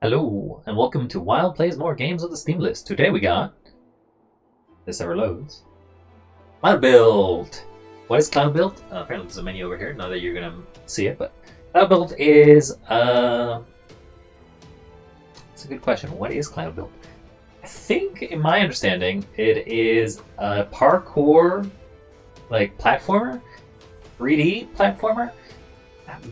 Hello, and welcome to Wild Plays More Games on the Steam list. Today we got, this ever loads, Cloudbuilt. What is Cloudbuilt? Apparently there's a menu over here, not that you're gonna see it, but Cloudbuilt is, it's a good question. What is Cloudbuilt? I think, in my understanding, it is a parkour, like, platformer, 3D platformer.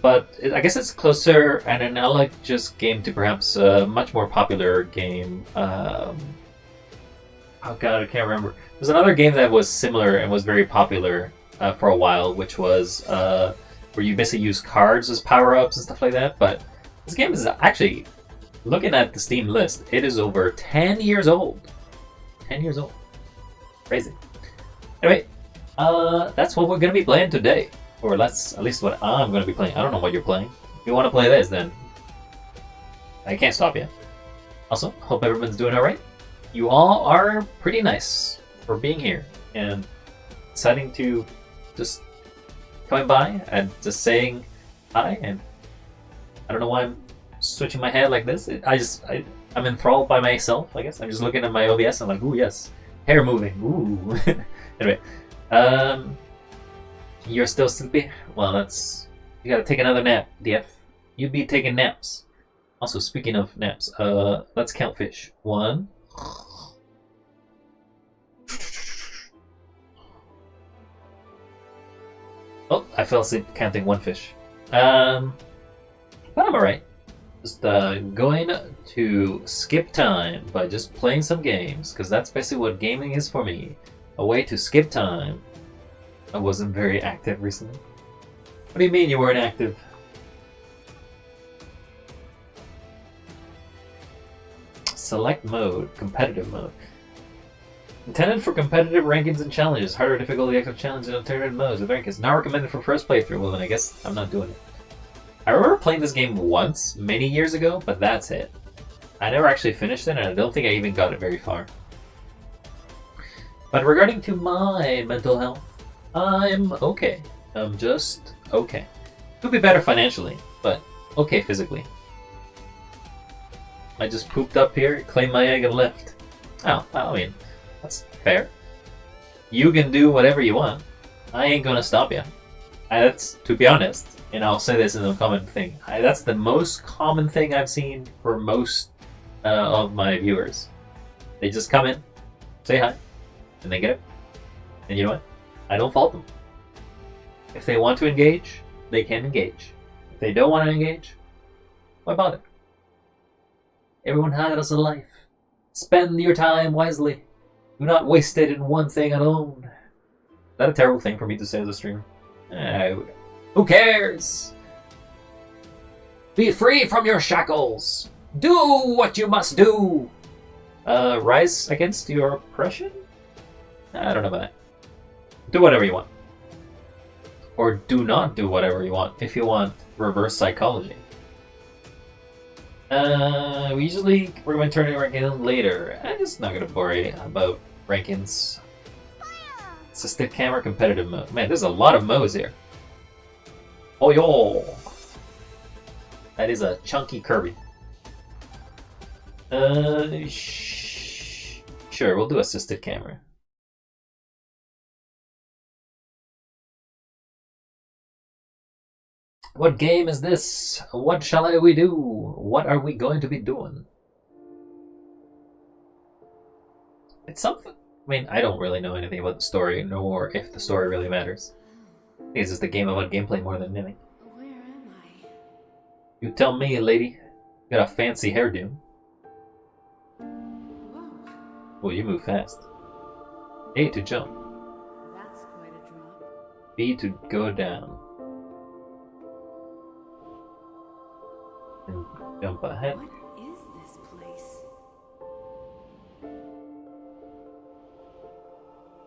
But I guess it's closer and an analogous game to perhaps a much more popular game. Oh god, I can't remember. There's another game that was similar and was very popular for a while, which was where you basically use cards as power-ups and stuff like that. But this game is actually, looking at the Steam list, it is over 10 years old. 10 years old. Crazy. Anyway, that's what we're going to be playing today. Or that's at least what I'm going to be playing. I don't know what you're playing. If you want to play this, then I can't stop you. Also, hope everyone's doing alright. You all are pretty nice for being here and deciding to just coming by and just saying hi. And I don't know why I'm switching my head like this. I'm enthralled by myself, I guess. I'm just looking at my OBS and I'm like, ooh, yes. Hair moving. Ooh. Anyway. You're still sleepy? Well, you gotta take another nap, DF. You be taking naps. Also, speaking of naps, let's count fish. 1. Oh, I fell asleep counting 1 fish. But I'm alright. Just going to skip time by just playing some games, because that's basically what gaming is for me. A way to skip time. I wasn't very active recently. What do you mean you weren't active? Select mode, competitive mode. Intended for competitive rankings and challenges. Harder difficulty, active challenge, and alternative modes with rankings. Not recommended for first playthrough. Well, then I guess I'm not doing it. I remember playing this game once, many years ago, but that's it. I never actually finished it, and I don't think I even got it very far. But regarding to my mental health, I'm okay. I'm just okay. Could be better financially, but okay physically. I just pooped up here, claimed my egg, and left. Oh, I mean, that's fair. You can do whatever you want. I ain't gonna stop you. That's, to be honest, and I'll say this in a common thing, that's the most common thing I've seen for most of my viewers. They just come in, say hi, and they get it. And you know what? I don't fault them. If they want to engage, they can engage. If they don't want to engage, why bother? Everyone has a life. Spend your time wisely. Do not waste it in one thing alone. Is that a terrible thing for me to say as a streamer? Who cares? Be free from your shackles. Do what you must do. Rise against your oppression? I don't know about that. Do whatever you want. Or do not do whatever you want if you want reverse psychology. We usually we're going to turn it ranking later. I'm just not going to worry about rankings. It's a stick camera competitive mode. Man, there's a lot of modes here. Oh yo! That is a chunky Kirby. Sure, we'll do assisted camera. What game is this? What shall we do? What are we going to be doing? It's something. I mean, I don't really know anything about the story, nor if the story really matters. I think it's just a game about gameplay more than anything. Where am I? You tell me, lady. You got a fancy hairdo. Whoa, Well, you move fast. A to jump. that's quite a drop. B to go down. And jump ahead. What is this place?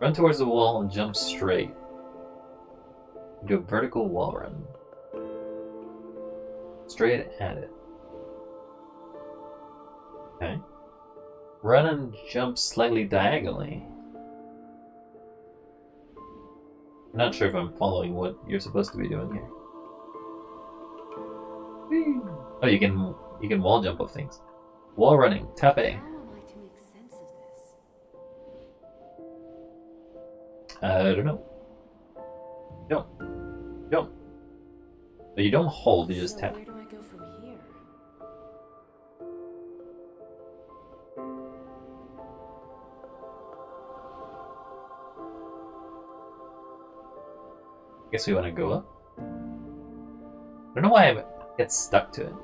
Run towards the wall and jump straight. Do a vertical wall run. Straight at it. Okay. Run and jump slightly diagonally. I'm not sure if I'm following what you're supposed to be doing here. Whee! Oh, you can wall jump up things. Wall running. Tap A. How am I to make sense of this? I don't know. Don't. Don't. But you don't hold, you just So tap. where do I go from here? Guess we want to go up. I don't know why I get stuck to it.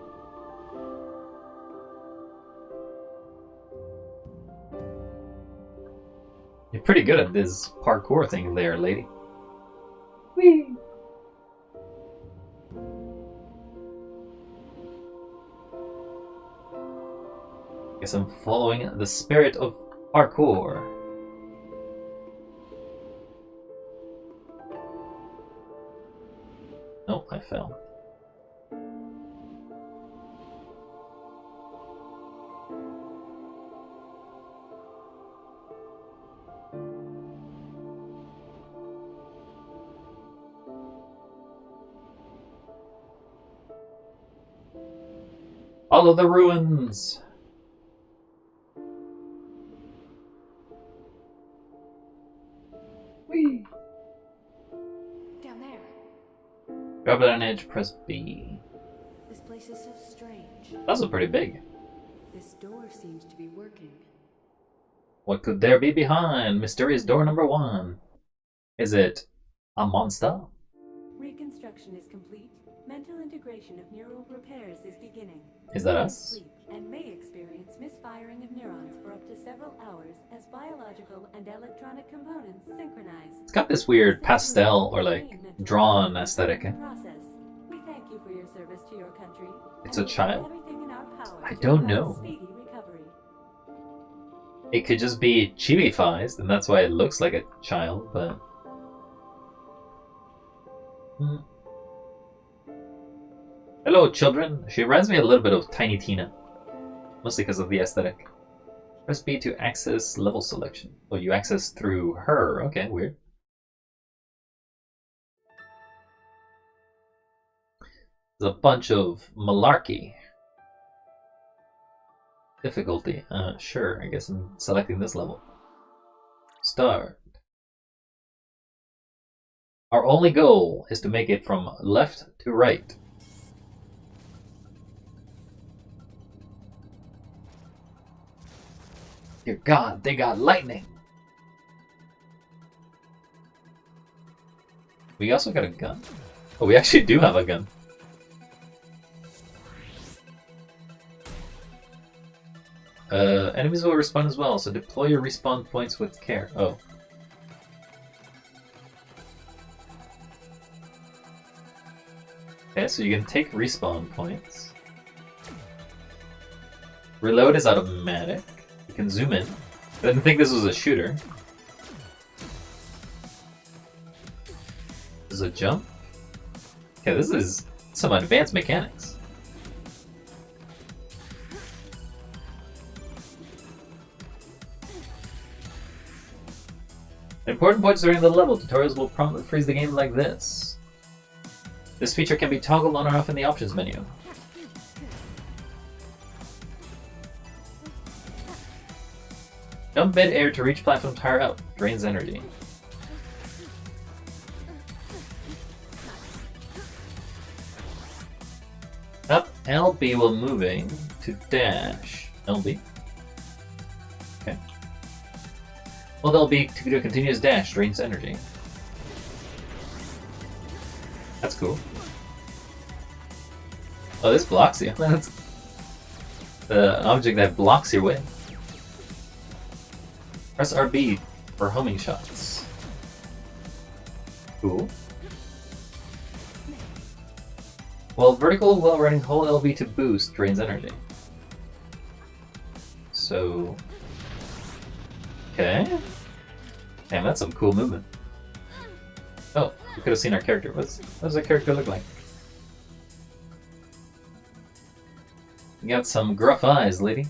You're pretty good at this parkour thing there, lady. Whee! Guess I'm following the spirit of parkour. Nope, I fell. Follow the ruins! Whee! Down there. Grab it on edge, press B. This place is so strange. That's pretty big. This door seems to be working. What could there be behind mysterious door number 1? Is it a monster? Reconstruction is complete. Mental integration of neural repairs is beginning. Is that You may us? sleep and may experience misfiring of neurons for up to several hours as biological and electronic components synchronize. It's got this weird pastel or like drawn aesthetic. Process. We thank you for your service to your country. It's and a will do child? everything in our power I to don't allow know. speedy recovery. It could just be chibi-fized, and that's why it looks like a child, but... Hello, children. She reminds me a little bit of Tiny Tina. Mostly because of the aesthetic. Press B to access level selection. Oh, you access through her. Okay, weird. There's a bunch of malarkey. Difficulty. Sure, I guess I'm selecting this level. Start. Our only goal is to make it from left to right. Dear God, they got lightning. We also got a gun. Oh, we actually do have a gun. Enemies will respawn as well, so deploy your respawn points with care. Oh. Okay, so you can take respawn points. Reload is automatic. You can zoom in. I didn't think this was a shooter. This is a jump? Okay, this is some advanced mechanics. At important points during the level, tutorials will promptly freeze the game like this. This feature can be toggled on or off in the options menu. Jump mid-air to reach platforms higher up. Drains energy. Up LB while moving to dash. LB. Okay. Hold LB to do a continuous dash. Drains energy. That's cool. Oh, this blocks you. That's an object that blocks your way. Press RB for homing shots. Cool. While vertical while running, hold LB to boost, drains energy. So... okay. Damn, that's some cool movement. Oh, we could have seen our character. What does that character look like? You got some gruff eyes, lady.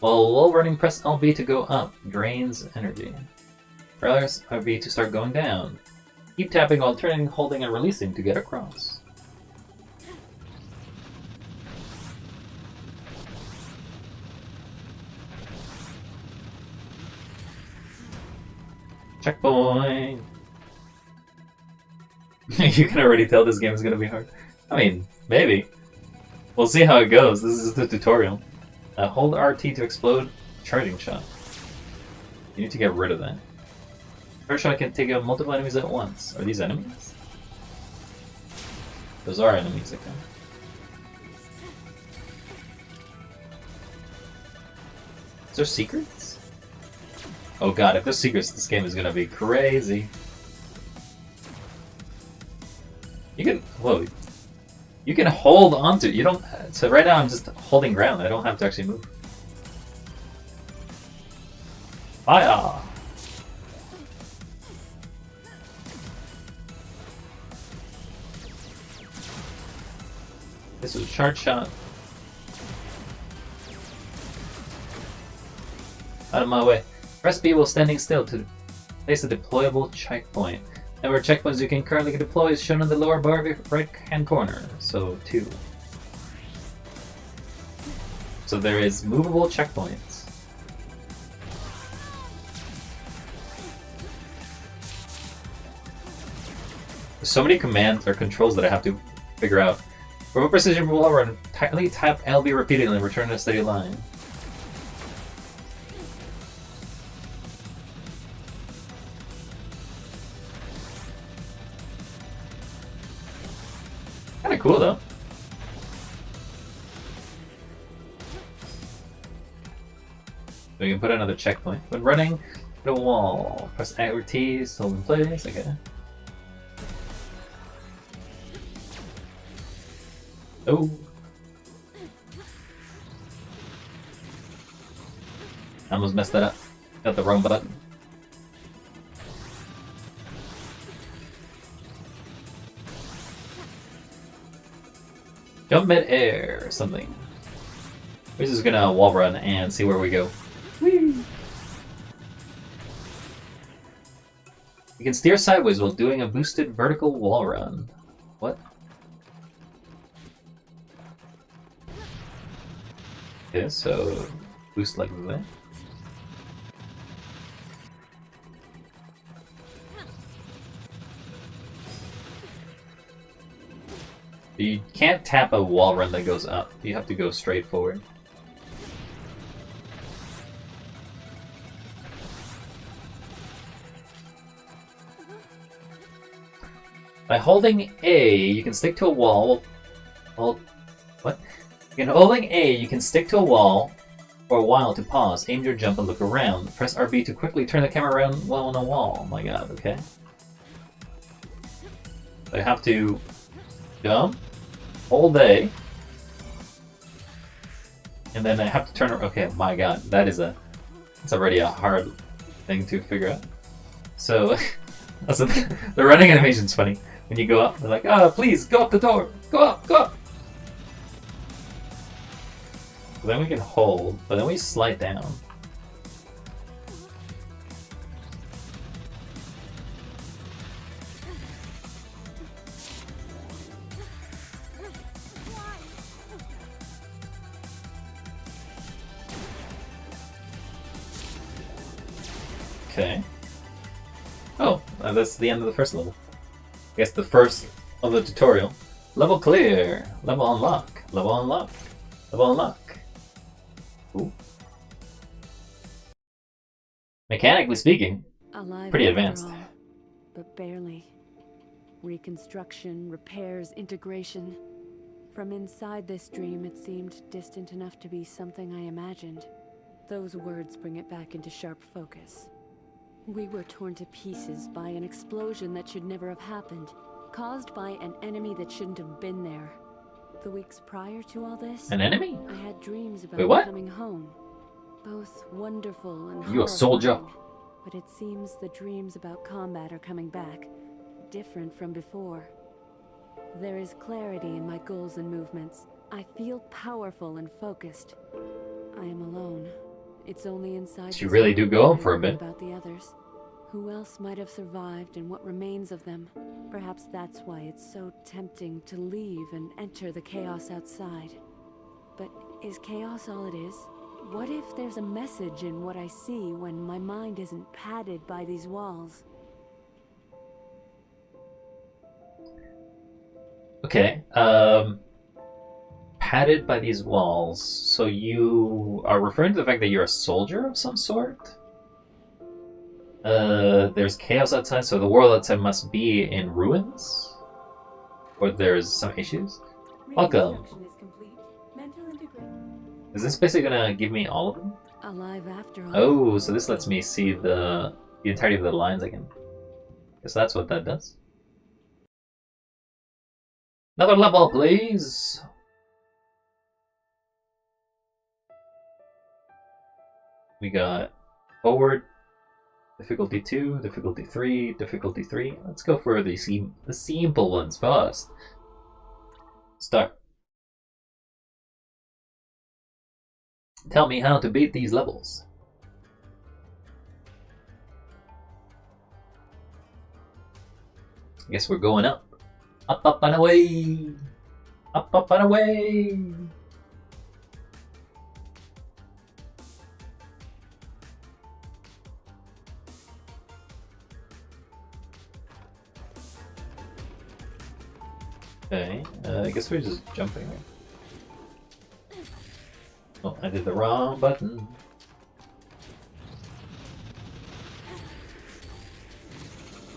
While running, press LB to go up. Drains energy. Press RB to start going down. Keep tapping while turning, holding, and releasing to get across. Checkpoint! You can already tell this game is gonna be hard. I mean, maybe. We'll see how it goes. This is the tutorial. Hold RT to explode charging shot. You need to get rid of that. First shot can take out multiple enemies at once. Are these enemies? Those are enemies, okay. Is there secrets? Oh god, if there's secrets, this game is gonna be crazy. You can, whoa. You can hold onto it. You don't, so right now I'm just holding ground. I don't have to actually move. Fire! This is a charge shot. Out of my way. Press B while standing still to place a deployable checkpoint. Number of checkpoints you can currently deploy is shown in the lower bar of your right hand corner. So 2. So there is movable checkpoints. There's so many commands or controls that I have to figure out. For more precision wall run, tightly tap LB repeatedly and return to a steady line. Kinda cool though. We can put another checkpoint. When running, hit a wall. Press A or T, hold in place, okay. Oh. I almost messed that up. Got the wrong button. Jump mid-air or something. We're just gonna wall run and see where we go. Whee! You can steer sideways while doing a boosted vertical wall run. What? Okay, so boost like that. You can't tap a wall run that goes up. You have to go straight forward. By holding A, you can stick to a wall. Hold. What? Holding A, you can stick to a wall for a while to pause, aim your jump, and look around. Press RB to quickly turn the camera around while on a wall. Oh my god, okay. I have to jump, hold A, and then I have to turn. Okay, my god, that's already a hard thing to figure out. So, also, the running animation's funny. When you go up, they're like, "Ah, please go up the door, go up, go up." So then we can hold, but then we slide down. Okay. Oh, that's the end of the first level. I guess the first of the tutorial. Level clear. Level unlock. Level unlock. Level unlock. Ooh. Mechanically speaking, Alive pretty after advanced. all, but barely. Reconstruction, repairs, integration. From inside this dream, it seemed distant enough to be something I imagined. Those words bring it back into sharp focus. We were torn to pieces by an explosion that should never have happened, caused by an enemy that shouldn't have been there. The weeks prior to all this, An enemy? I had dreams about Wait, what? coming home. Both wonderful and You a soldier? horrifying. But it seems the dreams about combat are coming back, different from before. There is clarity in my goals and movements. I feel powerful and focused. I am alone. It's only inside. You this really do room go that I for a worry bit. about the others. Who else might have survived and what remains of them? Perhaps that's why it's so tempting to leave and enter the chaos outside. But is chaos all it is? What if there's a message in what I see when my mind isn't padded by these walls? Okay, padded by these walls. So you are referring to the fact that you're a soldier of some sort? There's chaos outside, so the world outside must be in ruins? Or there's some issues? Welcome. Reconstruction is complete. Mental integration. Is this basically gonna give me all of them? Alive after all. Oh, so this lets me see the entirety of the lines again. Guess that's what that does. Another level, please! We got forward, difficulty 2, difficulty 3, difficulty 3. Let's go for the simple ones first. Start. Tell me how to beat these levels. I guess we're going up. Up, up, and away! Up, up, and away! Okay, I guess we're just jumping. Oh, I did the wrong button.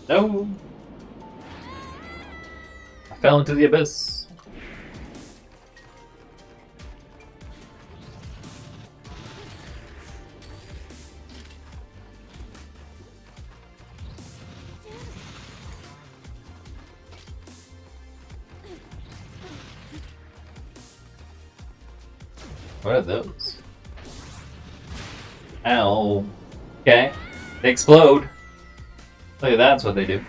No! I fell into the abyss. What are those? Ow. Okay. They explode. Look at that's what they do.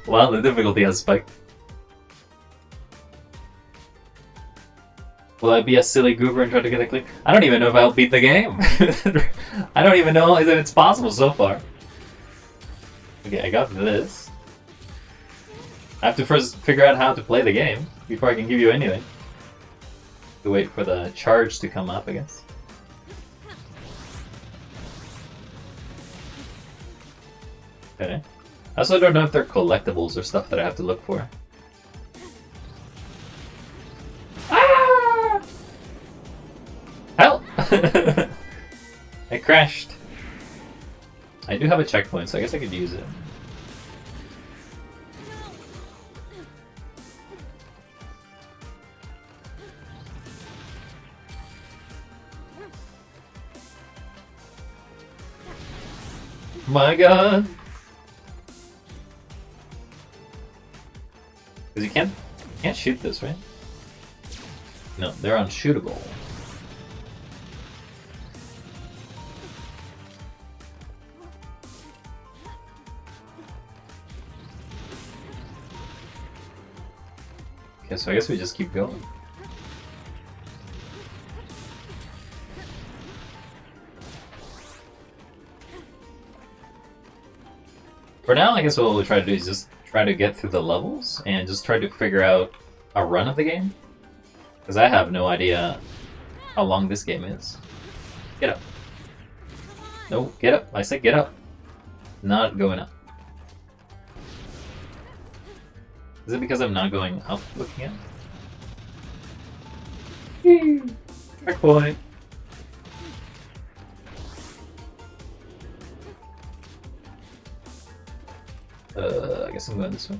Well, the difficulty has spiked. Will I be a silly goober and try to get a clean? I don't even know if I'll beat the game. I don't even know if it's possible so far. Okay, I got this. I have to first figure out how to play the game before I can give you anything. To wait for the charge to come up, I guess. Okay. I also don't know if they're collectibles or stuff that I have to look for. Ah! Help! I crashed. I do have a checkpoint, so I guess I could use it. My god! Because you can't shoot this, right? No, they're unshootable. Okay, so I guess we just keep going. For now, I guess what we'll try to do is just try to get through the levels and just try to figure out a run of the game. Because I have no idea how long this game is. Get up. No, get up. I said get up. Not going up. Is it because I'm not going up looking at it? Checkpoint. I guess I'm going this way.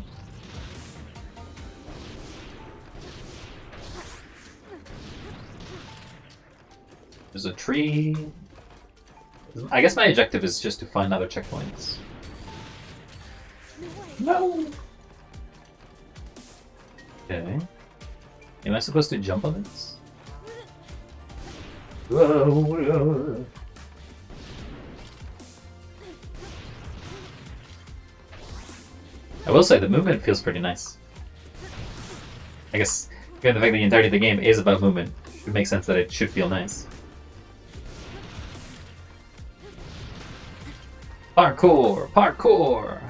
There's a tree. I guess my objective is just to find other checkpoints. No! Okay. Am I supposed to jump on this? Whoa. I will say the movement feels pretty nice. I guess Given the fact that the entirety of the game is about movement, it would make sense that it should feel nice. Parkour! Parkour!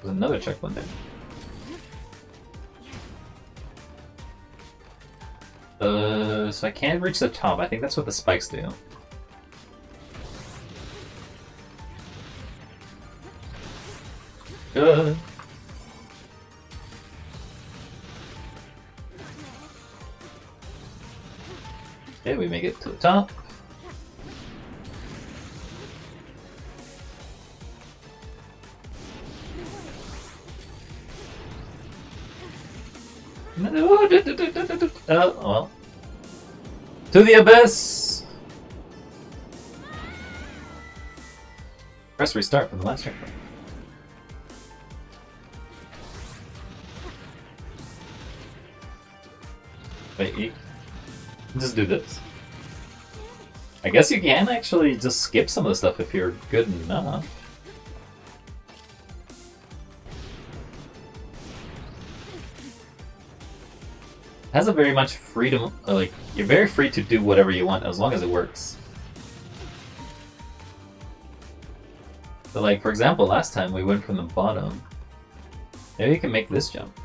There's another checkpoint there. So I can't reach the top. I think that's what the spikes do. Okay, we make it to the top. Oh, well. To the abyss! Press restart from the last checkpoint. Wait, you just do this. I guess you can actually just skip some of the stuff if you're good enough. It has a very much freedom, like, you're very free to do whatever you want as long as it works. So like, for example, last time we went from the bottom. Maybe you can make this jump.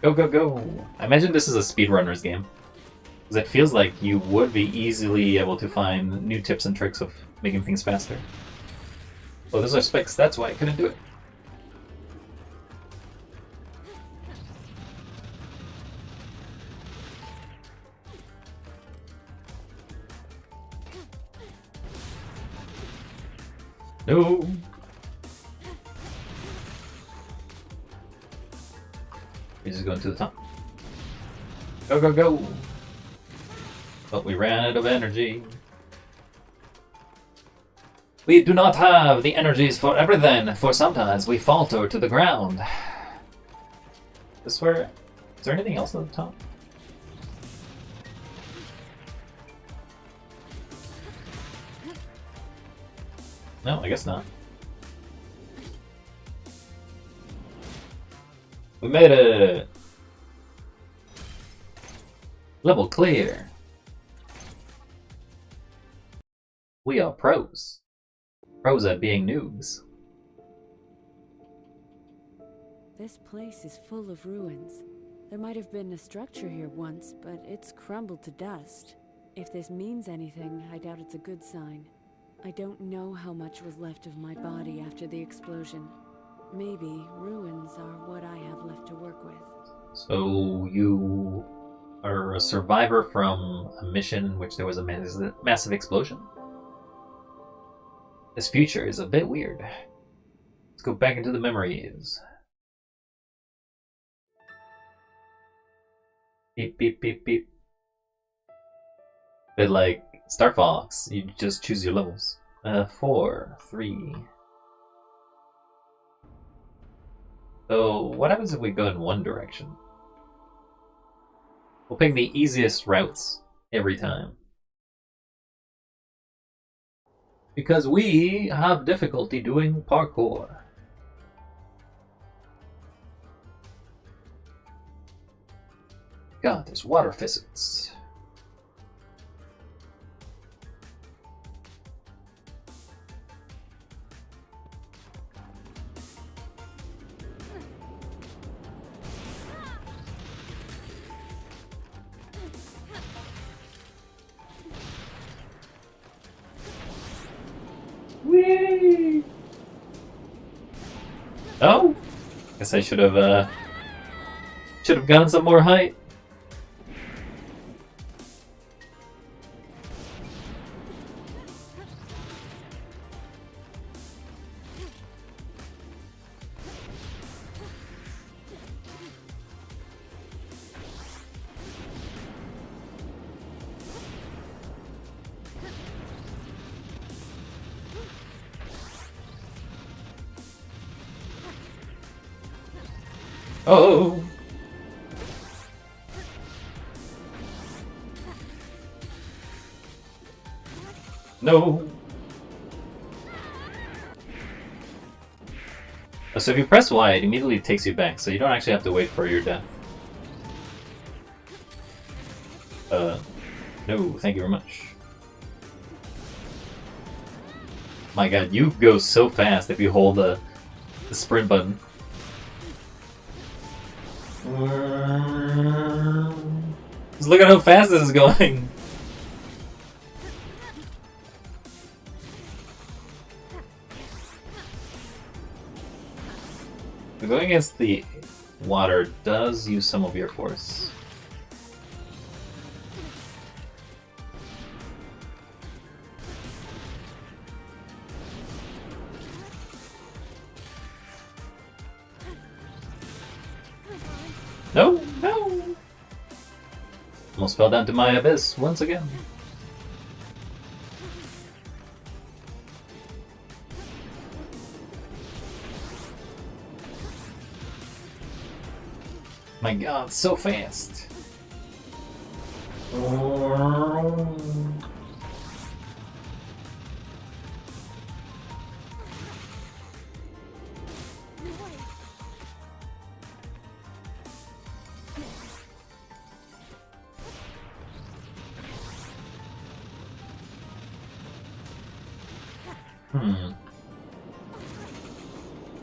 Go, go, go! I imagine this is a speedrunner's game. Because it feels like you would be easily able to find new tips and tricks of making things faster. Well, those are specs, that's why I couldn't do it. No! We're just going to the top. Go, go, go! But we ran out of energy. We do not have the energies for everything, for sometimes we falter to the ground. Is there anything else at the top? No, I guess not. We made it! Level clear. We are pros. Pros at being noobs. This place is full of ruins. There might have been a structure here once, but it's crumbled to dust. If this means anything, I doubt it's a good sign. I don't know how much was left of my body after the explosion. Maybe ruins are what I have left to work with. So you are a survivor from a mission in which there was a massive explosion? This future is a bit weird. Let's go back into the memories. Beep, beep, beep, beep. Bit like Star Fox, you just choose your levels. 4, 3. So, what happens if we go in one direction? We'll pick the easiest routes every time. Because we have difficulty doing parkour. God, there's water physics. Whee! Oh, guess I should have gotten some more height. Oh! No! So if you press Y, it immediately takes you back, so you don't actually have to wait for your death. No, thank you very much. My god, you go so fast if you hold the sprint button. Just look at how fast this is going. Going against the water does use some of your force. No, no! Almost fell down to my abyss once again. My god, so fast.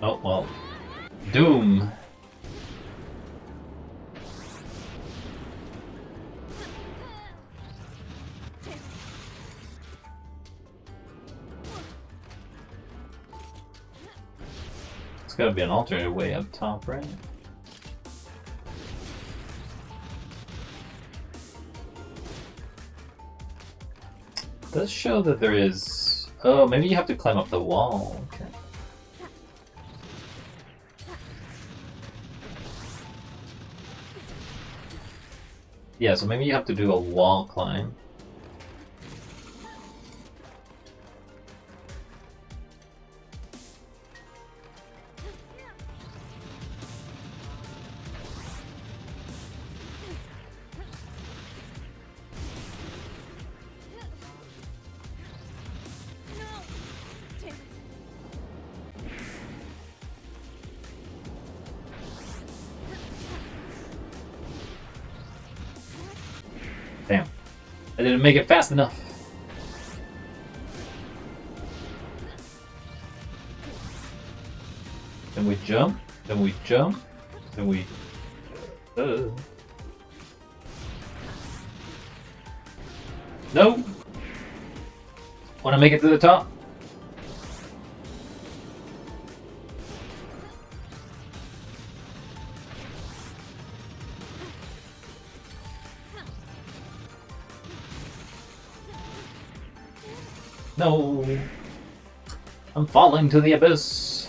Oh, well. Doom. There's gotta be an alternate way up top, right? It does show that there is... Oh, maybe you have to climb up the wall. Okay. Yeah, so maybe you have to do a wall climb. Damn. I didn't make it fast enough. Then we jump, then we jump, then we... No! Wanna make it to the top? No! I'm falling to the abyss!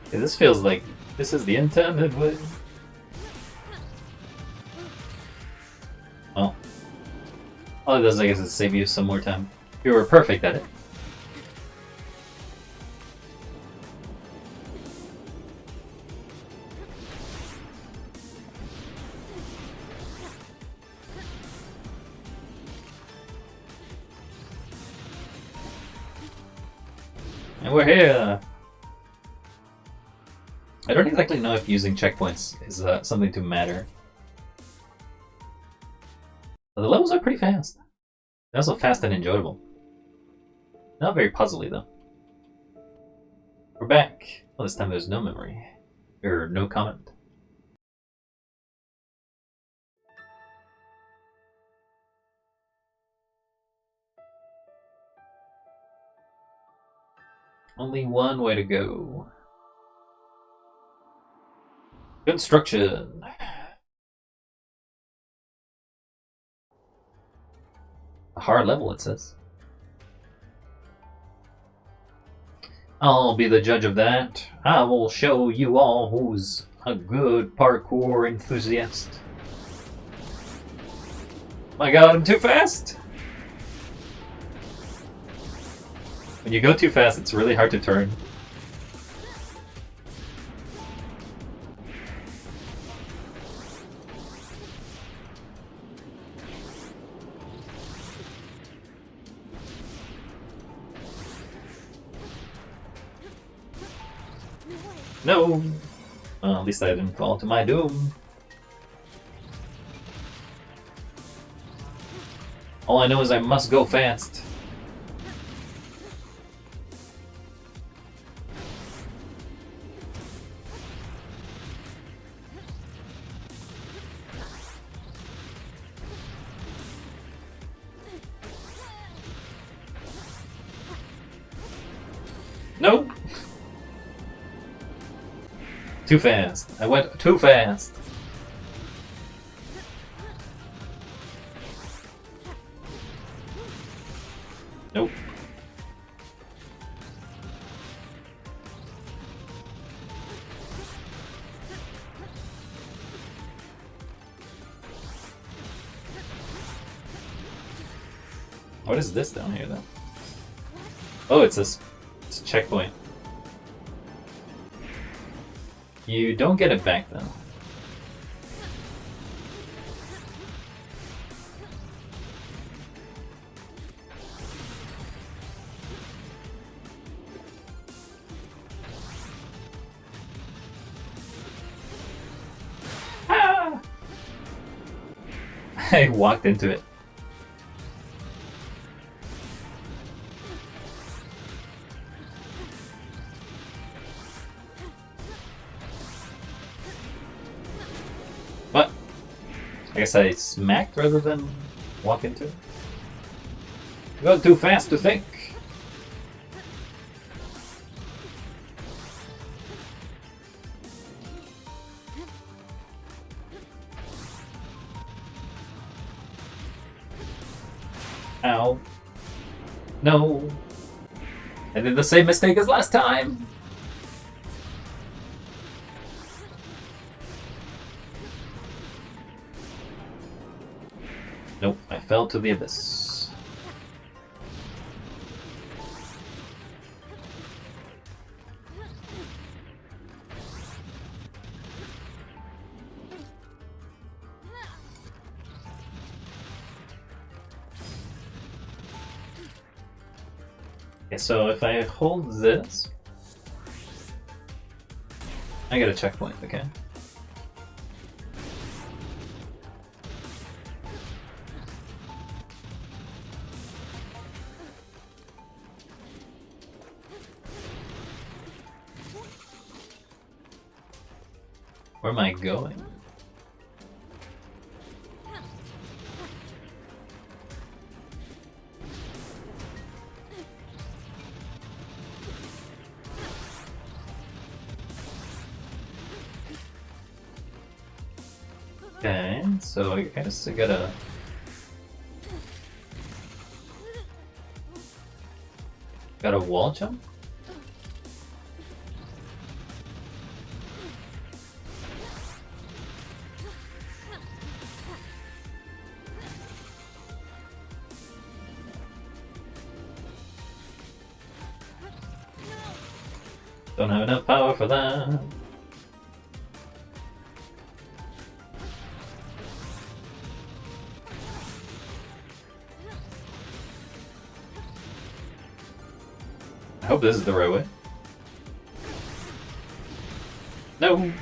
Okay, this feels like this is the intended way. Well. All it does, I guess, is save you some more time. You were perfect at it. And we're here! I don't exactly know if using checkpoints is something to matter. The levels are pretty fast. They're also fast and enjoyable. Not very puzzly, though. We're back. Well, this time there's no memory. Or no comment. Only one way to go. Construction. A hard level, it says. I'll be the judge of that. I will show you all who's a good parkour enthusiast. My god, I'm too fast! When you go too fast, it's really hard to turn. No! Well, at least I didn't fall to my doom. All I know is I must go fast. No! Too fast. I went too fast. Nope. What is this down here, though? Oh, it's a checkpoint. You don't get it back, though. Ah! I walked into it. What? I guess I smacked rather than walk into it. Go too fast to think. Ow. No. I did the same mistake as last time. Nope, I fell to the abyss. Okay, so if I hold this, I get a checkpoint, okay? Where am I going? Okay, so I guess I gotta... Got a wall jump? Don't have enough power for that. I hope this is the right way. No! I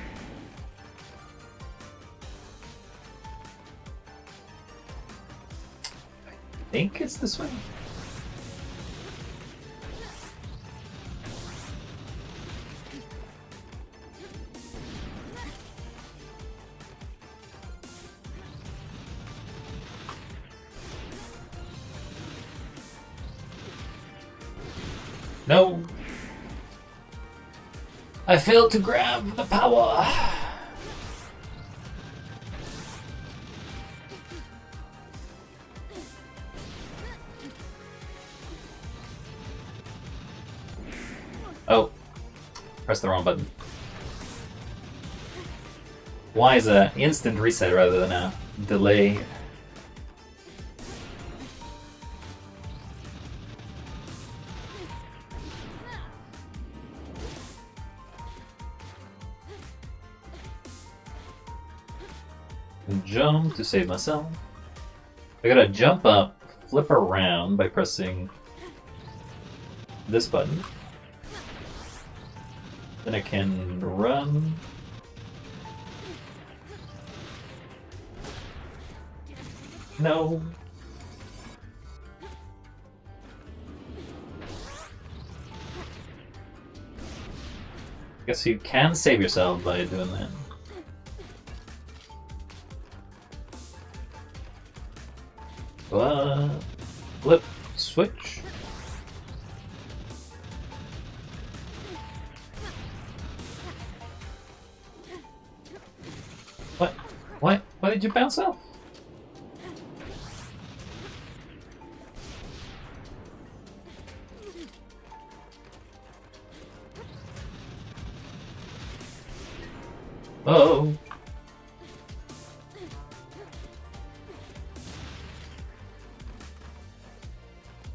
think it's this way. No! I failed to grab the power! Oh. Press the wrong button. Why is an instant reset rather than a delay? Jump to save myself. I gotta jump up, flip around by pressing this button. Then I can run. No. Guess you can save yourself by doing that. Flip, switch. What? What? Why did you bounce off? Oh.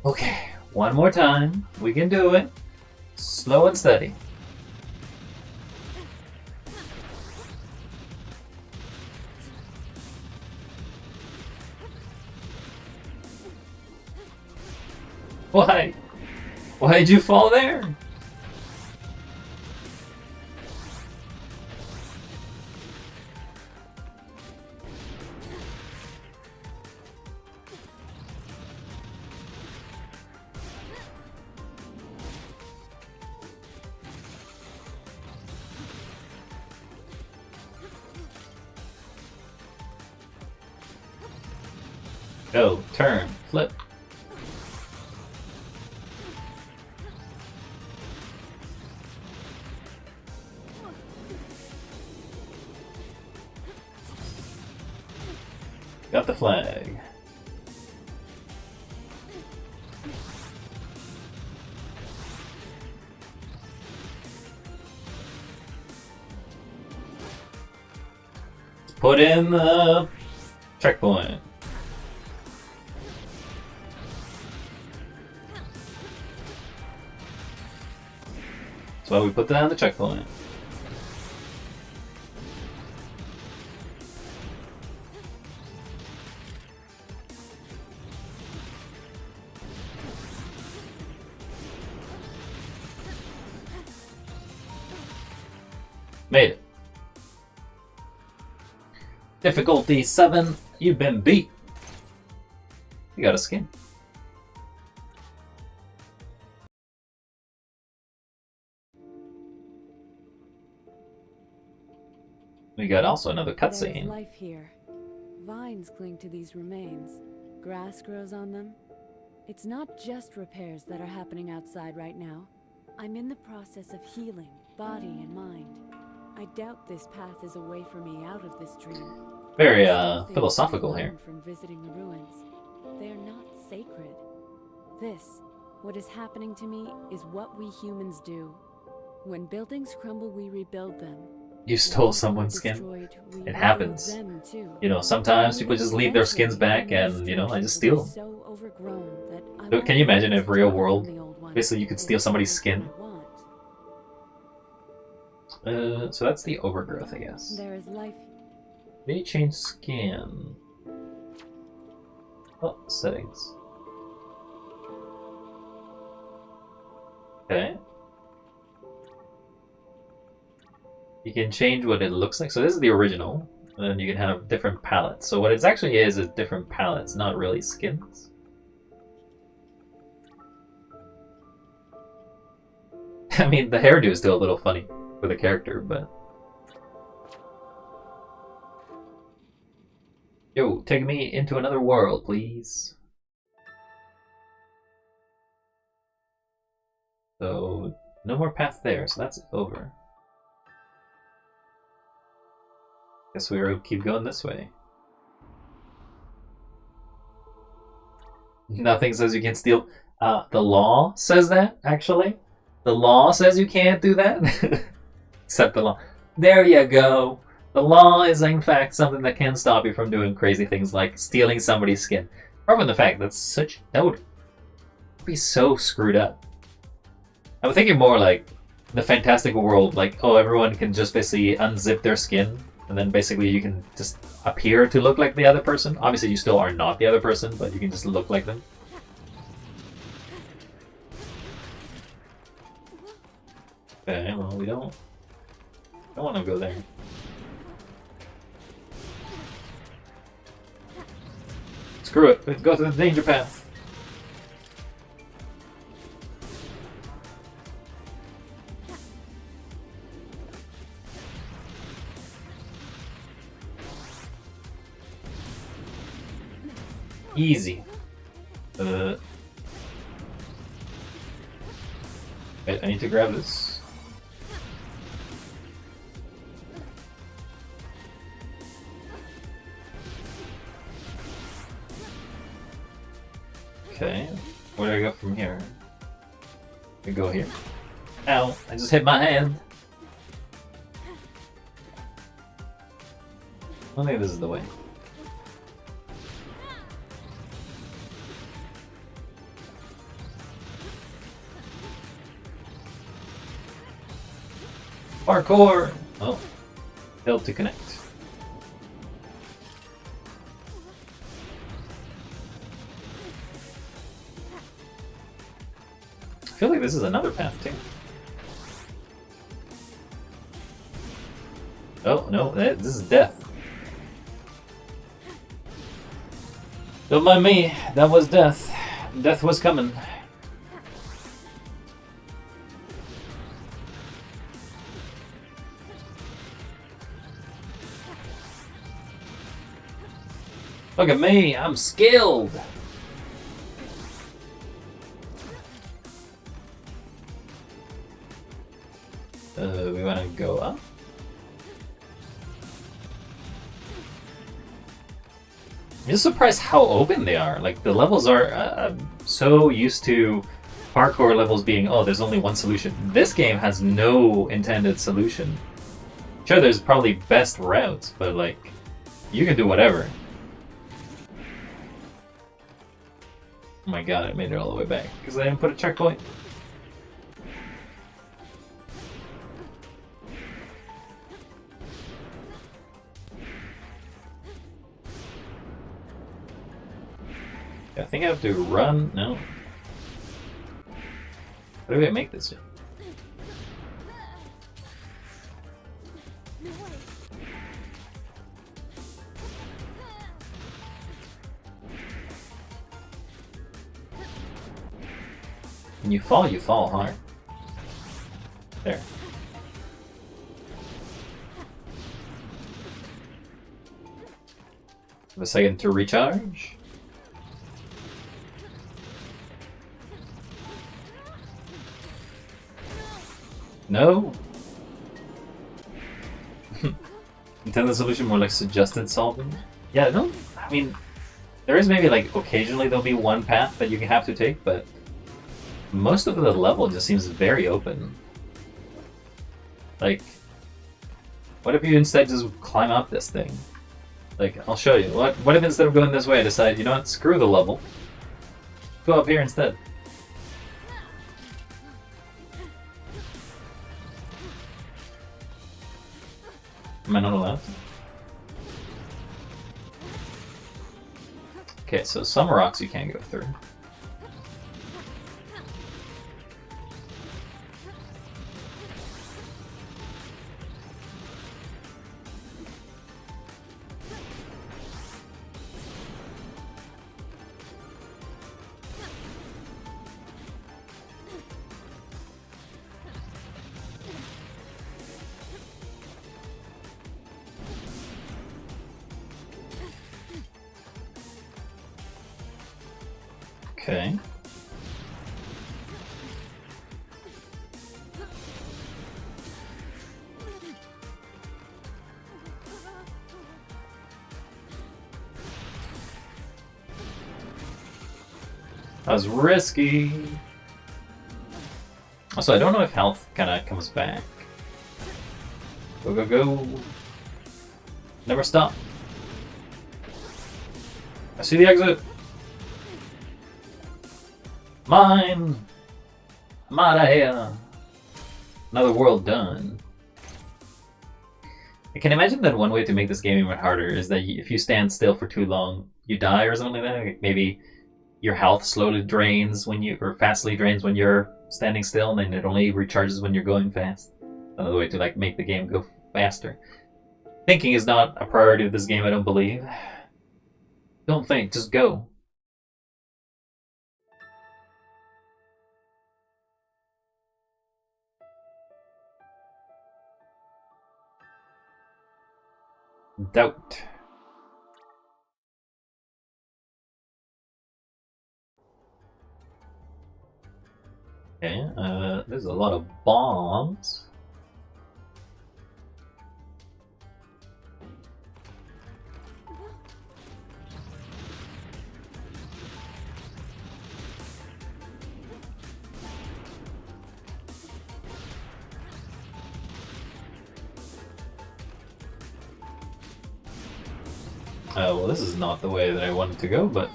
Okay, one more time. We can do it. Slow and steady. Why? Why did you fall there? Go, turn, flip. Got the flag. Put in the checkpoint. That's why we put down the checkpoint. Made it. Difficulty 7. You've been beat. You got a skin. We got also another There's cutscene. life here. Vines cling to these remains. Grass grows on them. It's not just repairs that are happening outside right now. I'm in the process of healing, body and mind. I doubt this path is a way for me out of this dream. Very Still things philosophical I here. learned from visiting the ruins. They are not sacred. This, what is happening to me, is what we humans do. When buildings crumble, we rebuild them. You stole someone's skin. It happens. You know, sometimes people just leave their skins back and, you know, I just steal them. So can you imagine if real world, basically you could steal somebody's skin? So that's the overgrowth, I guess. There is life. May change skin. Oh, settings. Okay. You can change what it looks like. So this is the original. And then you can have different palettes. So what it actually is different palettes, not really skins. I mean, the hairdo is still a little funny for the character, but... Yo, take me into another world, please. So, no more path there, so that's over. Guess we'll keep going this way. Nothing says you can steal. The law says that, actually. The law says you can't do that. Except the law. There you go. The law is in fact something that can stop you from doing crazy things like stealing somebody's skin. Rather than the fact that would be so screwed up. I'm thinking more like the fantastical world, like, oh, everyone can just basically unzip their skin, and then basically you can just appear to look like the other person. Obviously you still are not the other person, but you can just look like them. Okay, well, we don't want to go there. Screw it, let's go to the danger path. Easy. Wait, I need to grab this. Okay, where do I go from here? I go here. Ow, I just hit my hand. I don't think this is the way. Parkour! Oh, failed to connect. I feel like this is another path too. Oh no, this is death. Don't mind me, that was death. Death was coming. Look at me, I'm skilled! We wanna go up? I'm just surprised how open they are. Like, the levels are... I'm so used to parkour levels being, oh, there's only one solution. This game has no intended solution. Sure, there's probably best routes, but, like, you can do whatever. Oh my god, I made it all the way back because I didn't put a checkpoint. I think I have to run. No. How do I make this jump? When you fall hard. There. Have a second to recharge. No. Intended solution, more like suggested solving. Yeah, no. I mean, there is maybe like occasionally there'll be one path that you have to take, but most of the level just seems very open. Like, what if you instead just climb up this thing? Like, I'll show you. What if instead of going this way, I decide, you know what, screw the level. Go up here instead. Am I not allowed to? Okay, so some rocks you can't go through. Okay. That was risky. Also, I don't know if health kind of comes back. Go, go, go. Never stop. I see the exit. Mine. I'm out of here. Another world done. I can imagine that one way to make this game even harder is that if you stand still for too long, you die or something like that. Like maybe your health slowly drains when you, or fastly drains when you're standing still, and then it only recharges when you're going fast. Another way to like make the game go faster. Thinking is not a priority of this game, I don't believe. Don't think, just go. Doubt. Okay, there's a lot of bombs. Well, this is not the way that I wanted to go, but...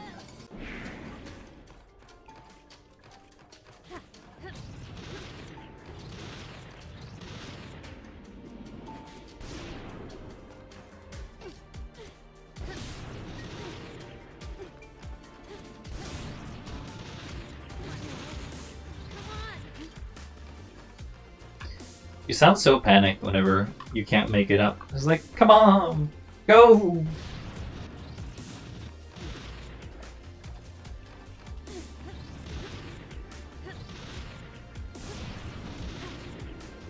You sound so panicked whenever you can't make it up. It's like, come on, go!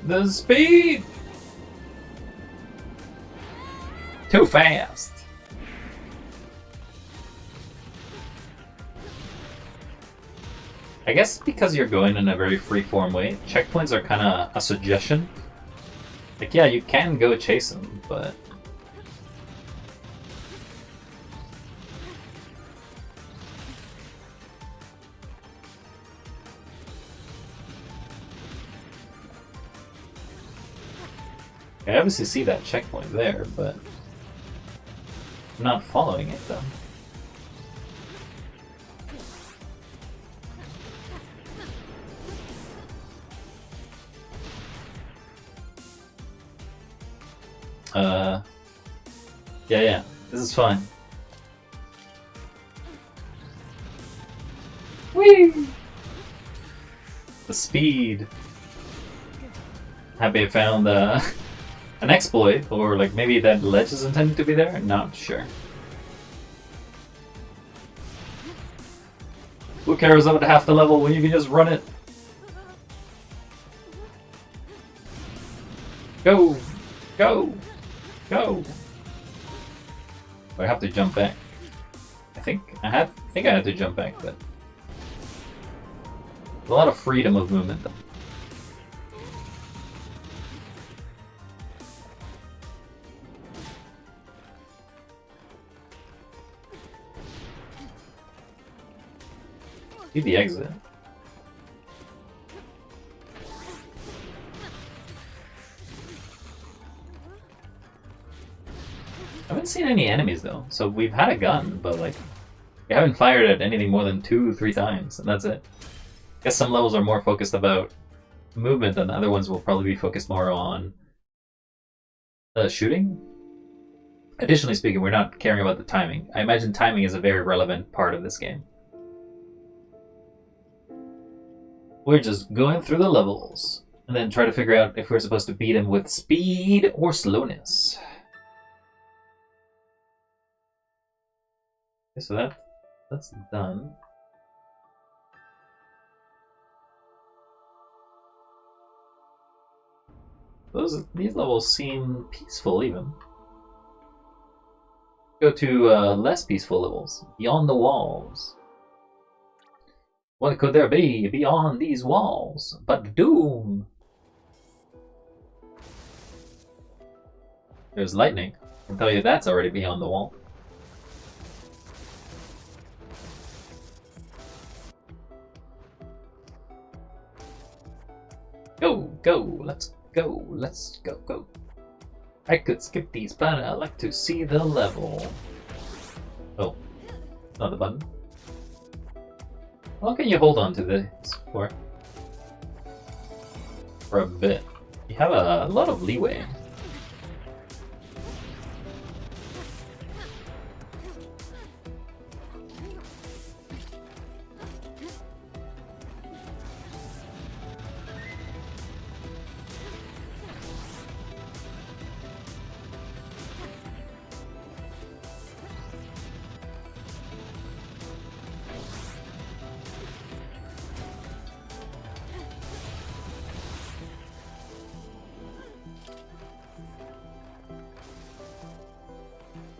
The speed! Too fast! I guess because you're going in a very free-form way, checkpoints are kind of a suggestion. Like, yeah, you can go chase them, but... I obviously see that checkpoint there, but I'm not following it though. Yeah, this is fine. Whee! The speed. Happy I found an exploit, or like maybe that ledge is intended to be there? Not sure. Who cares about half the level when you can just run it? Go! Go! Go! I have to jump back. I think I had to jump back, but a lot of freedom of movement though. See the exit. I haven't seen any enemies though, so we've had a gun, but like we haven't fired at anything more than 2-3 times, and that's it. I guess some levels are more focused about movement, and other ones will probably be focused more on shooting. Additionally speaking, we're not caring about the timing. I imagine timing is a very relevant part of this game. We're just going through the levels, and then try to figure out if we're supposed to beat him with speed or slowness. Okay, so that's done. These levels seem peaceful even. Go to less peaceful levels, beyond the walls. What could there be beyond these walls but doom? There's lightning. I can tell you that's already beyond the wall. Go, go, let's go, let's go, go. I could skip these, but I like to see the level. Oh, not the button. How can you hold on to this for a bit? You have a lot of leeway.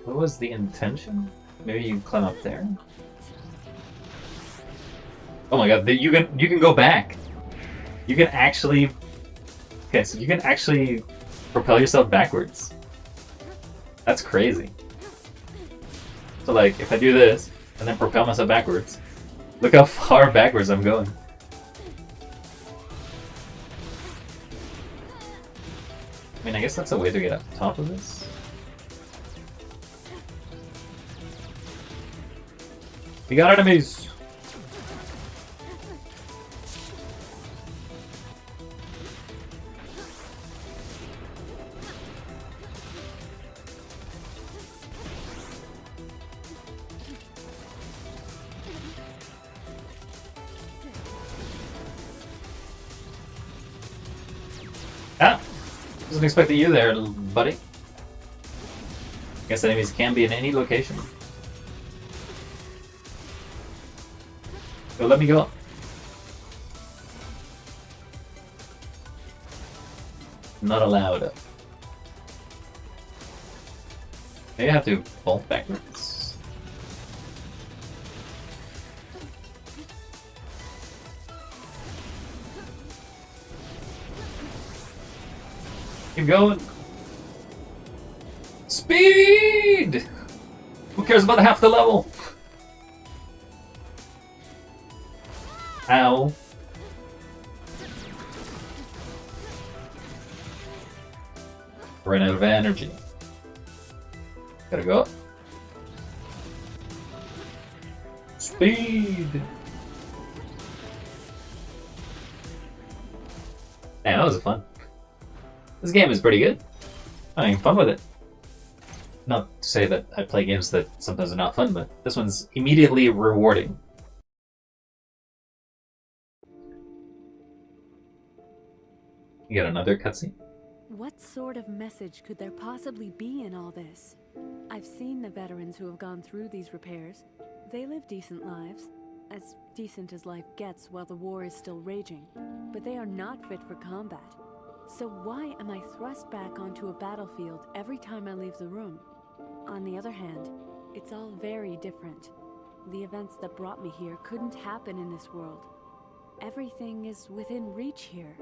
What was the intention? Maybe you can climb up there. Oh my god, you can go back. You can actually. Okay, so you can actually propel yourself backwards. That's crazy. So like, if I do this and then propel myself backwards, look how far backwards I'm going. I mean, I guess that's a way to get up top of this. We got enemies! Ah! Wasn't expecting you there, buddy. Guess enemies can be in any location. So let me go. Not allowed. Maybe I have to bolt backwards. Keep going. Speed! Who cares about half the level? Ow. Ran out of energy. Gotta go up. Speed! Man, that was fun. This game is pretty good. I'm having fun with it. Not to say that I play games that sometimes are not fun, but this one's immediately rewarding. You got another cutscene? What sort of message could there possibly be in all this? I've seen the veterans who have gone through these repairs. They live decent lives, as decent as life gets while the war is still raging, but they are not fit for combat. So why am I thrust back onto a battlefield every time I leave the room? On the other hand, it's all very different. The events that brought me here couldn't happen in this world. Everything is within reach here.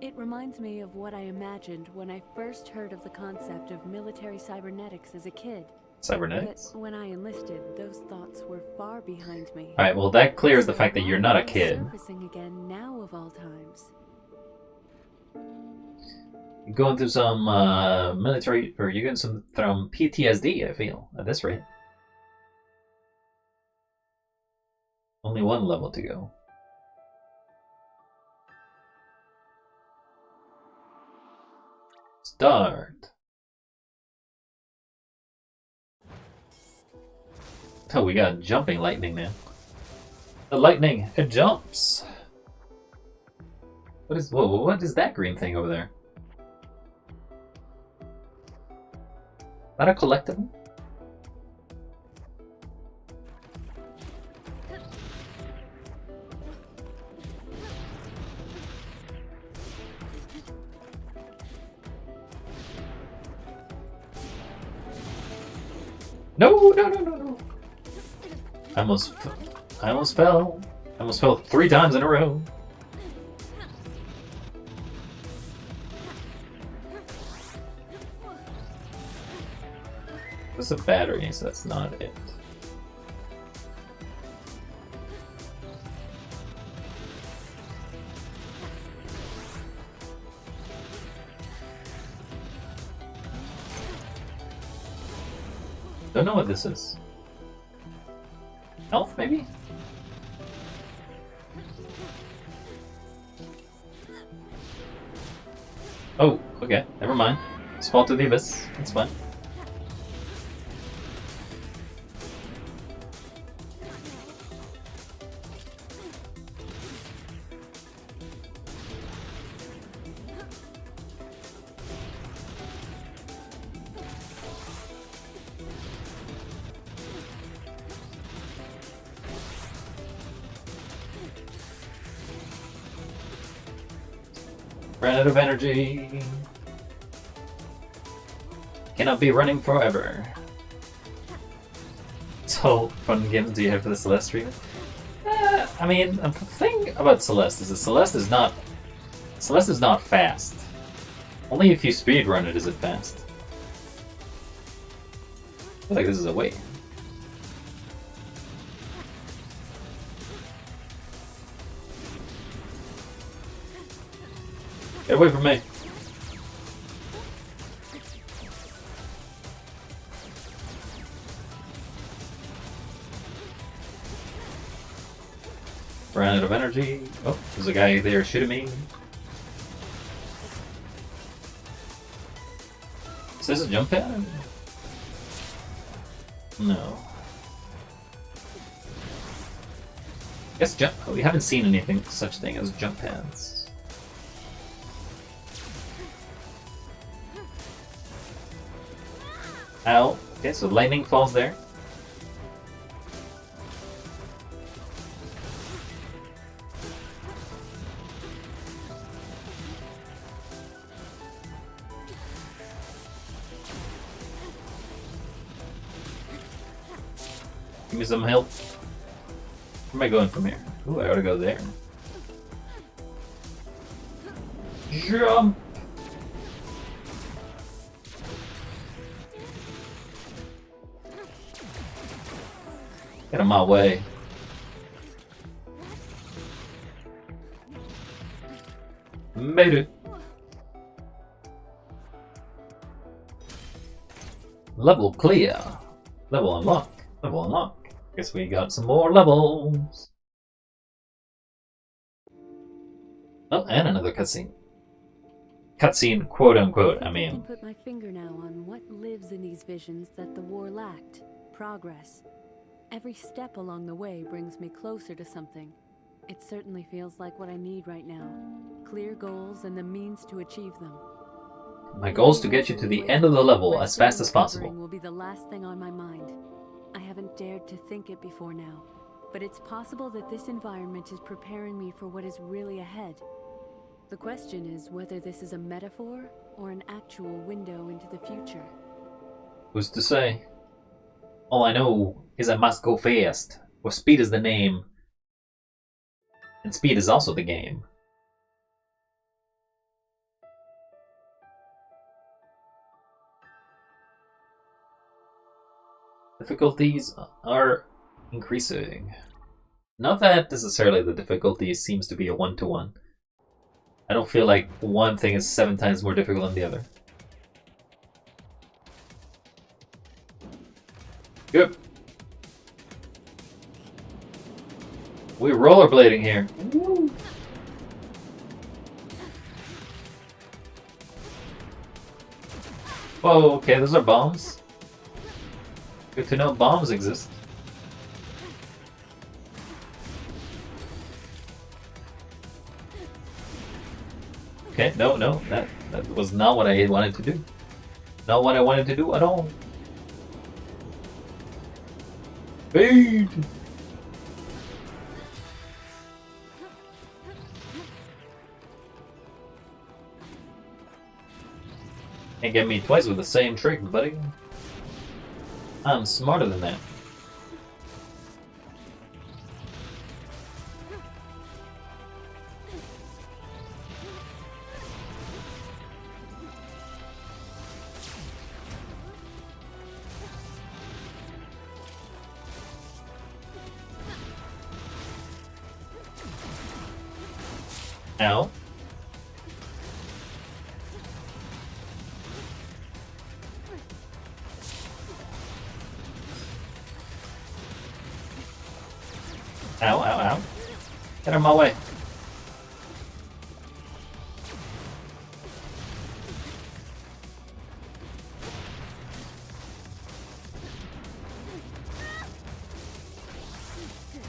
It reminds me of what I imagined when I first heard of the concept of military cybernetics as a kid. Cybernetics? But when I enlisted, those thoughts were far behind me. Alright, well that clears the fact that you're not a kid. Surfacing again now of all times. You're going through some military, or you're getting some from PTSD, I feel, at this rate. Only one level to go. Start. Oh, we got jumping lightning now. The lightning, it jumps. What is that green thing over there? Is that a collectible? No, no, no, no, no. I almost fell. I almost fell 3 times in a row. There's a battery, so that's not it. Don't know what this is. Health, maybe? Oh, okay. Never mind. Let's fall to the abyss. That's fine. Ran out of energy. Cannot be running forever. So, fun games do you have for the Celeste stream? I mean, the thing about Celeste is that Celeste is not fast. Only if you speedrun it is it fast. I feel like this is a way. Get away from me. Ran out of energy. Oh, there's a guy there shooting me. Is this a jump pad? No. Guess jump. Oh, we haven't seen anything such thing as jump pads. Ow. Okay, so lightning falls there. Give me some help. Where am I going from here? Ooh, I ought to go there. Jump! Get out of my way. Made it. Level clear. Level unlock. Level unlock. Guess we got some more levels. Oh, and another cutscene. Cutscene, quote unquote, I mean. I can put my finger now on what lives in these visions that the war lacked. Progress. Every step along the way brings me closer to something. It certainly feels like what I need right now. Clear goals and the means to achieve them. My goal is to get you to the end of the level as fast as possible. Will be the last thing on my mind. I haven't dared to think it before now, but it's possible that this environment is preparing me for what is really ahead. The question is whether this is a metaphor or an actual window into the future. Who's to say? All I know is I must go fast, for speed is the name, and speed is also the game. Difficulties are increasing. Not that necessarily the difficulty seems to be a one-to-one. I don't feel like one thing is 7 times more difficult than the other. Yep. We're rollerblading here. Woo. Whoa, okay, those are bombs. Good to know bombs exist. Okay, no, that was not what I wanted to do. Not what I wanted to do at all. Speed! Can't get me twice with the same trick, buddy. I'm smarter than that. Ow. Ow, ow, ow. Get out of my way.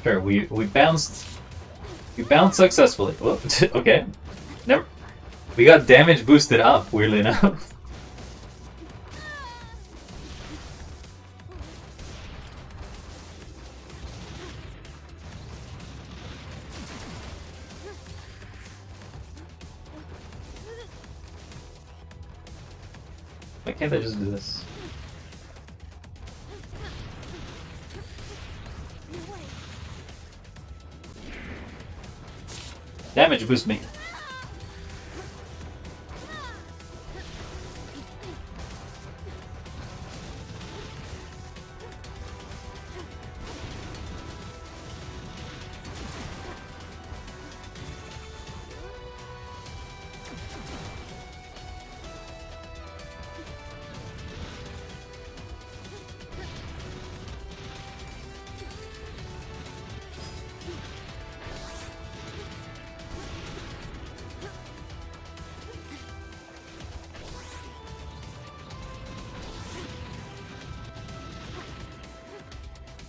Sure, we bounced. We bounced successfully. Whoop. Okay. Never. We got damage boosted up, weirdly enough. Why can't I just do this? Damage boost me.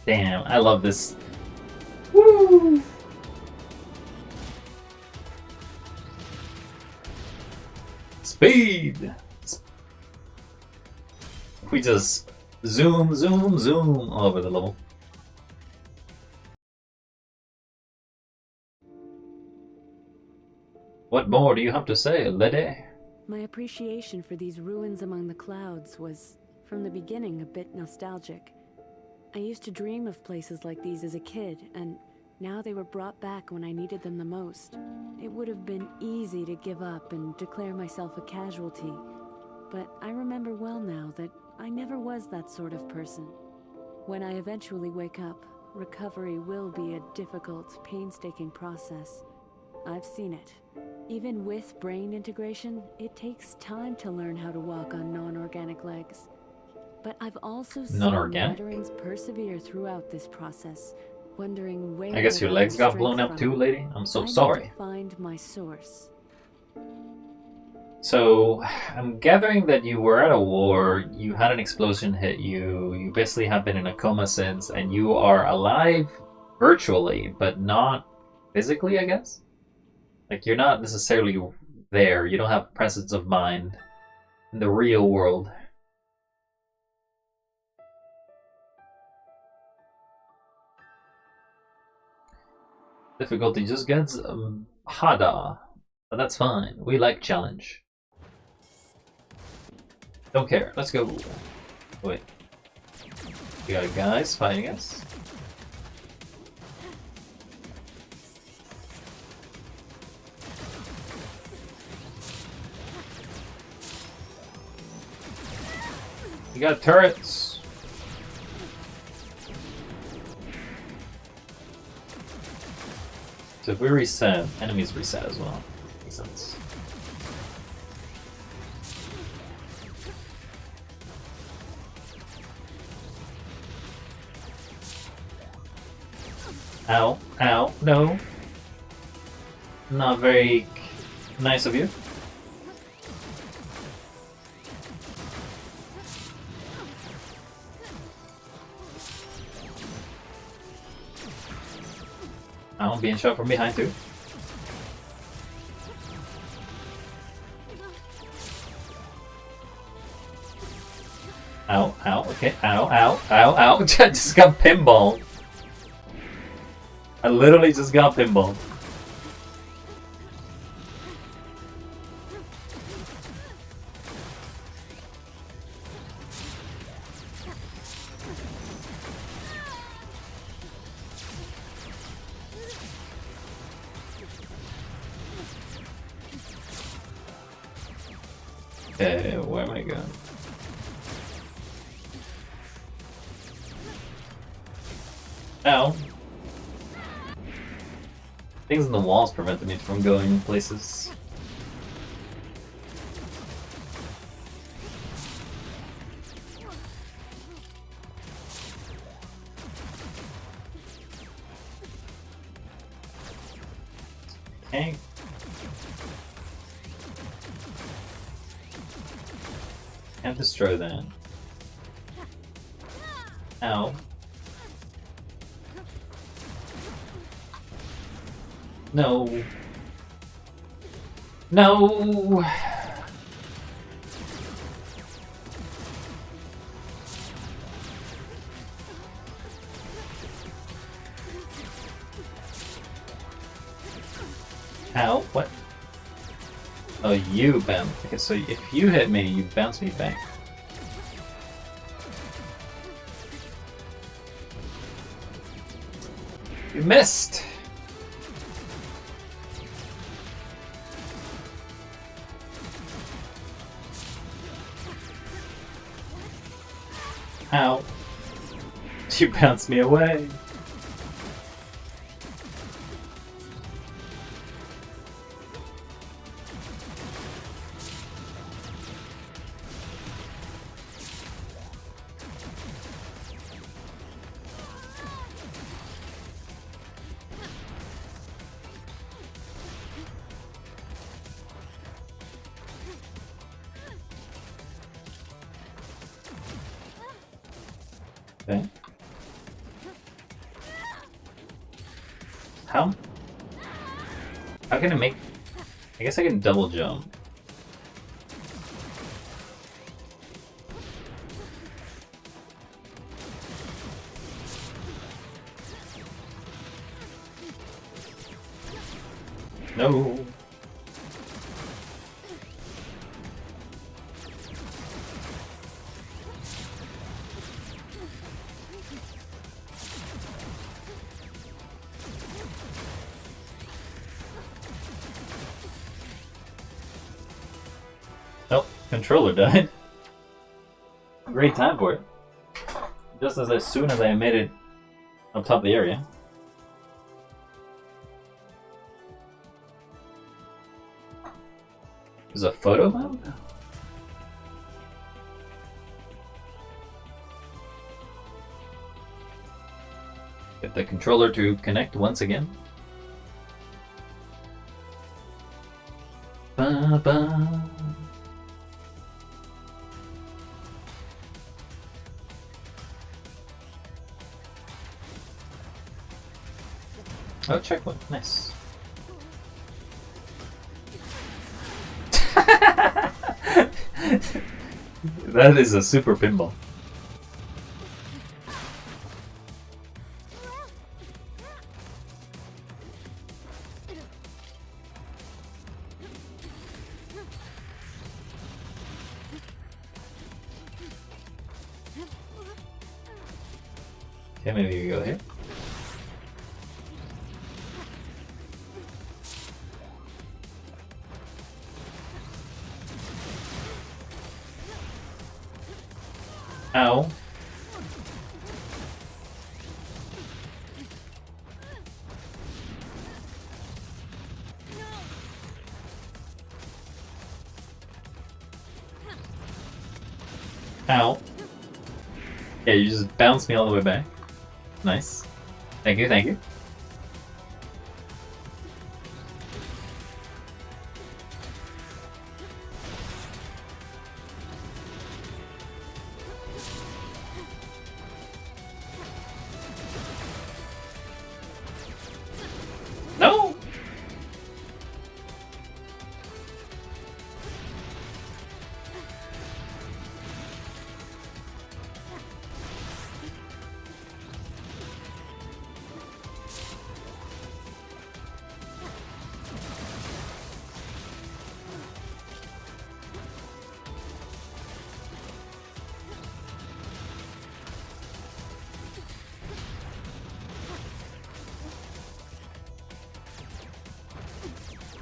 Damn, I love this. Woo! Speed! We just zoom, zoom, zoom all over the level. What more do you have to say, lady? My appreciation for these ruins among the clouds was, from the beginning, a bit nostalgic. I used to dream of places like these as a kid, and now they were brought back when I needed them the most. It would have been easy to give up and declare myself a casualty, but I remember well now that I never was that sort of person. When I eventually wake up, recovery will be a difficult, painstaking process. I've seen it. Even with brain integration, it takes time to learn how to walk on non-organic legs. But I've also seen veterans persevere throughout this process, wondering where I guess your legs got blown up too, lady? I'm so sorry. I need to find my source. So, I'm gathering that you were at a war, you had an explosion hit you, you basically have been in a coma since, and you are alive virtually, but not physically, I guess? Like, you're not necessarily there, you don't have presence of mind in the real world. Difficulty just gets harder, but that's fine. We like challenge. Don't care. Let's go. Wait. We got guys fighting us. We got turrets. So if we reset, enemies reset as well. Makes sense. Ow, ow, no. Not very nice of you. I'm being shot from behind too. Ow, ow, okay, ow, ow, ow, ow. I just got pinballed. I literally just got pinballed. Okay, where am I going? Ow. Things in the walls prevented me from going places. Okay. Can't destroy that. Ow. No. No! Ow, what? Oh, you bounce. Okay, so if you hit me, you bounce me back. You missed! Ow. You bounced me away. Okay. How? How can I make... I guess I can double jump. No. Oh, controller died. Great time for it. Just as soon as I made it up top of the area. There's a photo mode? Get the controller to connect once again. Ba-ba. Oh, checkpoint. Nice. That is a super pinball. Okay, maybe you go here. Ow. Ow. Yeah, you just bounced me all the way back. Nice. Thank you, thank you. No!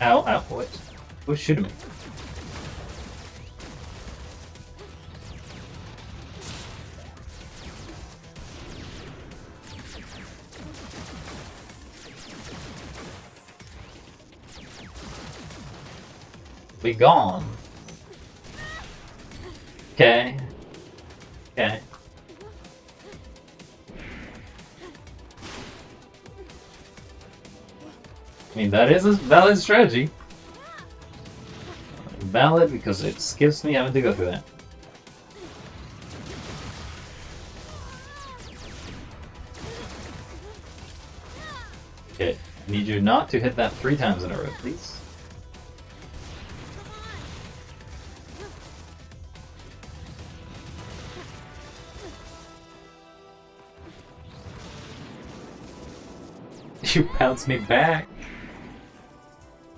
Ow, ow, what? Who's shooting me? Be gone. Okay. Okay. mean, that is a valid strategy. Valid because it skips me having to go through that. Okay, I need you not to hit that 3 times in a row, please. You bounce me back.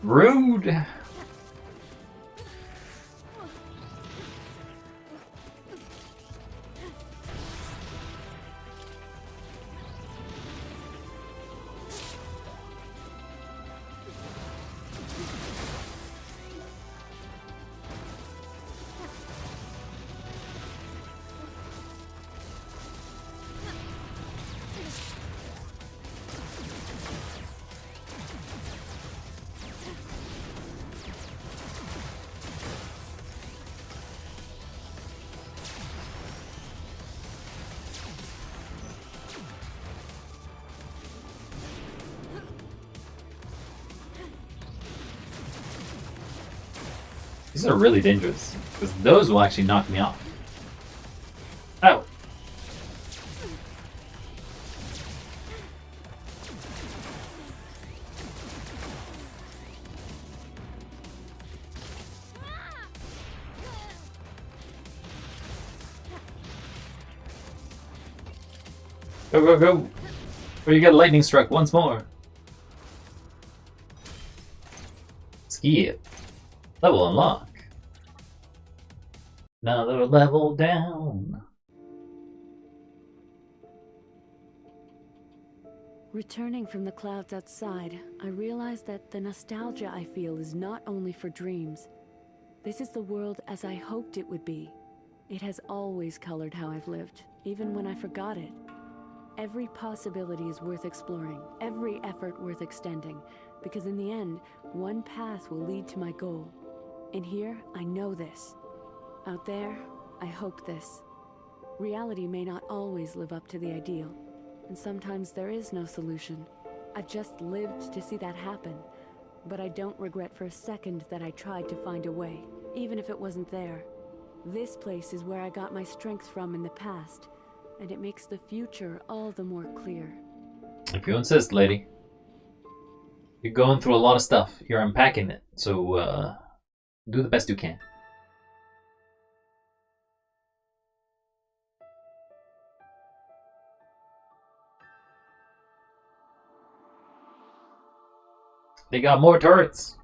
Rude. These are really dangerous, because those will actually knock me off. Ow! Go, go, go! Or you get lightning struck once more. Ski it. Level unlock. Another level down. Returning from the clouds outside, I realize that the nostalgia I feel is not only for dreams. This is the world as I hoped it would be. It has always colored how I've lived, even when I forgot it. Every possibility is worth exploring, every effort worth extending, because in the end, one path will lead to my goal. And here, I know this. Out there, I hope this. Reality may not always live up to the ideal, and sometimes there is no solution. I've just lived to see that happen, but I don't regret for a second that I tried to find a way, even if it wasn't there. This place is where I got my strength from in the past, and it makes the future all the more clear. If you insist, lady. You're going through a lot of stuff. You're unpacking it, so do the best you can. They got more turrets.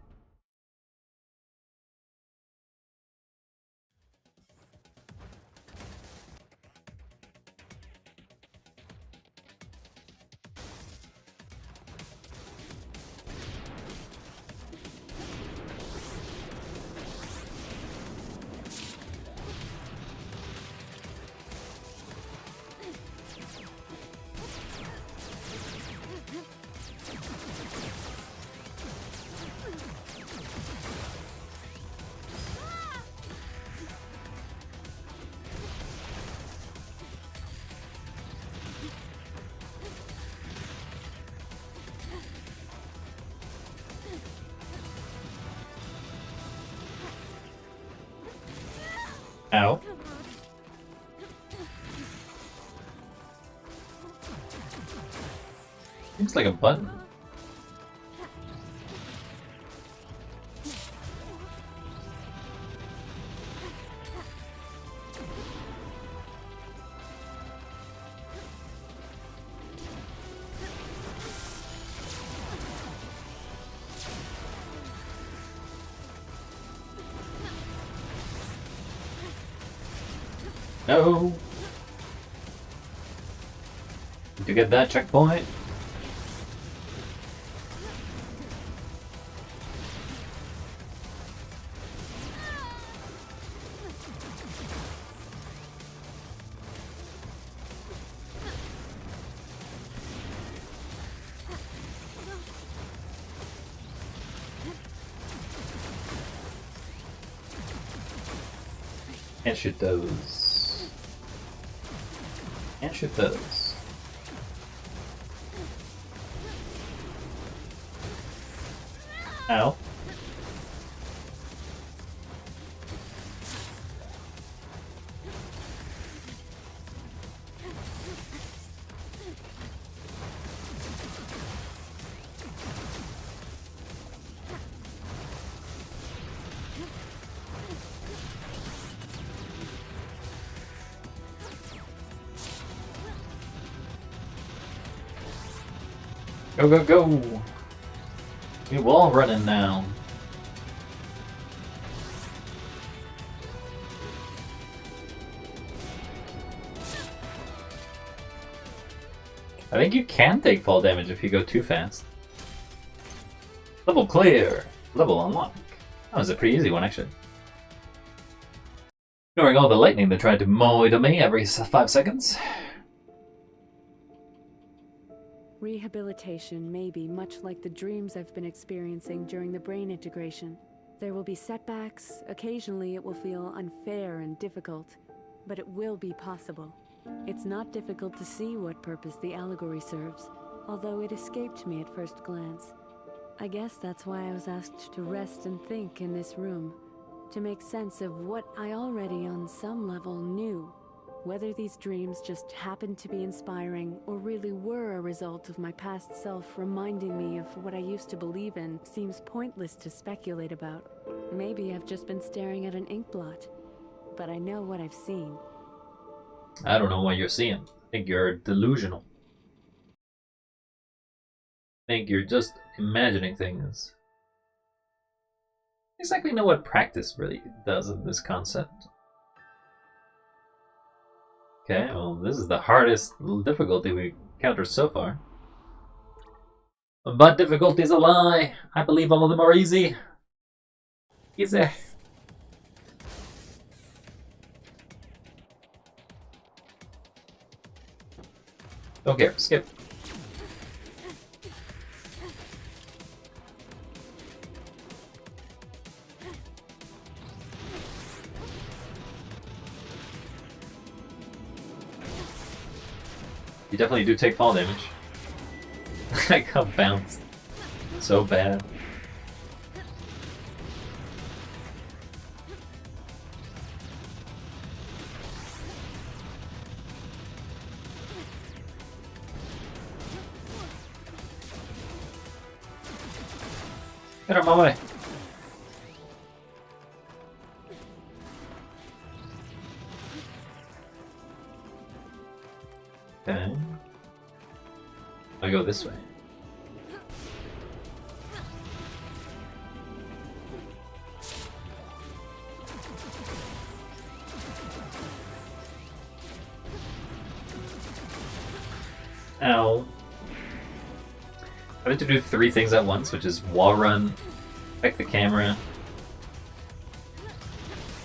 Ow. Seems like a button. No! Did you get that checkpoint? Can't shoot those. Can't shoot those. Ow. Go, go, go! We wall running now. I think you can take fall damage if you go too fast. Level clear! Level unlock. That was a pretty easy one, actually. Ignoring all the lightning that tried to mow to me every 5 seconds. Rehabilitation may be much like the dreams I've been experiencing during the brain integration. There will be setbacks, occasionally it will feel unfair and difficult, but it will be possible. It's not difficult to see what purpose the allegory serves, although it escaped me at first glance. I guess that's why I was asked to rest and think in this room, to make sense of what I already on some level knew. Whether these dreams just happened to be inspiring or really were a result of my past self reminding me of what I used to believe in seems pointless to speculate about. Maybe I've just been staring at an ink blot, but I know what I've seen. I don't know what you're seeing. I think you're delusional. I think you're just imagining things. I exactly know what practice really does in this concept. Okay, well, this is the hardest difficulty we encountered so far. But difficulty's a lie. I believe all of them are easy. Easy. Okay, skip. You definitely do take fall damage. I got bounced so bad. Get out of my way. Okay. I go this way. Ow. I have to do 3 things at once, which is wall run, affect the camera,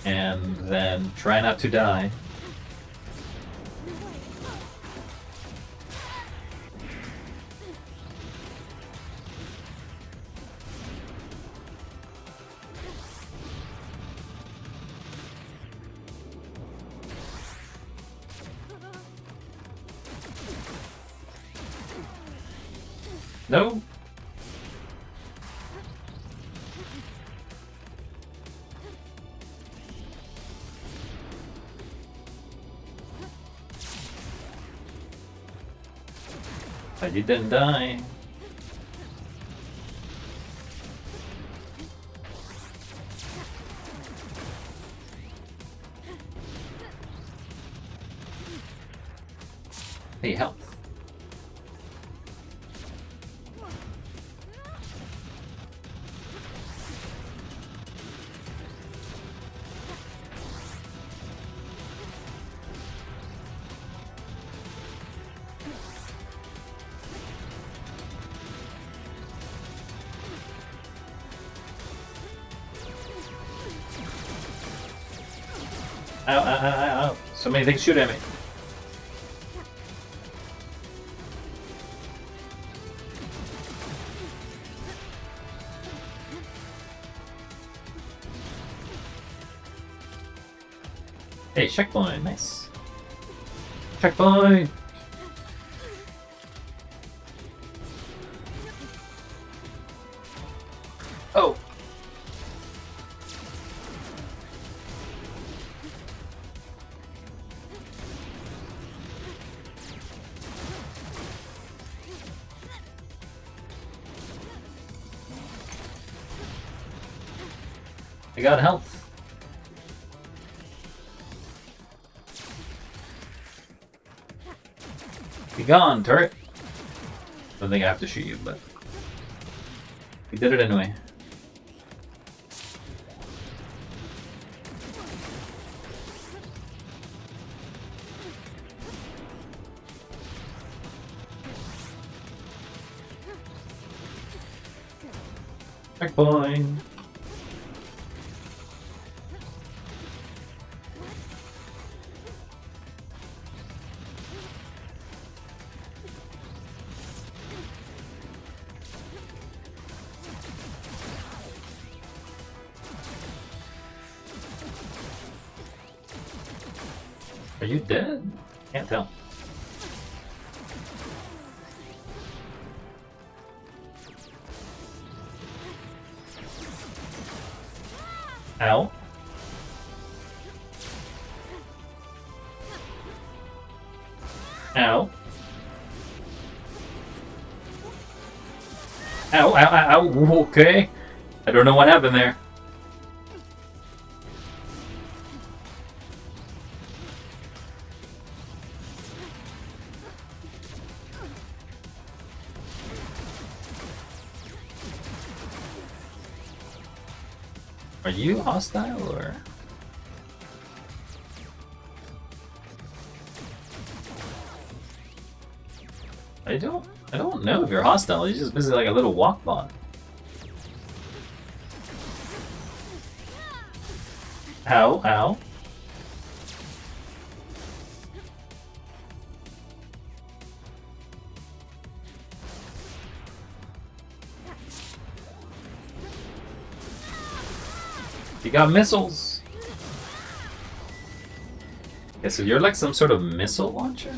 and then try not to die. No. But you didn't die. Hey, health. Ow, ow, ow, ow, ow. So many things shoot at me. Hey, checkpoint, nice. Checkpoint! We got health. Be gone, turret. Don't think I have to shoot you, but we did it anyway. Checkpoint. Are you dead? Can't tell. Ow. Ow. Ow, ow, ow, ow. Okay. I don't know what happened there. Are you hostile or? I don't know if you're hostile. You're just basically like a little walk bot. Ow, ow. You got missiles. Okay, so you're like some sort of missile launcher?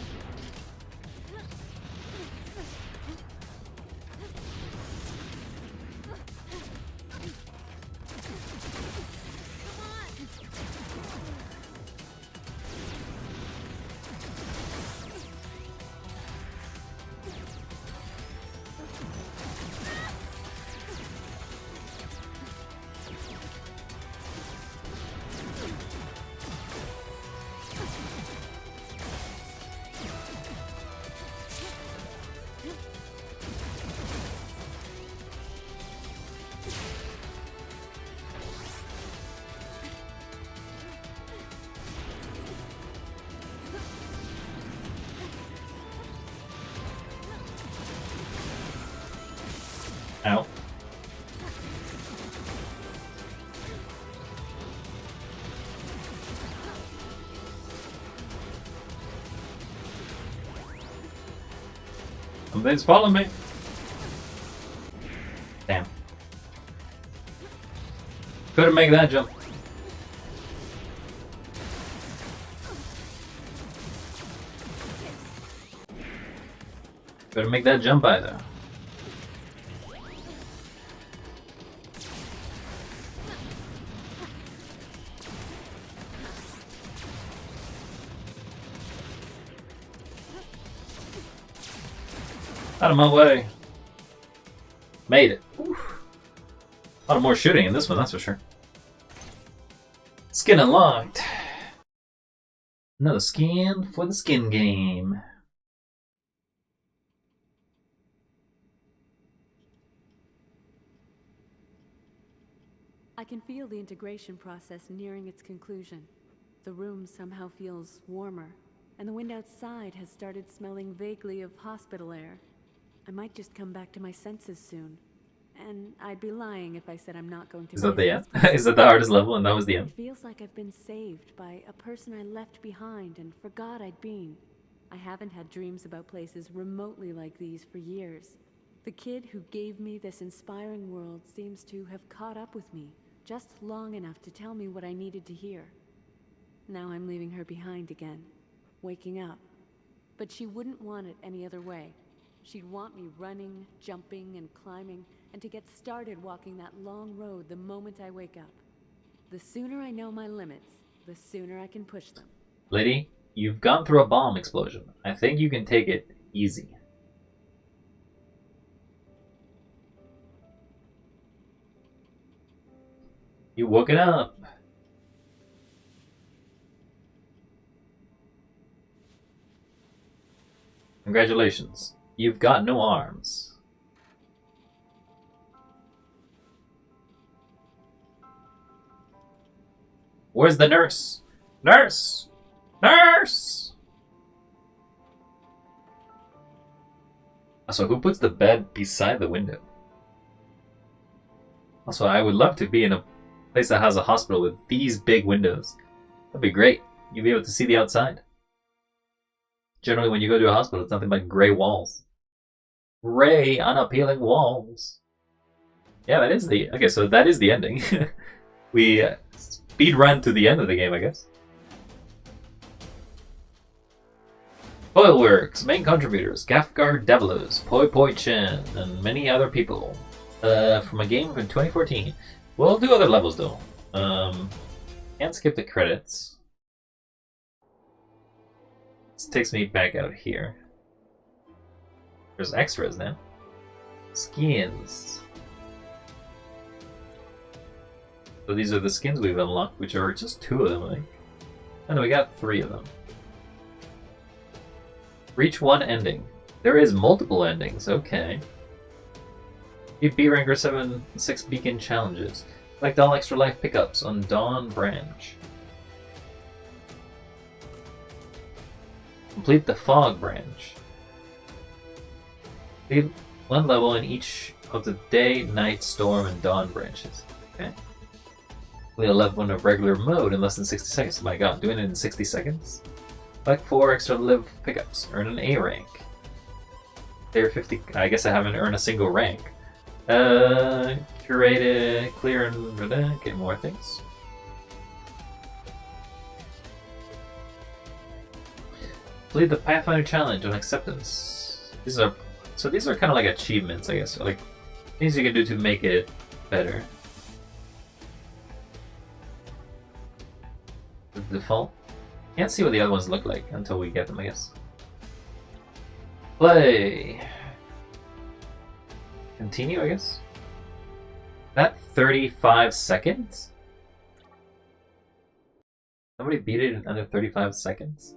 Ow. Something's following me. Damn. Couldn't make that jump. Couldn't make that jump either. Out of my way. Made it. Oof. A lot more shooting in this one, that's for sure. Skin unlocked. Another skin for the skin game. I can feel the integration process nearing its conclusion. The room somehow feels warmer, and the wind outside has started smelling vaguely of hospital air. I might just come back to my senses soon. And I'd be lying if I said I'm not going to. Is that the end? Is that the hardest level and that was the end? It feels like I've been saved by a person I left behind and forgot I'd been. I haven't had dreams about places remotely like these for years. The kid who gave me this inspiring world seems to have caught up with me, just long enough to tell me what I needed to hear. Now I'm leaving her behind again, waking up. But she wouldn't want it any other way. She'd want me running, jumping, and climbing, and to get started walking that long road the moment I wake up. The sooner I know my limits, the sooner I can push them. Lady, you've gone through a bomb explosion. I think you can take it easy. You woken up. Congratulations. You've got no arms. Where's the nurse? Nurse! Nurse! Also, who puts the bed beside the window? Also, I would love to be in a place that has a hospital with these big windows. That'd be great. You'd be able to see the outside. Generally, when you go to a hospital, it's nothing but gray walls. Gray, unappealing walls. Yeah, that is the... Okay, so that is the ending. We speed run to the end of the game, I guess. Oilworks, main contributors, Gafgar Develos, Poi Poi Chen, and many other people. From a game from 2014. We'll do other levels though. Can't skip the credits. This takes me back out here. There's extras now. Skins. So these are the skins we've unlocked, which are just 2 of them, I think. And we got 3 of them. Reach 1 ending. There is multiple endings, okay. Beat B Ranker 6 Beacon Challenges. Collect all extra life pickups on Dawn Branch. Complete the Fog Branch. Complete 1 level in each of the Day, Night, Storm, and Dawn branches. Okay. Complete a level in a regular mode in less than 60 seconds. My god, doing it in 60 seconds? Collect 4 extra live pickups. Earn an A rank. Clear 50. I guess I haven't earned a single rank. Curated, clear, and get more things. Complete the Pathfinder Challenge on Acceptance. These are kind of like achievements, I guess, like things you can do to make it better. The default. Can't see what the other ones look like until we get them, I guess. Play. Continue, I guess. That 35 seconds? Somebody beat it in under 35 seconds?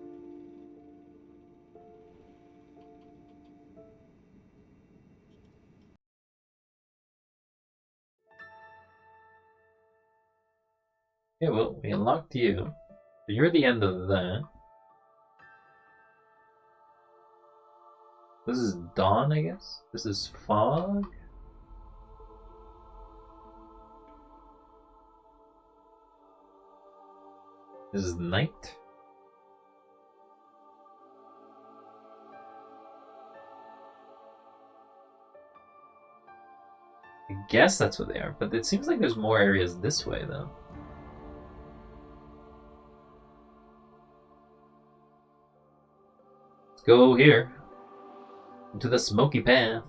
Yeah, well, we unlocked you. So you're the end of that. This is Dawn, I guess? This is Fog? This is Night? I guess that's what they are, but it seems like there's more areas this way, though. Let's go here. Into the smoky path.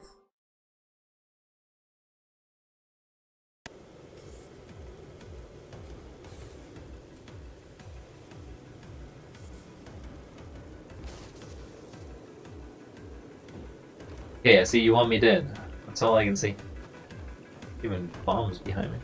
Okay, I see you want me dead. That's all I can see. Even bombs behind me.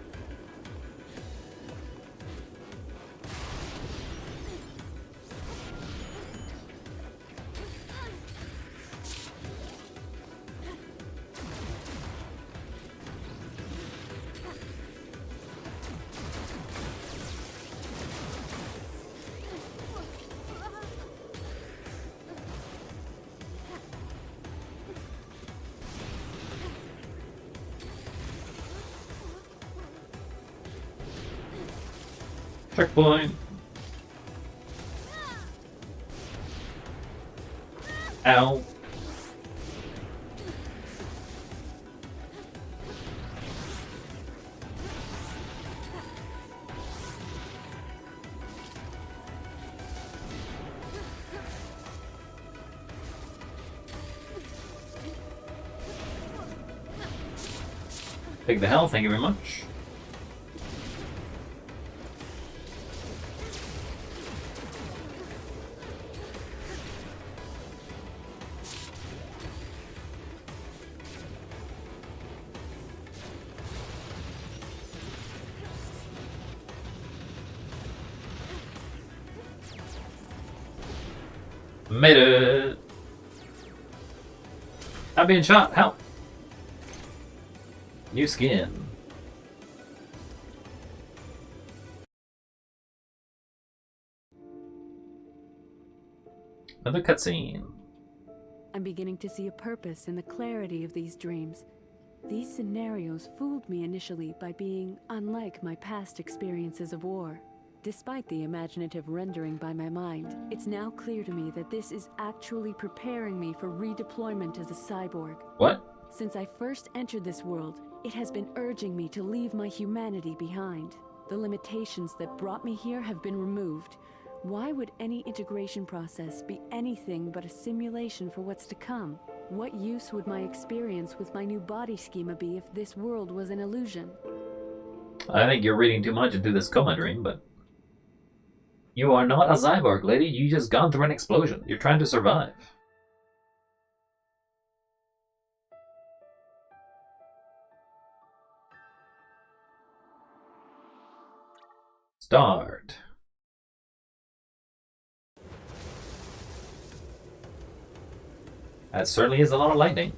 Checkpoint. Ow. Take the hell, thank you very much. Made it! I'm being shot! Help! New skin. Another cutscene. I'm beginning to see a purpose in the clarity of these dreams. These scenarios fooled me initially by being unlike my past experiences of war. Despite the imaginative rendering by my mind, it's now clear to me that this is actually preparing me for redeployment as a cyborg. What? Since I first entered this world, it has been urging me to leave my humanity behind. The limitations that brought me here have been removed. Why would any integration process be anything but a simulation for what's to come? What use would my experience with my new body schema be if this world was an illusion? I think you're reading too much into this coma dream, but... You are not a cyborg, lady. You just gone through an explosion. You're trying to survive. Start. That certainly is a lot of lightning.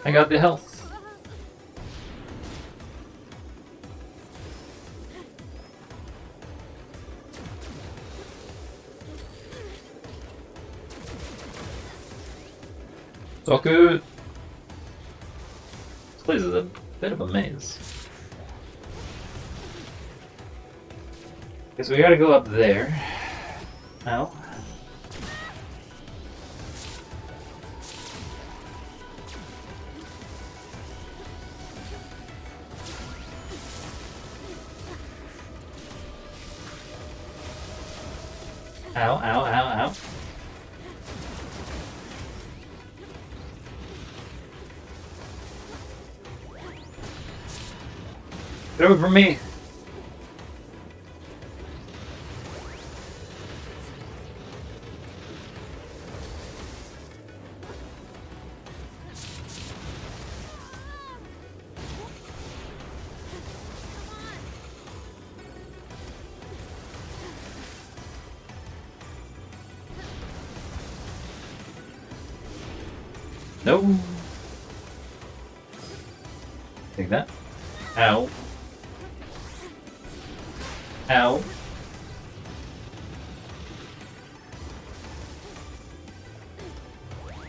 I got the health. It's all good. This place is a bit of a maze. Guess we gotta go up there. Ow. Ow, ow, ow, ow. Get away from me! No. Take that. Ow. Ow.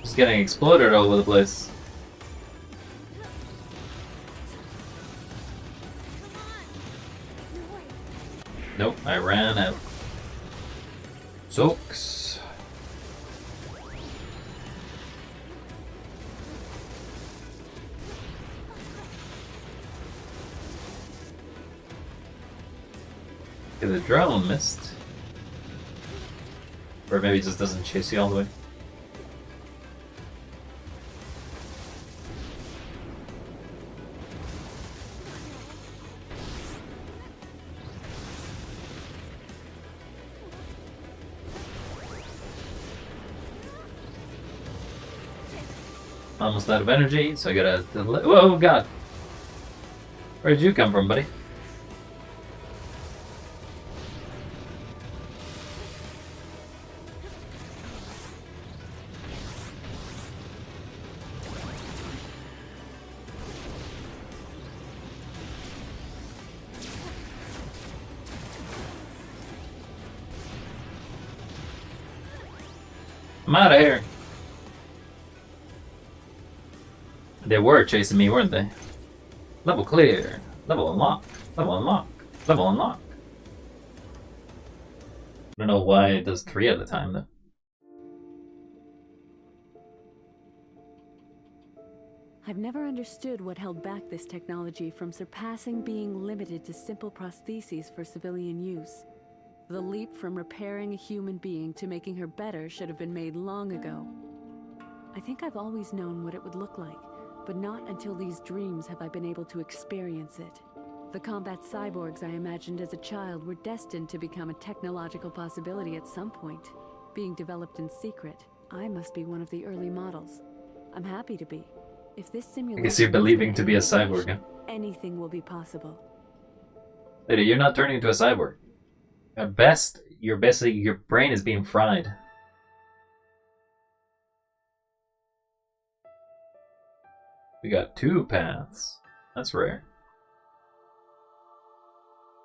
Just getting exploded all over the place. Nope, I ran out. Sucks. The drone missed. Or maybe it just doesn't chase you all the way. Almost out of energy, so I gotta... Whoa, God! Where did you come from, buddy? I'm out of here. They were chasing me, weren't they? Level clear. Level unlocked. Level unlocked. Level unlocked. I don't know why it does 3 at a time, though. I've never understood what held back this technology from surpassing being limited to simple prostheses for civilian use. The leap from repairing a human being to making her better should have been made long ago. I think I've always known what it would look like, but not until these dreams have I been able to experience it. The combat cyborgs I imagined as a child were destined to become a technological possibility at some point. Being developed in secret, I must be one of the early models. I'm happy to be. If this I simulation guess you're is believing gonna to be a end the cyborg, huh? nation, anything will be possible. Lady, you're not turning into a cyborg. At best, your brain is being fried. We got 2 paths. That's rare.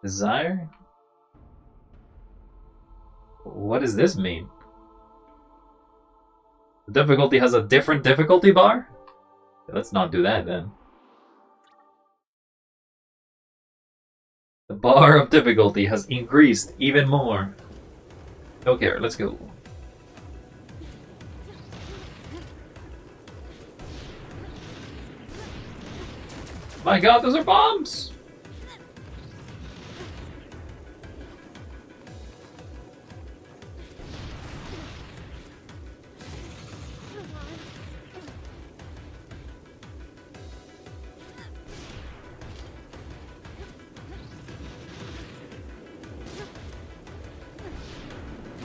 Desire? What does this mean? The difficulty has a different difficulty bar? Let's not do that then. The bar of difficulty has increased even more. Okay, let's go. My god, those are bombs!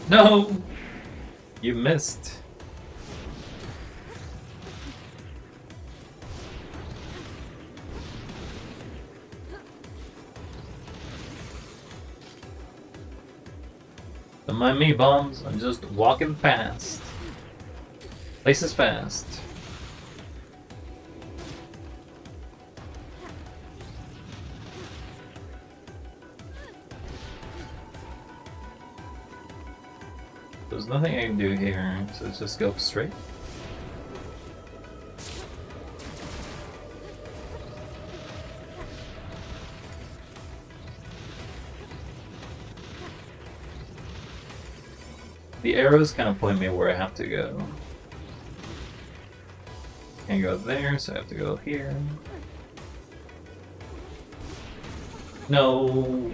No! You missed. Don't mind me, bombs. I'm just walking past. Places fast. There's nothing I can do here, so let's just go straight. The arrows kind of point me where I have to go. Can't go there, so I have to go here. No.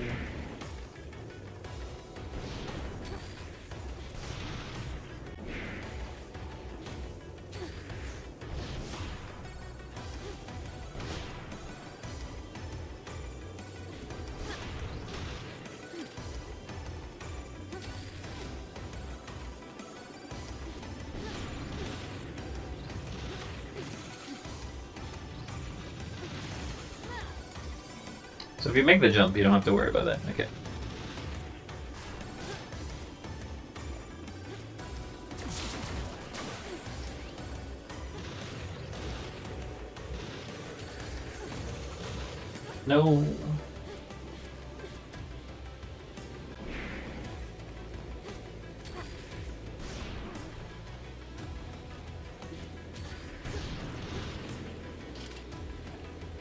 So if you make the jump, you don't have to worry about that. Okay. No.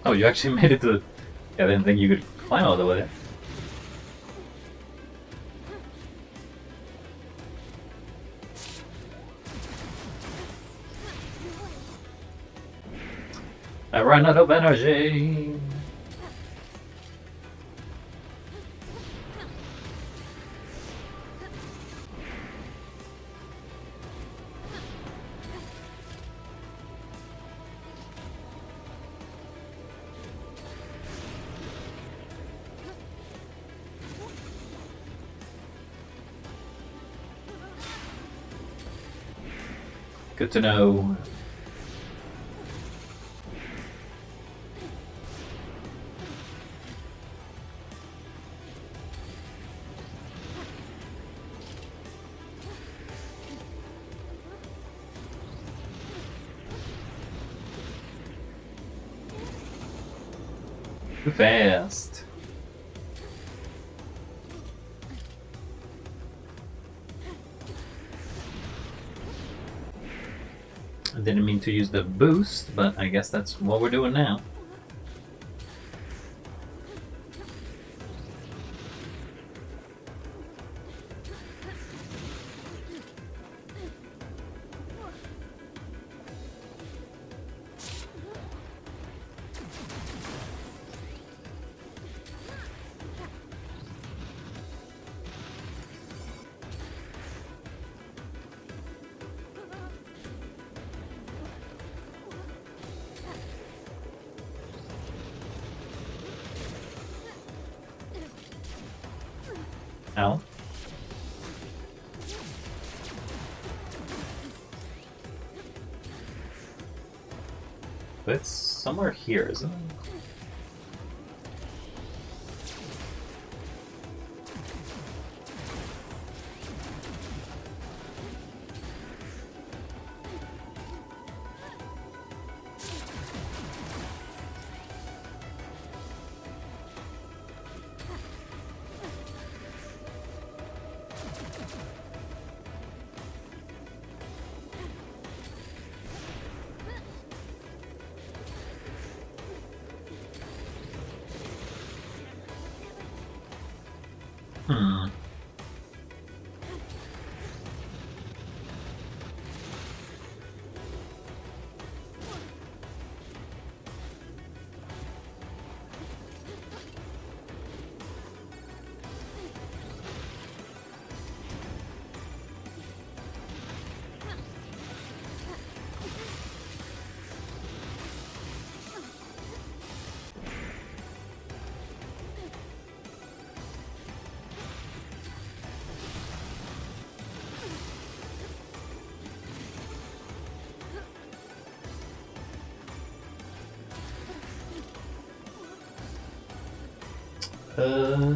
Oh, you actually made it to the... I didn't think you could climb all the way there. I ran out of energy. Good to know. Too fast. I didn't mean to use the boost, but I guess that's what we're doing now. Ow. But it's somewhere here, isn't it? Hmm.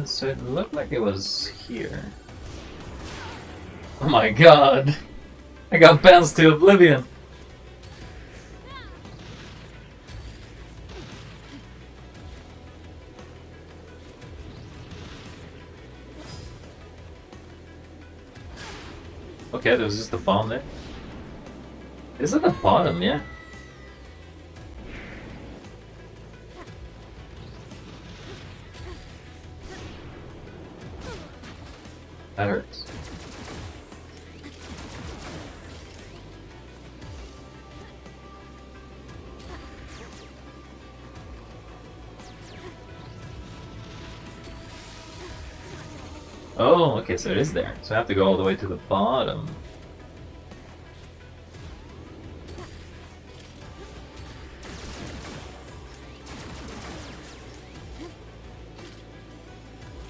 So it looked like it was here. Oh my god! I got bounced to oblivion! Okay, there was just a bomb there. Is it the bottom, yeah? That hurts. Oh, okay, so it is there. So I have to go all the way to the bottom.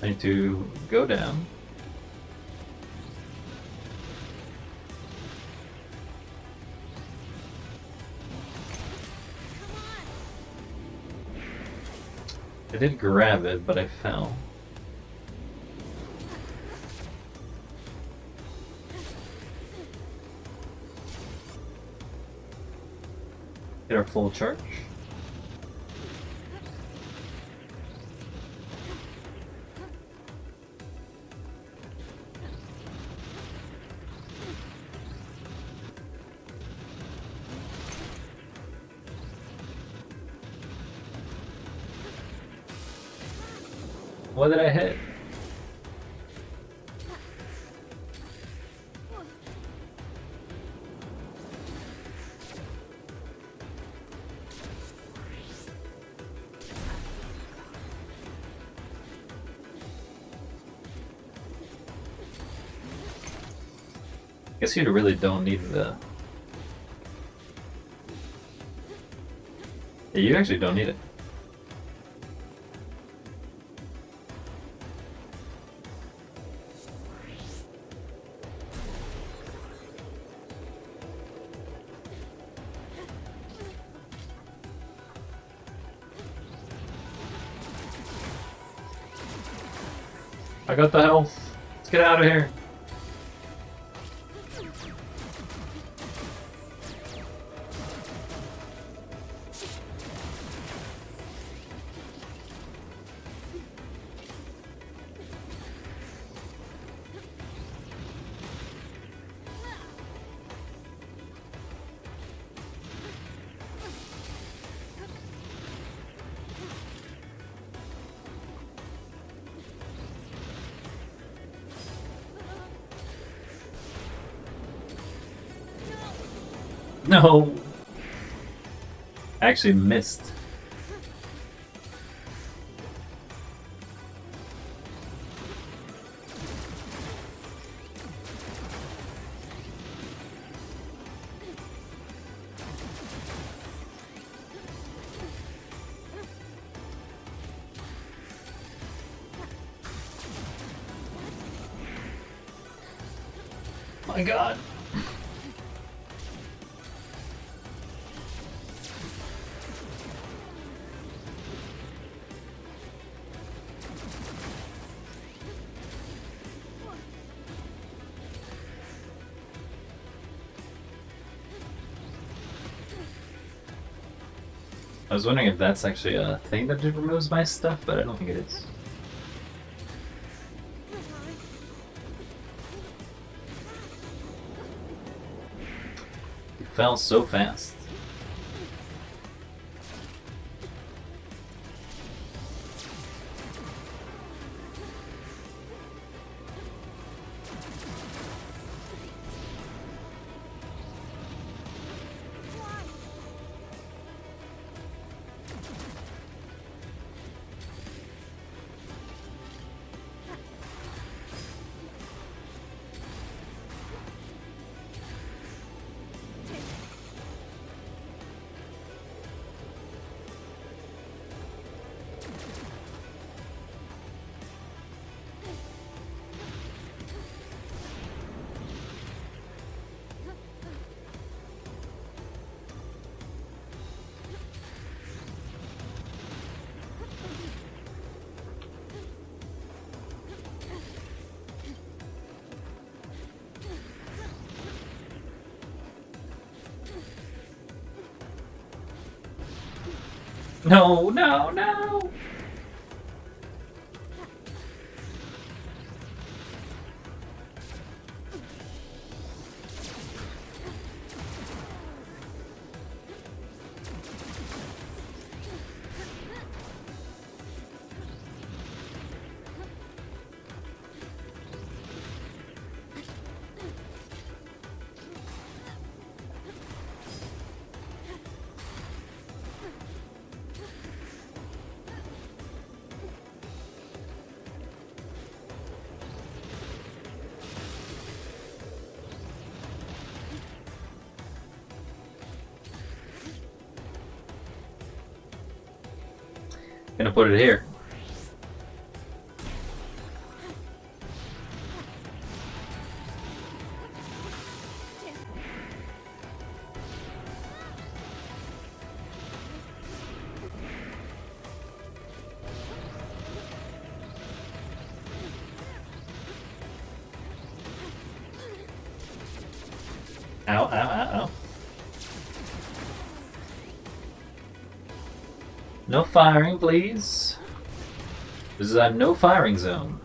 I need to go down. I did grab it, but I fell. Get our full charge. What did I hit? Guess you really don't need the... Yeah, you actually don't need it. I got the health. Let's get out of here. No! I actually missed. my god. I was wondering if that's actually a thing that just removes my stuff, but I don't think it is. It fell so fast. No, no, no! Gonna put it here. Ow, ow, ow, ow. No firing, please. This is a no firing zone.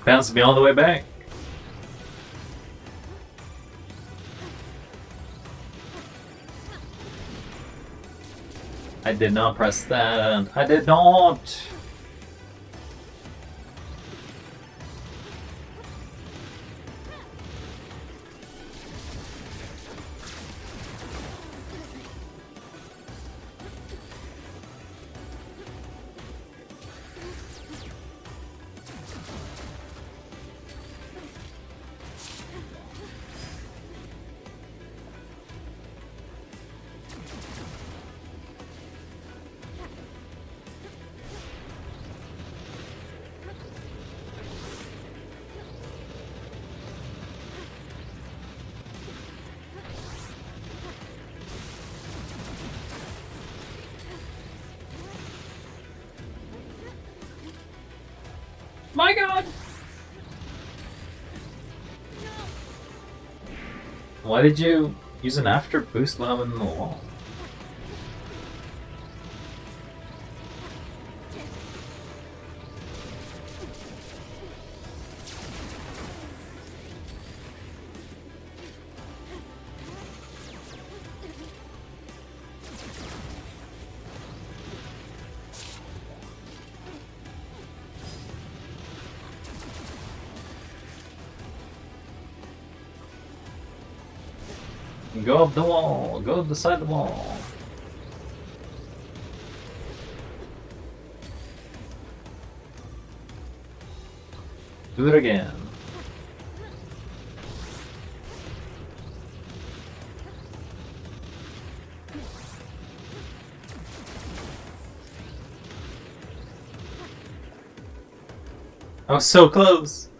Bounced me all the way back. I did not press that. I did not. My god! Why did you use an after boost when I'm in the wall? Go up the wall. Go up the side of the wall. Do it again. I was so close.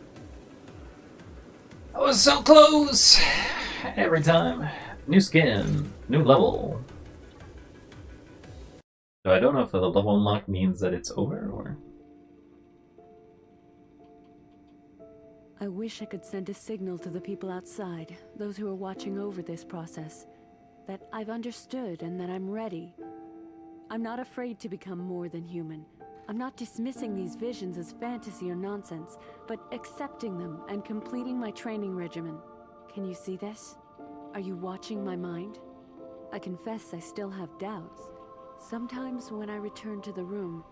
I was so close. Every time. New skin. New level. So I don't know if the level unlock means that it's over or... I wish I could send a signal to the people outside, those who are watching over this process, that I've understood and that I'm ready. I'm not afraid to become more than human. I'm not dismissing these visions as fantasy or nonsense, but accepting them and completing my training regimen. Can you see this? Are you watching my mind? I confess I still have doubts. Sometimes when I return to the room,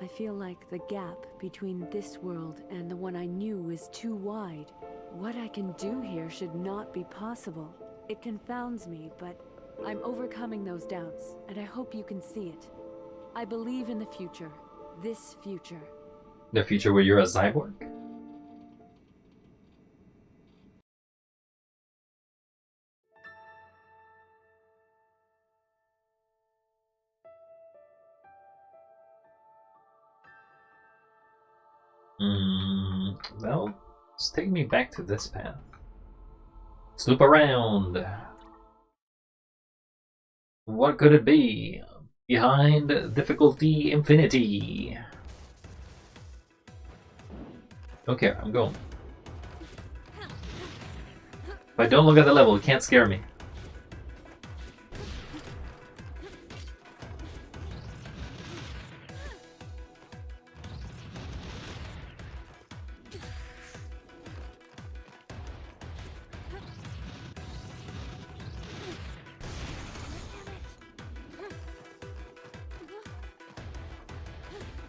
I feel like the gap between this world and the one I knew is too wide. What I can do here should not be possible. It confounds me, but I'm overcoming those doubts, and I hope you can see it. I believe in the future. This future. The future where you're a cyborg? Well, just take me back to this path. Snoop around. What could it be? Behind difficulty infinity. Okay, I'm going. If I don't look at the level, it can't scare me.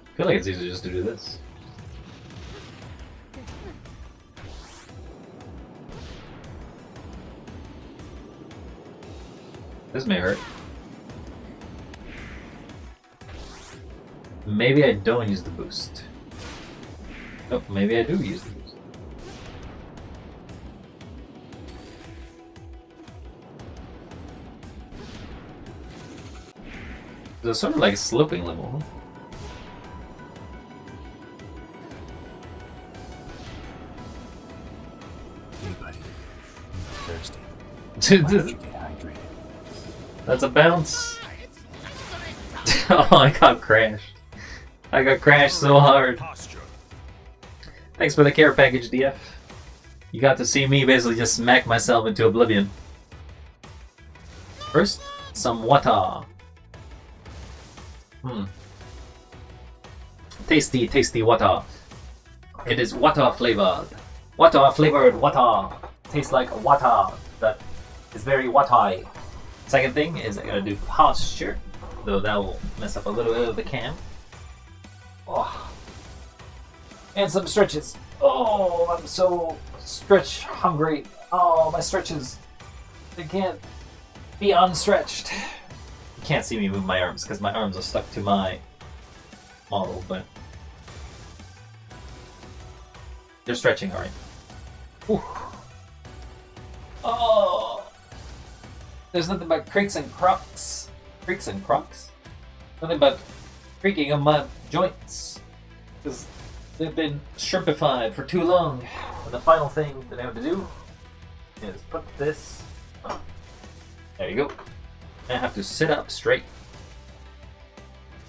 I feel like it's easier just to do this. This may hurt. Maybe I don't use the boost. Oh, maybe I do use the boost. It's sort of like a sloping level, huh? That's a bounce. Oh, I got crashed. I got crashed so hard. Thanks for the care package, DF. You got to see me basically just smack myself into oblivion. First, some water. Tasty, tasty water. It is water flavored. Water flavored water. Tastes like water that is very watery. Second thing is I gotta do posture, though that will mess up a little bit of the cam. Oh. And some stretches. Oh, I'm so stretch hungry. Oh, my stretches. They can't be unstretched. You can't see me move my arms because my arms are stuck to my model, but they're stretching alright. Oh, there's nothing but creaks and crocs. Creaks and crocs. Nothing but creaking of my joints. Because they've been shrimpified for too long. And the final thing that I have to do is put this on. There you go. I have to sit up straight.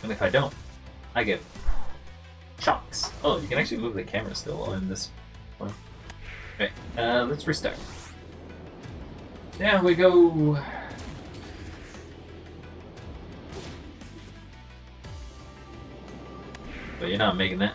And if I don't, I get shocks. Oh, you can actually move the camera still in this one. Okay, let's restart. There we go. But you're not making that.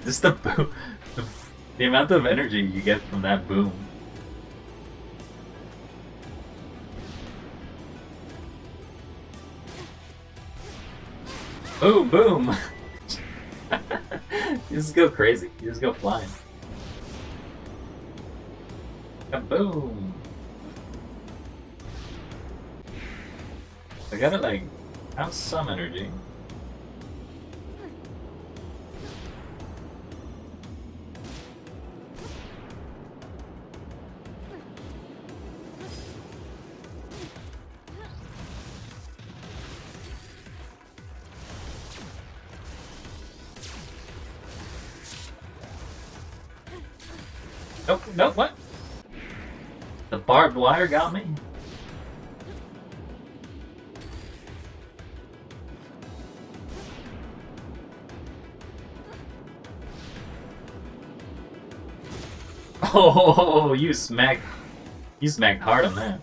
Just the boom. The amount of energy you get from that boom. Boom, boom! You just go crazy. You just go flying. Kaboom! I gotta like have some energy. Nope, nope, what? The barbed wire got me? Oh, you smacked hard on that.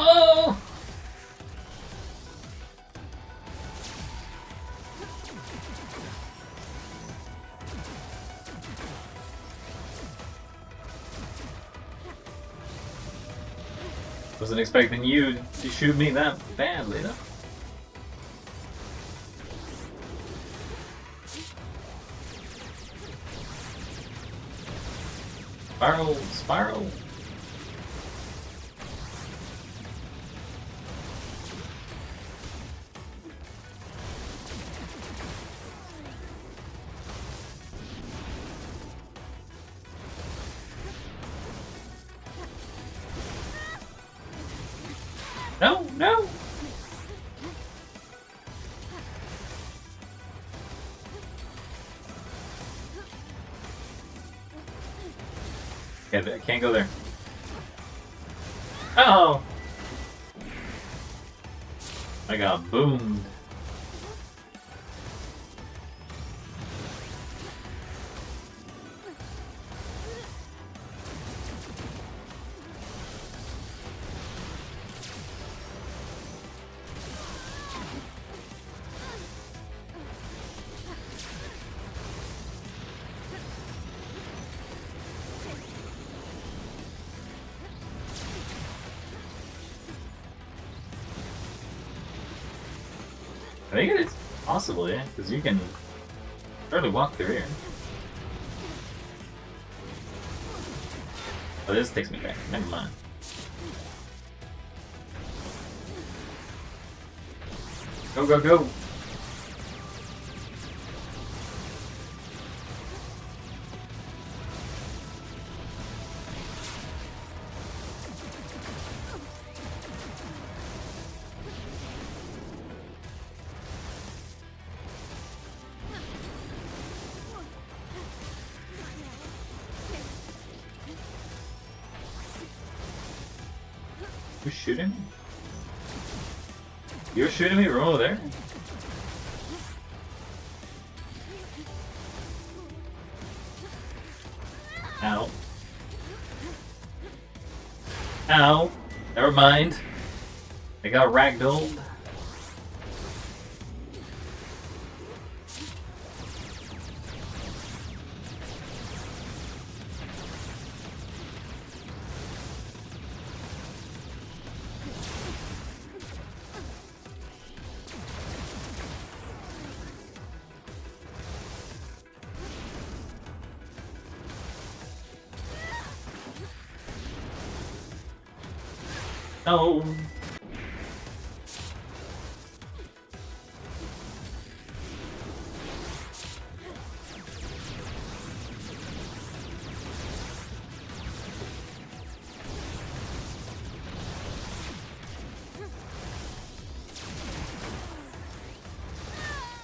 Oh! Wasn't expecting you to shoot me that badly, though. Spiral, spiral. No, no! Okay, I can't go there. Oh! I got boomed. I think it's possible, yeah, because you can barely walk through here. Oh, this takes me back. Never mind. Go, go, go! Who's shooting me? You're shooting me from over there? Ow. Ow. Never mind. I got ragdolled. No.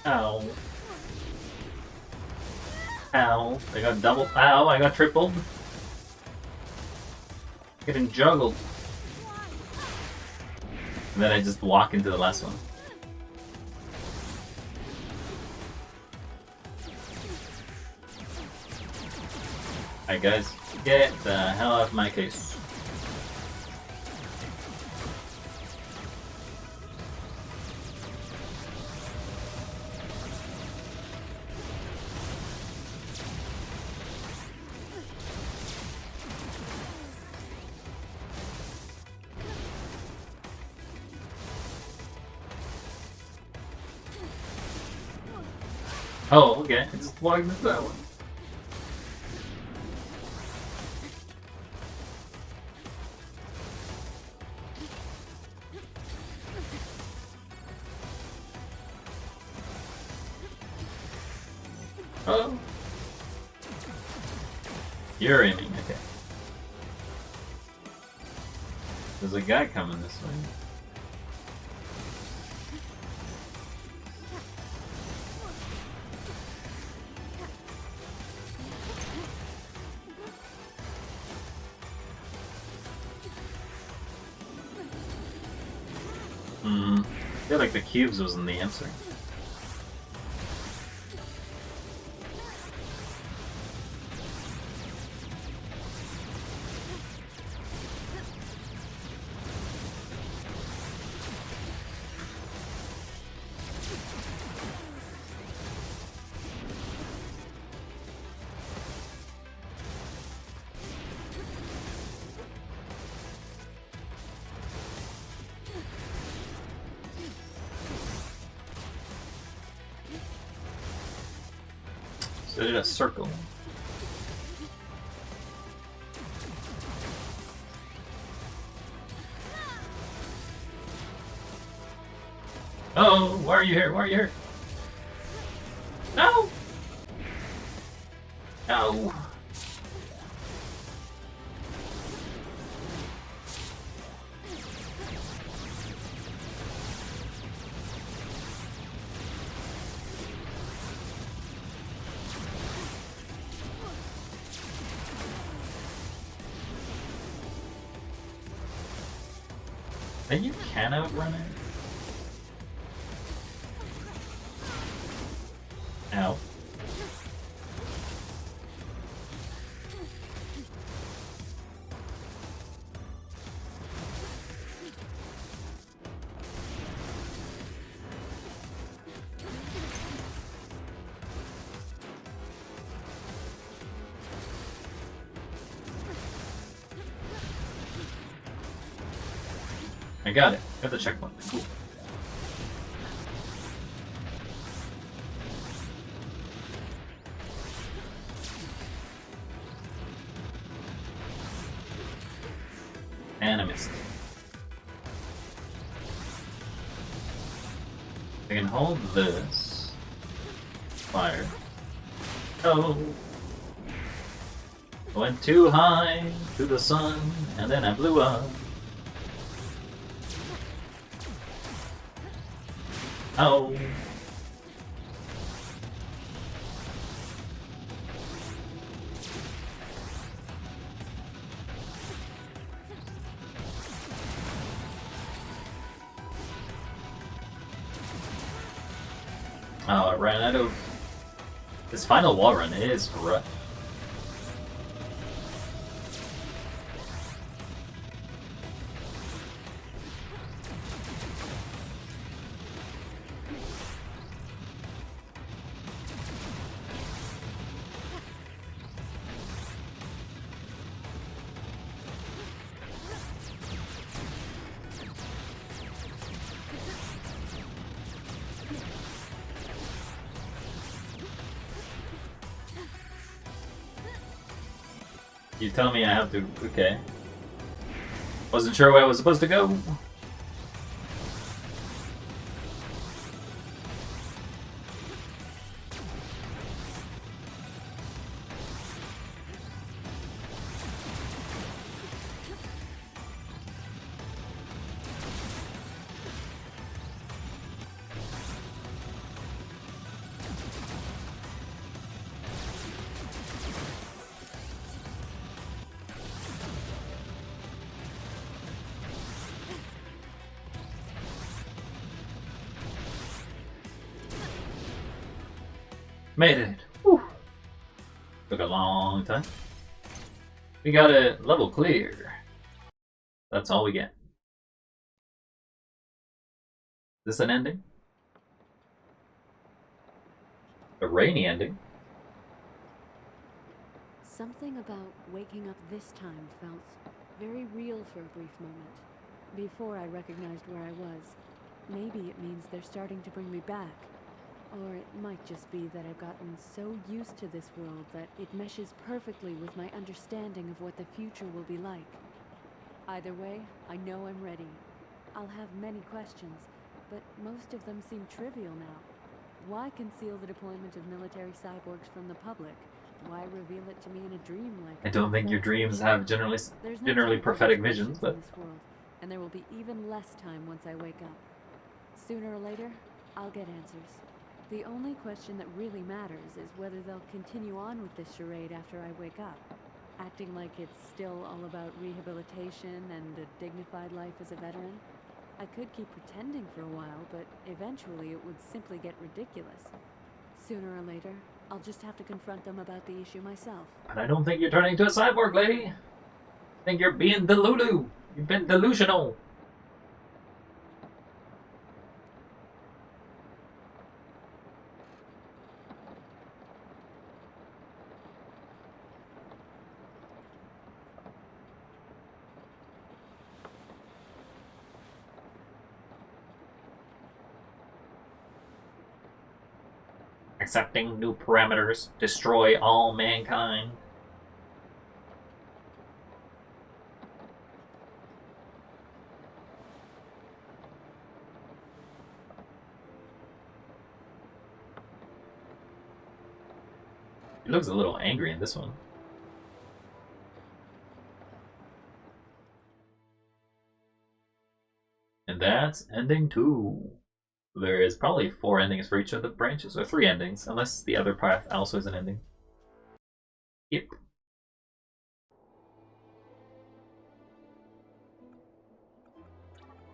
Ow. Ow. I got double. Ow, I got tripled. Getting juggled. And then I just walk into the last one. Alright guys, get the hell out of my case. Oh, okay. I just walked into that one. Oh. You're aiming, okay. There's a guy coming this way. I feel like the cubes wasn't the answer. So I did a circle. Oh, why are you here? Why are you here? No! No! Then you can outrun it. Ow. I got it. Got the checkpoint. Cool. And I missed. I can hold this. Fire. Oh. I went too high to the sun, and then I blew up. Oh. Oh, I ran out of... This final wall run is rough. You tell me I have to... Okay. Wasn't sure where I was supposed to go. Made it. Whew. Took a long time. We got a level clear. That's all we get. Is this an ending? A rainy ending? Something about waking up this time felt very real for a brief moment. Before I recognized where I was. Maybe it means they're starting to bring me back. Or it might just be that I've gotten so used to this world that it meshes perfectly with my understanding of what the future will be like. Either way, I know I'm ready. I'll have many questions, but most of them seem trivial now. Why conceal the deployment of military cyborgs from the public? Why reveal it to me in a dream like I don't think your dreams have generally There's no generally time for prophetic distractions visions, but in this world, and there will be even less time once I wake up. Sooner or later, I'll get answers. The only question that really matters is whether they'll continue on with this charade after I wake up, acting like it's still all about rehabilitation and a dignified life as a veteran. I could keep pretending for a while, but eventually it would simply get ridiculous. Sooner or later, I'll just have to confront them about the issue myself. but I don't think you're turning into a cyborg, lady. I think you're being delulu. You've been delusional. Accepting new parameters. Destroy all mankind. He looks a little angry in this one. And that's ending 2. There is probably 4 endings for each of the branches, or 3 endings, unless the other path also is an ending. Yep.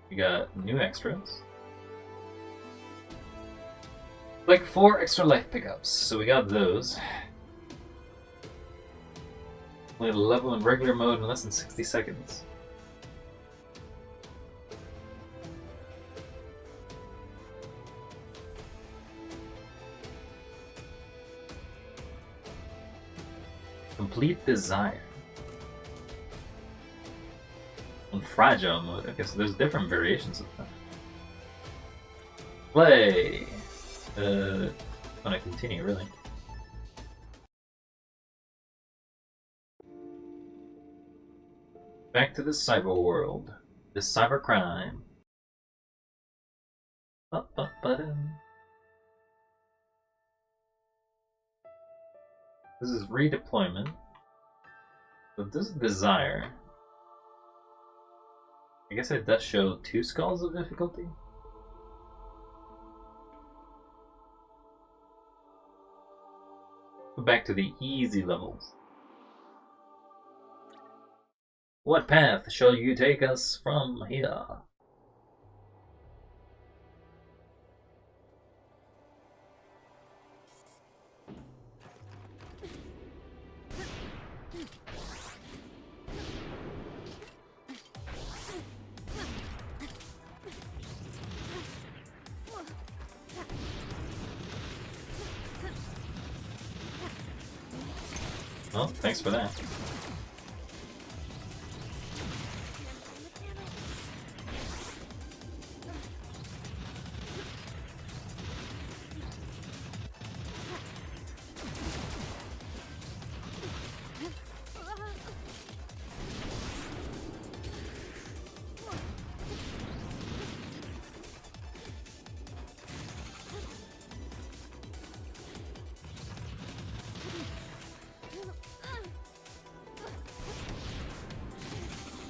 We got new extras. Like 4 extra life pickups, so we got those. Only level in regular mode in less than 60 seconds. Complete Desire. And Fragile mode. Okay, so there's different variations of that. Play! Want to continue, really. Back to the cyber world. The cyber crime. This is redeployment. But this is Desire. I guess it does show 2 skulls of difficulty. Go back to the easy levels. What path shall you take us from here? Well, thanks for that.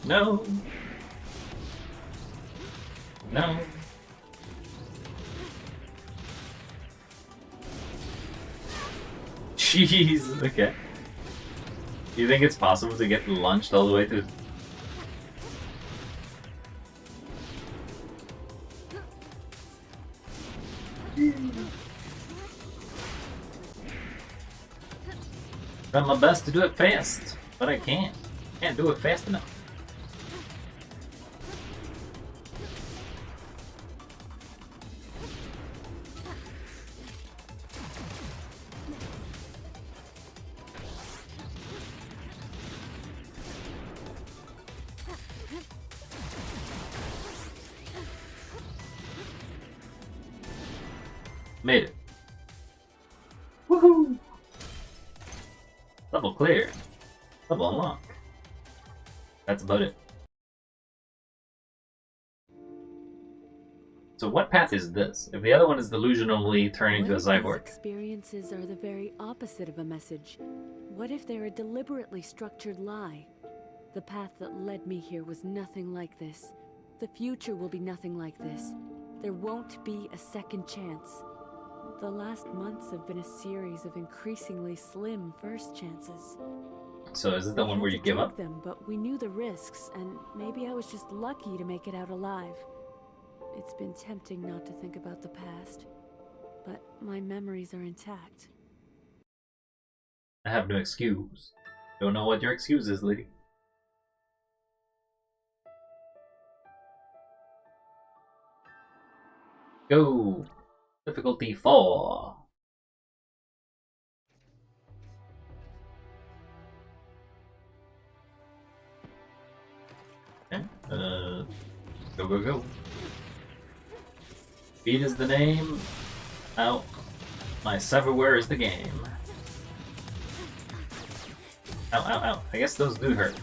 No. No. Jeez, okay. Do you think it's possible to get launched all the way to... Try my best to do it fast, but I can't. Can't do it fast enough. Made it. Woohoo! Level clear. Level unlock. That's about it. So what path is this? If the other one is delusionally turning into a What if these cyborg. experiences are the very opposite of a message? What if they're a deliberately structured lie? The path that led me here was nothing like this. The future will be nothing like this. There won't be a second chance. The last months have been a series of increasingly slim first chances. So is it the one where you give up? Them, but we knew the risks, and maybe I was just lucky to make it out alive. It's been tempting not to think about the past, but my memories are intact. I have no excuse. Don't know what your excuse is, lady. Go! Difficulty 4. Okay. Go, go, go. Speed is the name. Out. My Severware is the game. Ow, ow, ow. I guess those do hurt.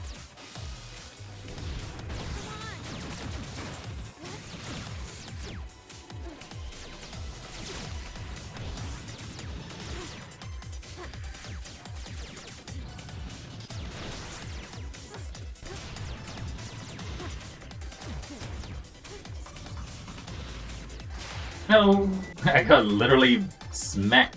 No! I got literally smacked.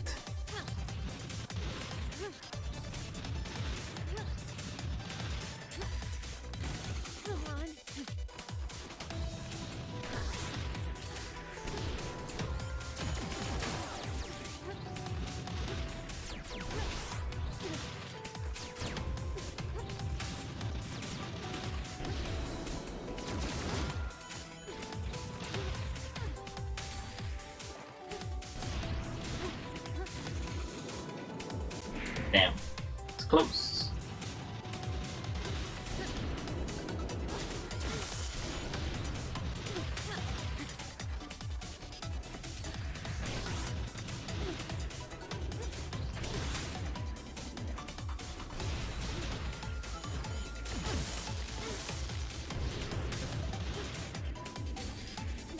Damn. It's close.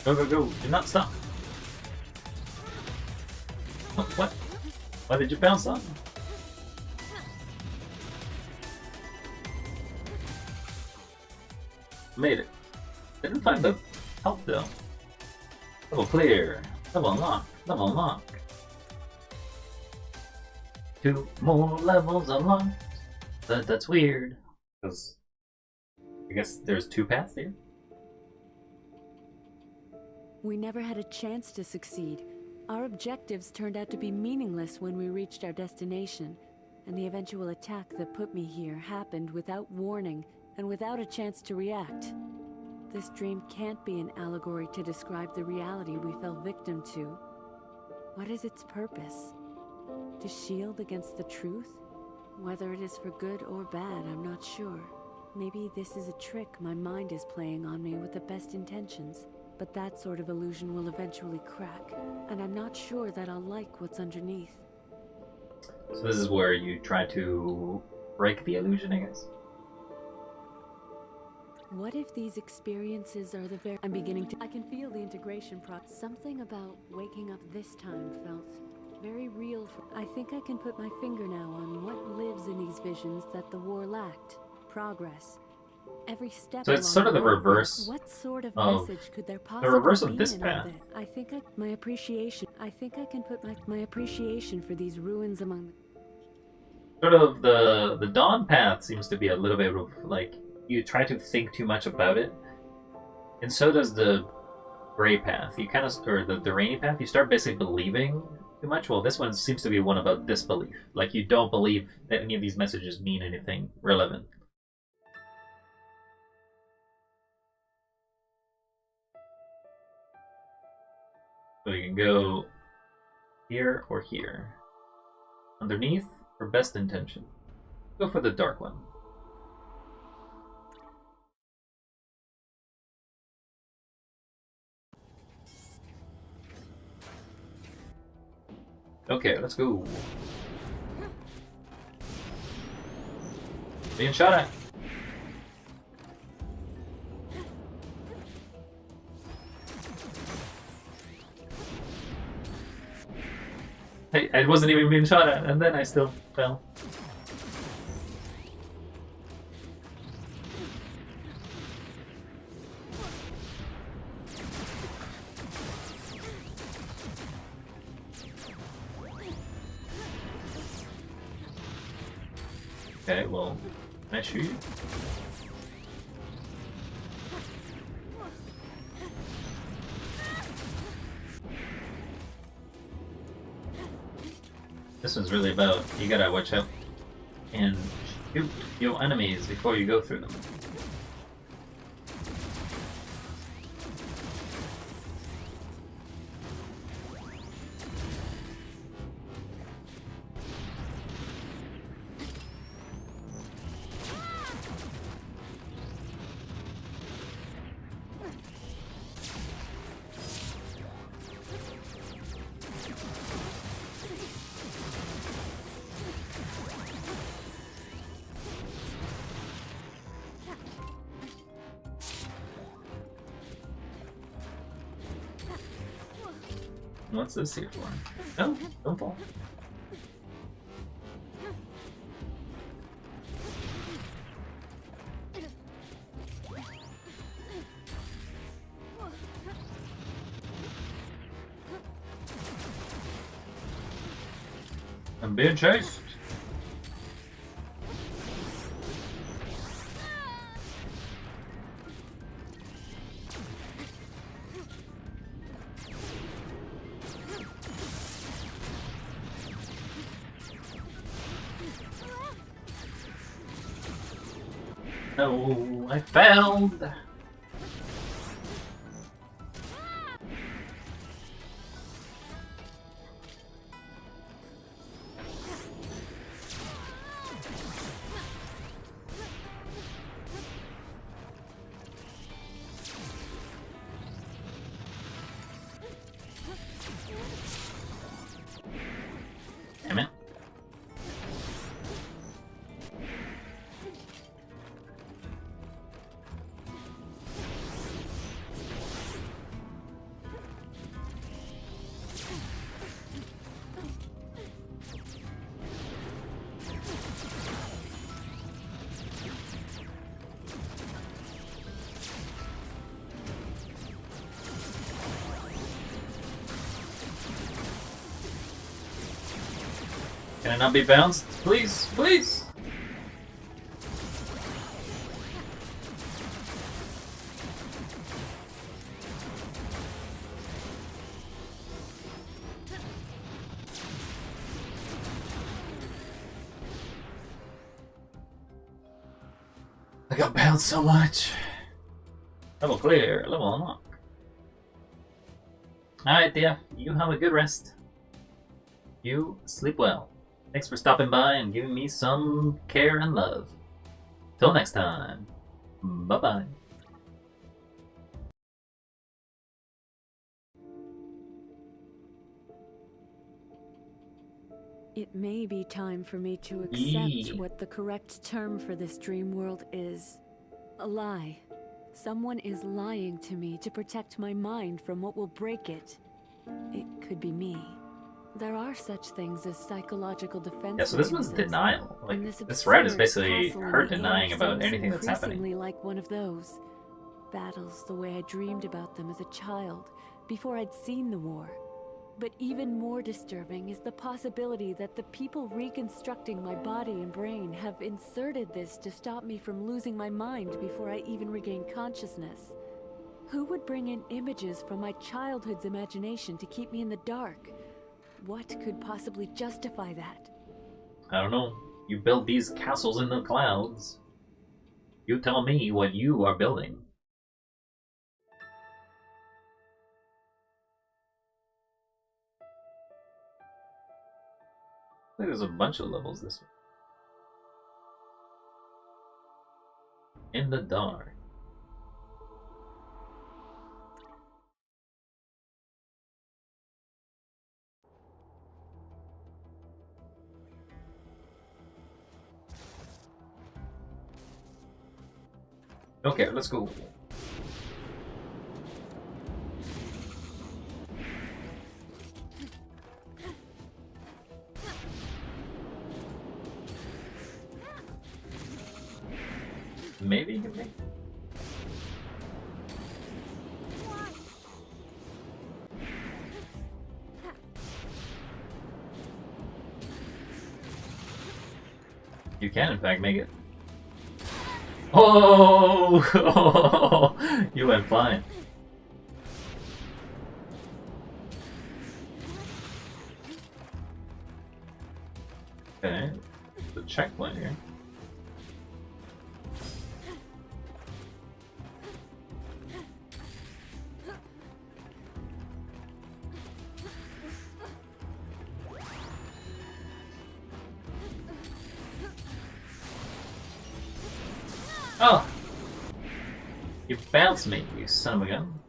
Go, go, go. Do not stop. What? Why did you bounce on? Made it. Didn't find the help though. Level clear. Level unlock. Level unlock. 2 more levels unlocked. But that's weird. Because I guess there's 2 paths here. We never had a chance to succeed. Our objectives turned out to be meaningless when we reached our destination, and the eventual attack that put me here happened without warning and without a chance to react. This dream can't be an allegory to describe the reality we fell victim to. What is its purpose? To shield against the truth? Whether it is for good or bad, I'm not sure. Maybe this is a trick my mind is playing on me with the best intentions. But that sort of illusion will eventually crack, and I'm not sure that I'll like what's underneath. So this is where you try to break the illusion, I guess? What if these experiences are the very... I'm beginning to... I can feel the integration process. Something about waking up this time felt very real. I think I can put my finger now on what lives in these visions that the war lacked. Progress. Every step. So it's sort of the reverse. What sort of of message could there possibly the reverse be of this in all path. that? I think my appreciation. I think I can put my appreciation for these ruins among the... Sort of the dawn path seems to be a little bit of like you try to think too much about it, and so does the gray path. You kind of, or the rainy path, you start basically believing too much. Well, this one seems to be one about disbelief. Like you don't believe that any of these messages mean anything relevant. So you can go here or here. Underneath or best intention. Go for the dark one. Okay, let's go. Being shot at. I wasn't even being shot at, and then I still fell. Okay, well, can I shoot you? This one's really about, you gotta watch out and shoot your enemies before you go through them. What's this here for? No, don't fall. I'm being chased. No, I failed. Damn it. Can I not be bounced? Please, please! I got bounced so much. Level clear, level unlock. Alright, dear, you have a good rest. You sleep well. Thanks for stopping by and giving me some care and love. Till next time. Bye-bye. It may be time for me to accept Yee. what the correct term for this dream world is. A lie. Someone is lying to me to protect my mind from what will break it. It could be me. There are such things as psychological defense. Yeah, so this was mechanisms, denial. Like, and this route is absurd basically castle in her the denying air about seems anything that's happening. increasingly like one of those. Battles the way I dreamed about them as a child, before I'd seen the war. But even more disturbing is the possibility that the people reconstructing my body and brain have inserted this to stop me from losing my mind before I even regain consciousness. Who would bring in images from my childhood's imagination to keep me in the dark? What could possibly justify that? I don't know. You build these castles in the clouds. You tell me what you are building. I think there's a bunch of levels this way. In the dark. Okay, let's go. maybe you can make. You can, in fact, make it. Oh! You went flying. Okay, the checkpoint here. Oh! You bounced me, you son of a gun.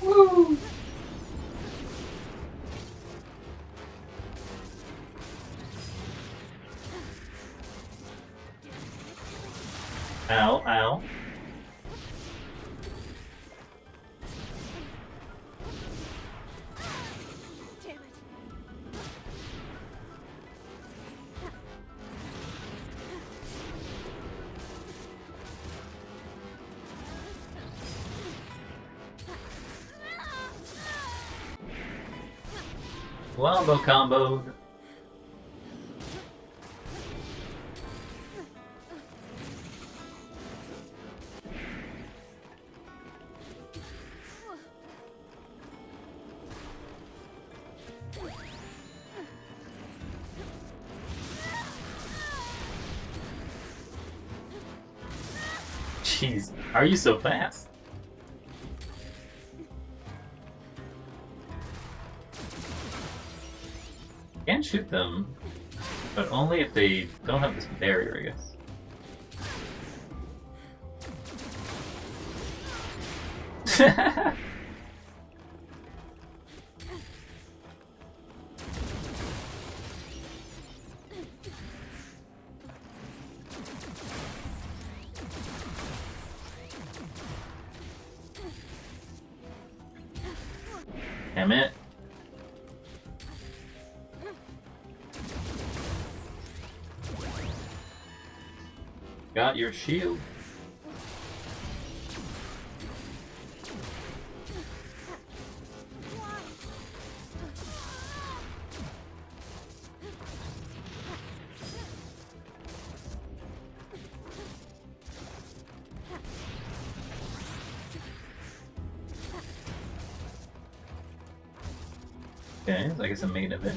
Woo! Ow, ow. Damn it. Wombo comboed. Jeez, how are you so fast? You can shoot them, but only if they don't have this barrier, I guess. Damn it. Got your shield. Okay, so I guess I'm making a bit.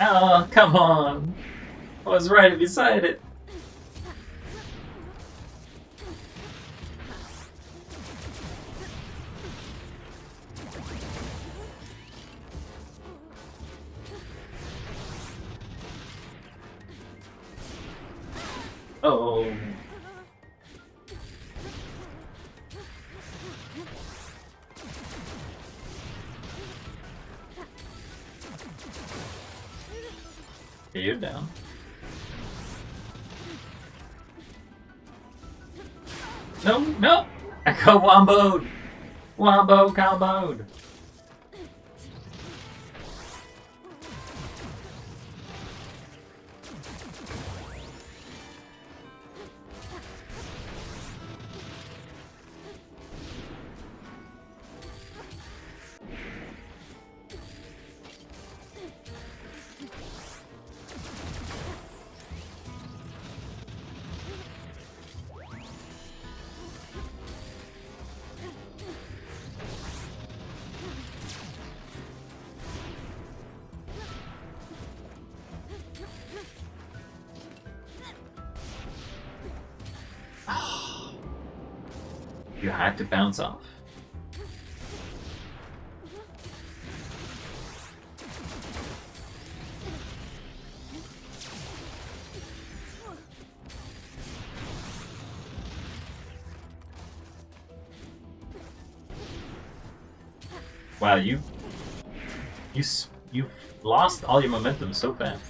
Oh, come on! I was right beside it. Oh. Okay, you're down. No, no! I got womboed! Wombo comboed! You had to bounce off. Wow, you lost all your momentum so fast.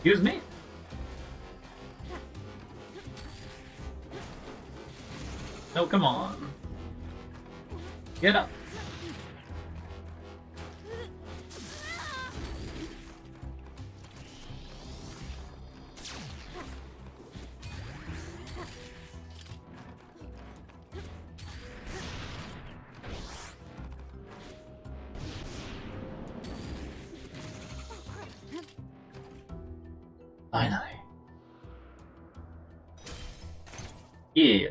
Excuse me? No, come on. Get up. Finally. Yeah.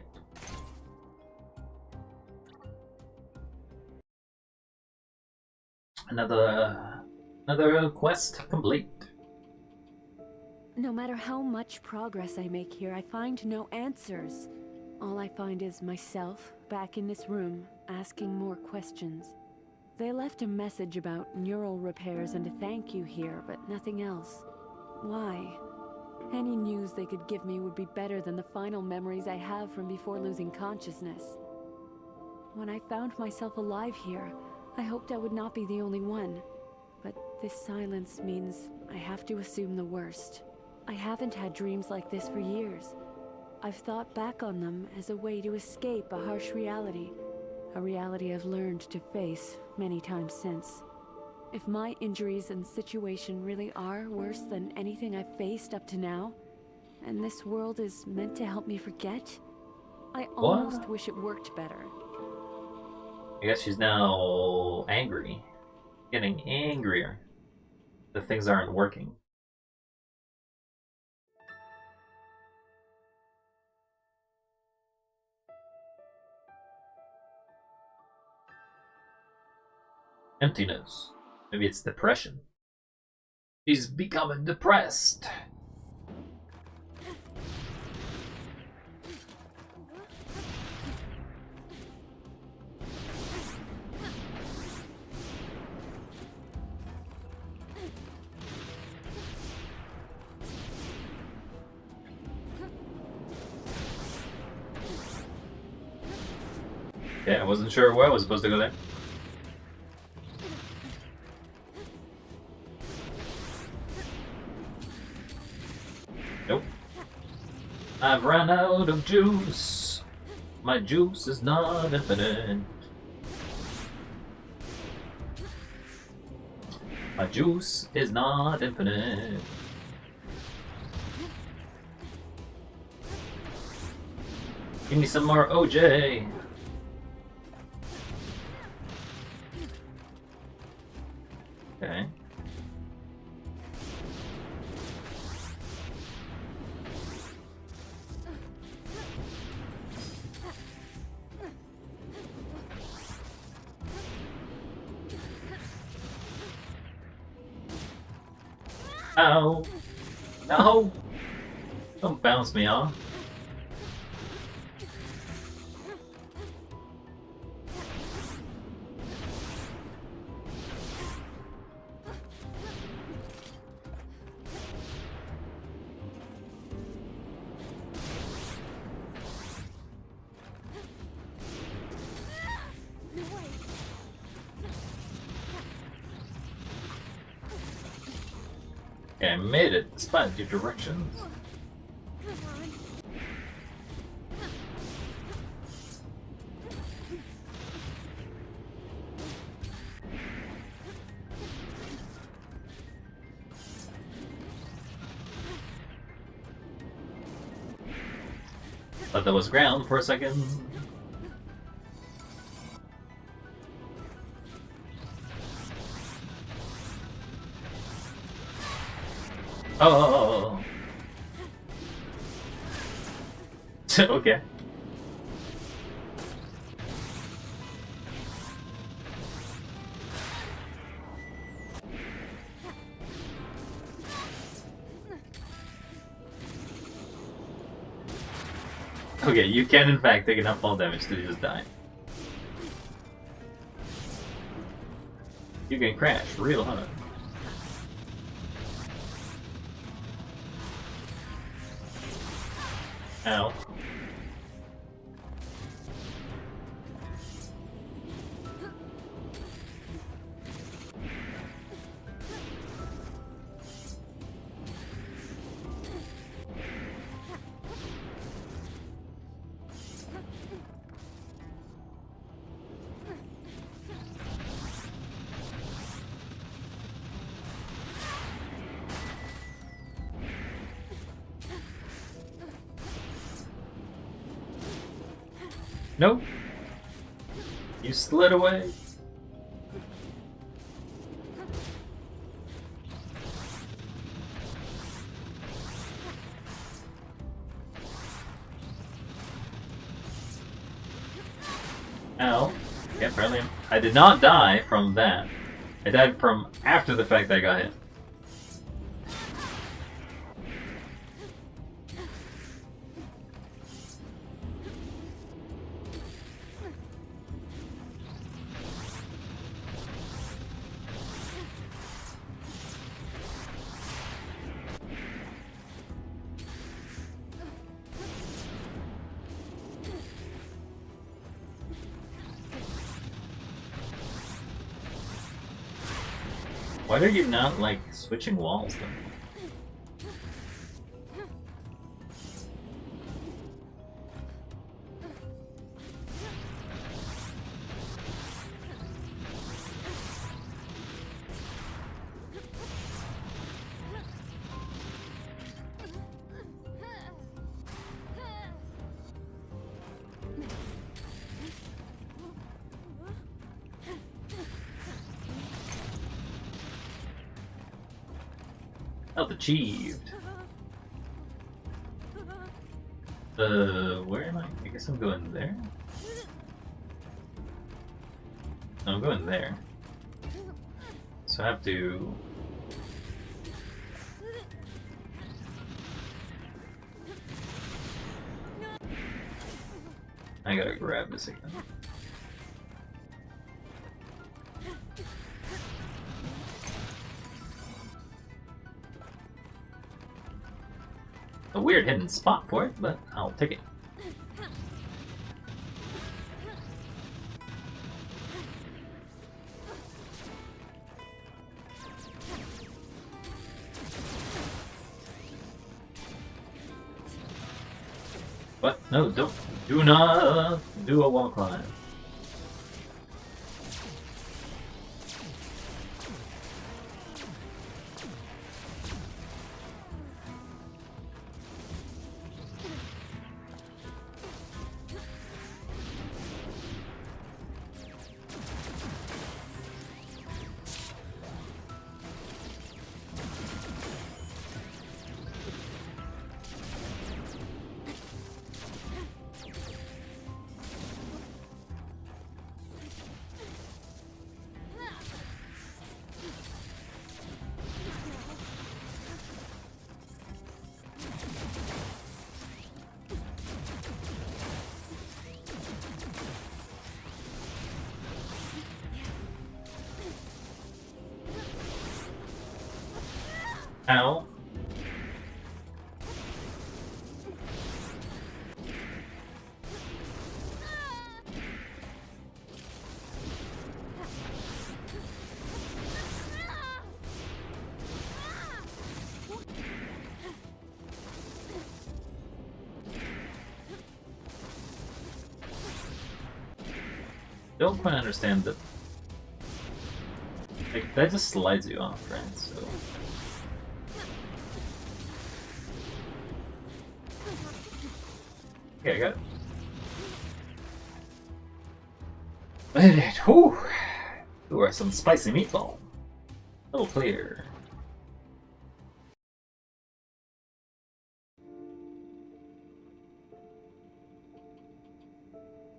Another quest complete. No matter how much progress I make here, I find no answers. All I find is myself, back in this room, asking more questions. They left a message about neural repairs and a thank you here, but nothing else. Why? Any news they could give me would be better than the final memories I have from before losing consciousness. When I found myself alive here, I hoped I would not be the only one. But this silence means I have to assume the worst. I haven't had dreams like this for years. I've thought back on them as a way to escape a harsh reality. A reality I've learned to face many times since. If my injuries and situation really are worse than anything I've faced up to now, and this world is meant to help me forget, I almost wish it worked better. I guess she's now angry. Getting angrier. The things aren't working. Emptiness. Maybe it's depression. She's becoming depressed. Okay, I wasn't sure where I was supposed to go there. Nope. I've run out of juice. My juice is not infinite. My juice is not infinite. Give me some more OJ. Okay. Ow! No! Don't bounce me off. Okay, I made it despite your directions. Thought that was ground for a second. Oh. Okay. Okay, you can in fact take enough fall damage to just die. You can crash real hard. Ow. Nope. You slid away. Ow. Yeah, apparently I did not die from that. I died from after the fact that I got hit. Why are you not, like, switching walls, then? Health achieved. Where am I? I guess I'm going there. No, I'm going there. So I have to... I gotta grab this again. A weird hidden spot for it, but I'll take it. What? No, don't. Do not do a wall climb. Ow. Don't quite understand the... Like, that just slides you off, right? So... Okay, I got it. Alright, whew! Ooh, are some spicy meatball. A little clear.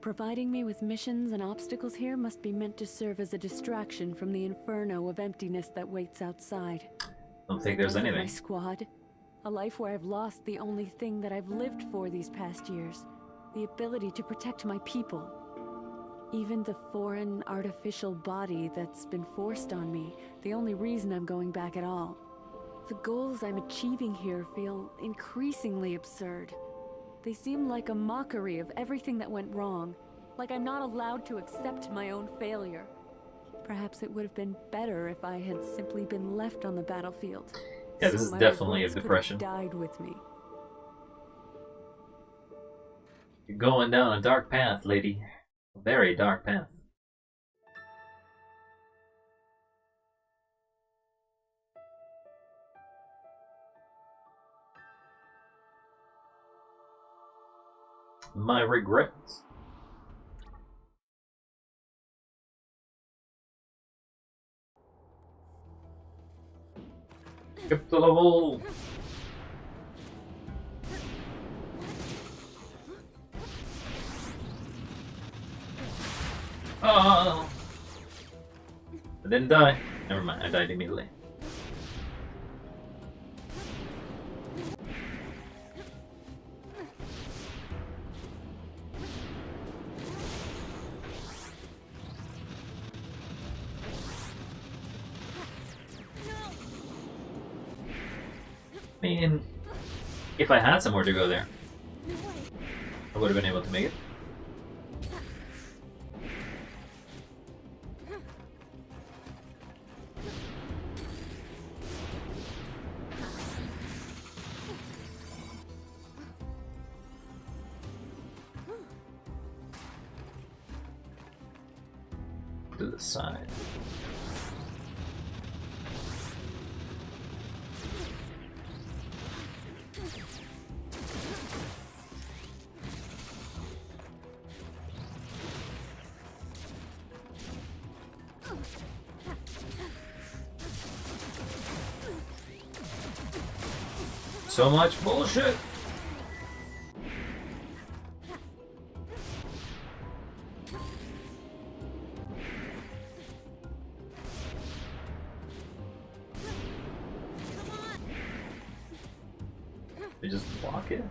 Providing me with missions and obstacles here must be meant to serve as a distraction from the inferno of emptiness that waits outside. Don't think there's Life with anything. my squad. A life where I've lost the only thing that I've lived for these past years. The ability to protect my people. Even the foreign, artificial body that's been forced on me, the only reason I'm going back at all. The goals I'm achieving here feel increasingly absurd. They seem like a mockery of everything that went wrong, like I'm not allowed to accept my own failure. Perhaps it would have been better if I had simply been left on the battlefield. Yeah, this So is my definitely a regrets could have depression. died with me. You're going down a dark path, lady. A very dark path. My regrets. Skip the level. Oh! I didn't die. Never mind, I died immediately. I mean, if I had somewhere to go there, I would have been able to make it. To the side. So much bullshit. They just block it.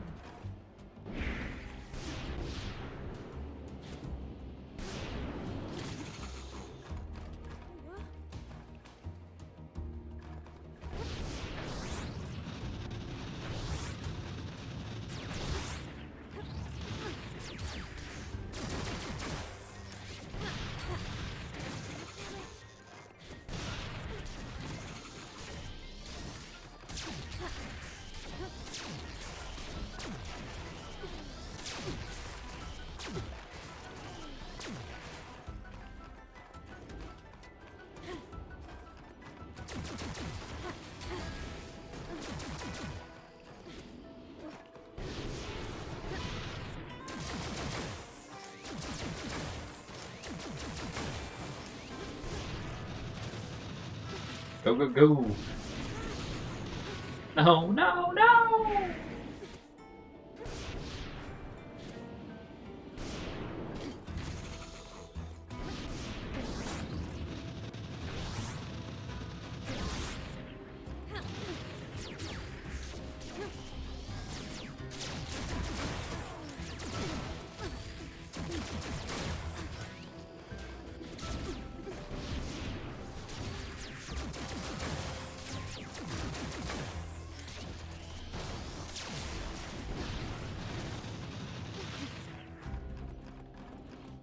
Go, go, go. No, no, no!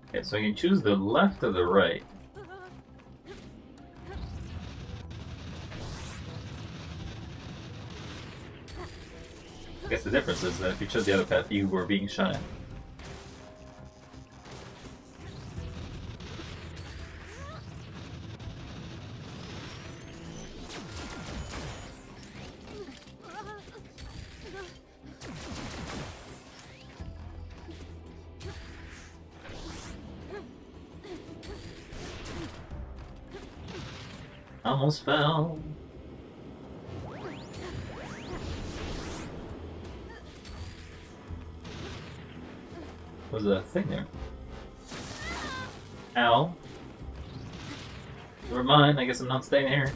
Okay, so I can choose the left or the right. I guess the difference is that if you chose the other path, you were being shot at. Almost fell. Was a thing there? Ow. Never mind, I guess I'm not staying here.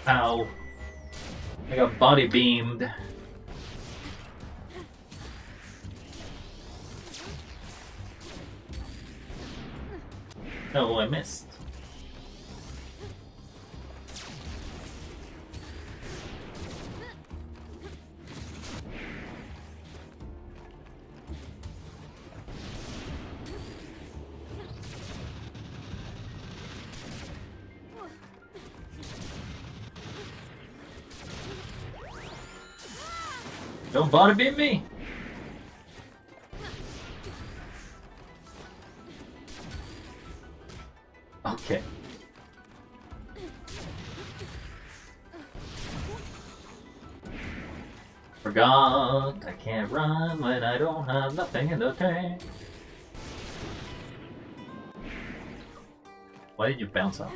Ow. I got body beamed. Oh, I missed. Don't body beat me! Okay. Forgot I can't run when I don't have nothing in the tank. Why did you bounce off?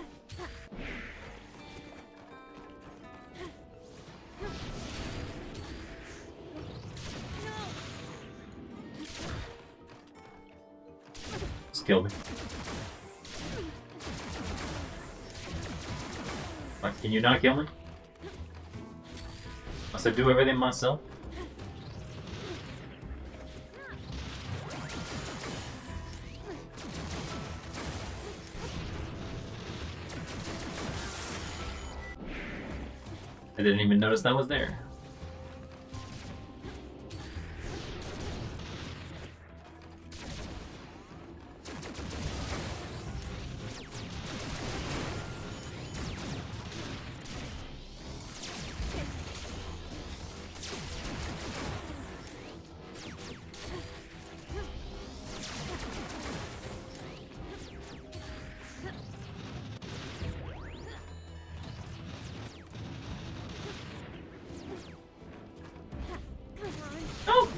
Just kill me. What, can you not kill me? Must I do everything myself? I didn't even notice that was there.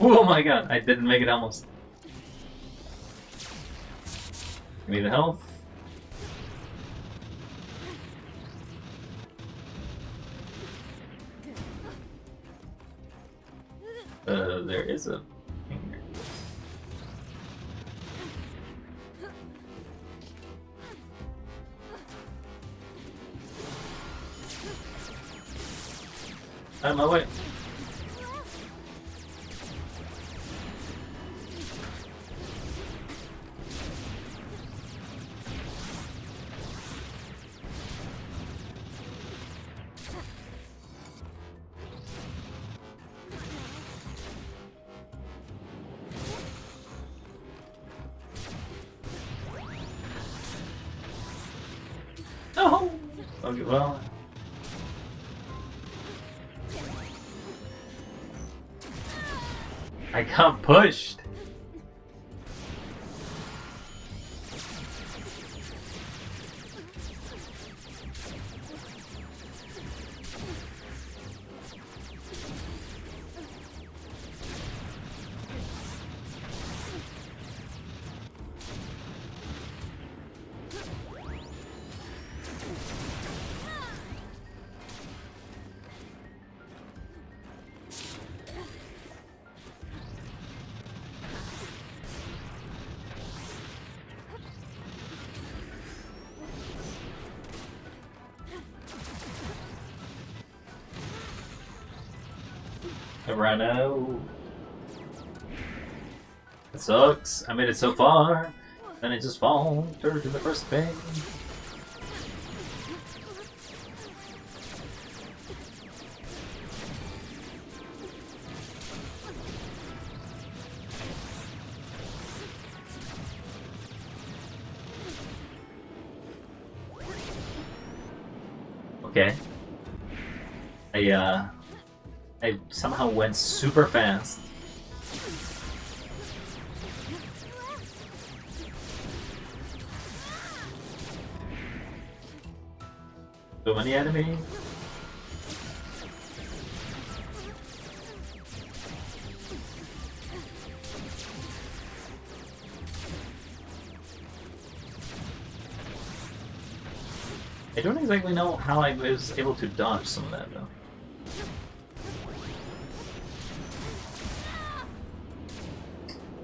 Oh my god, I didn't make it almost. Give me the health. There is a thing here. Out of my way. No! Okay, well. I got pushed. I ran out. It sucks. I made it so far, then it just faltered to the first page. Okay. I somehow went super fast. So many enemies. I don't exactly know how I was able to dodge some of that though.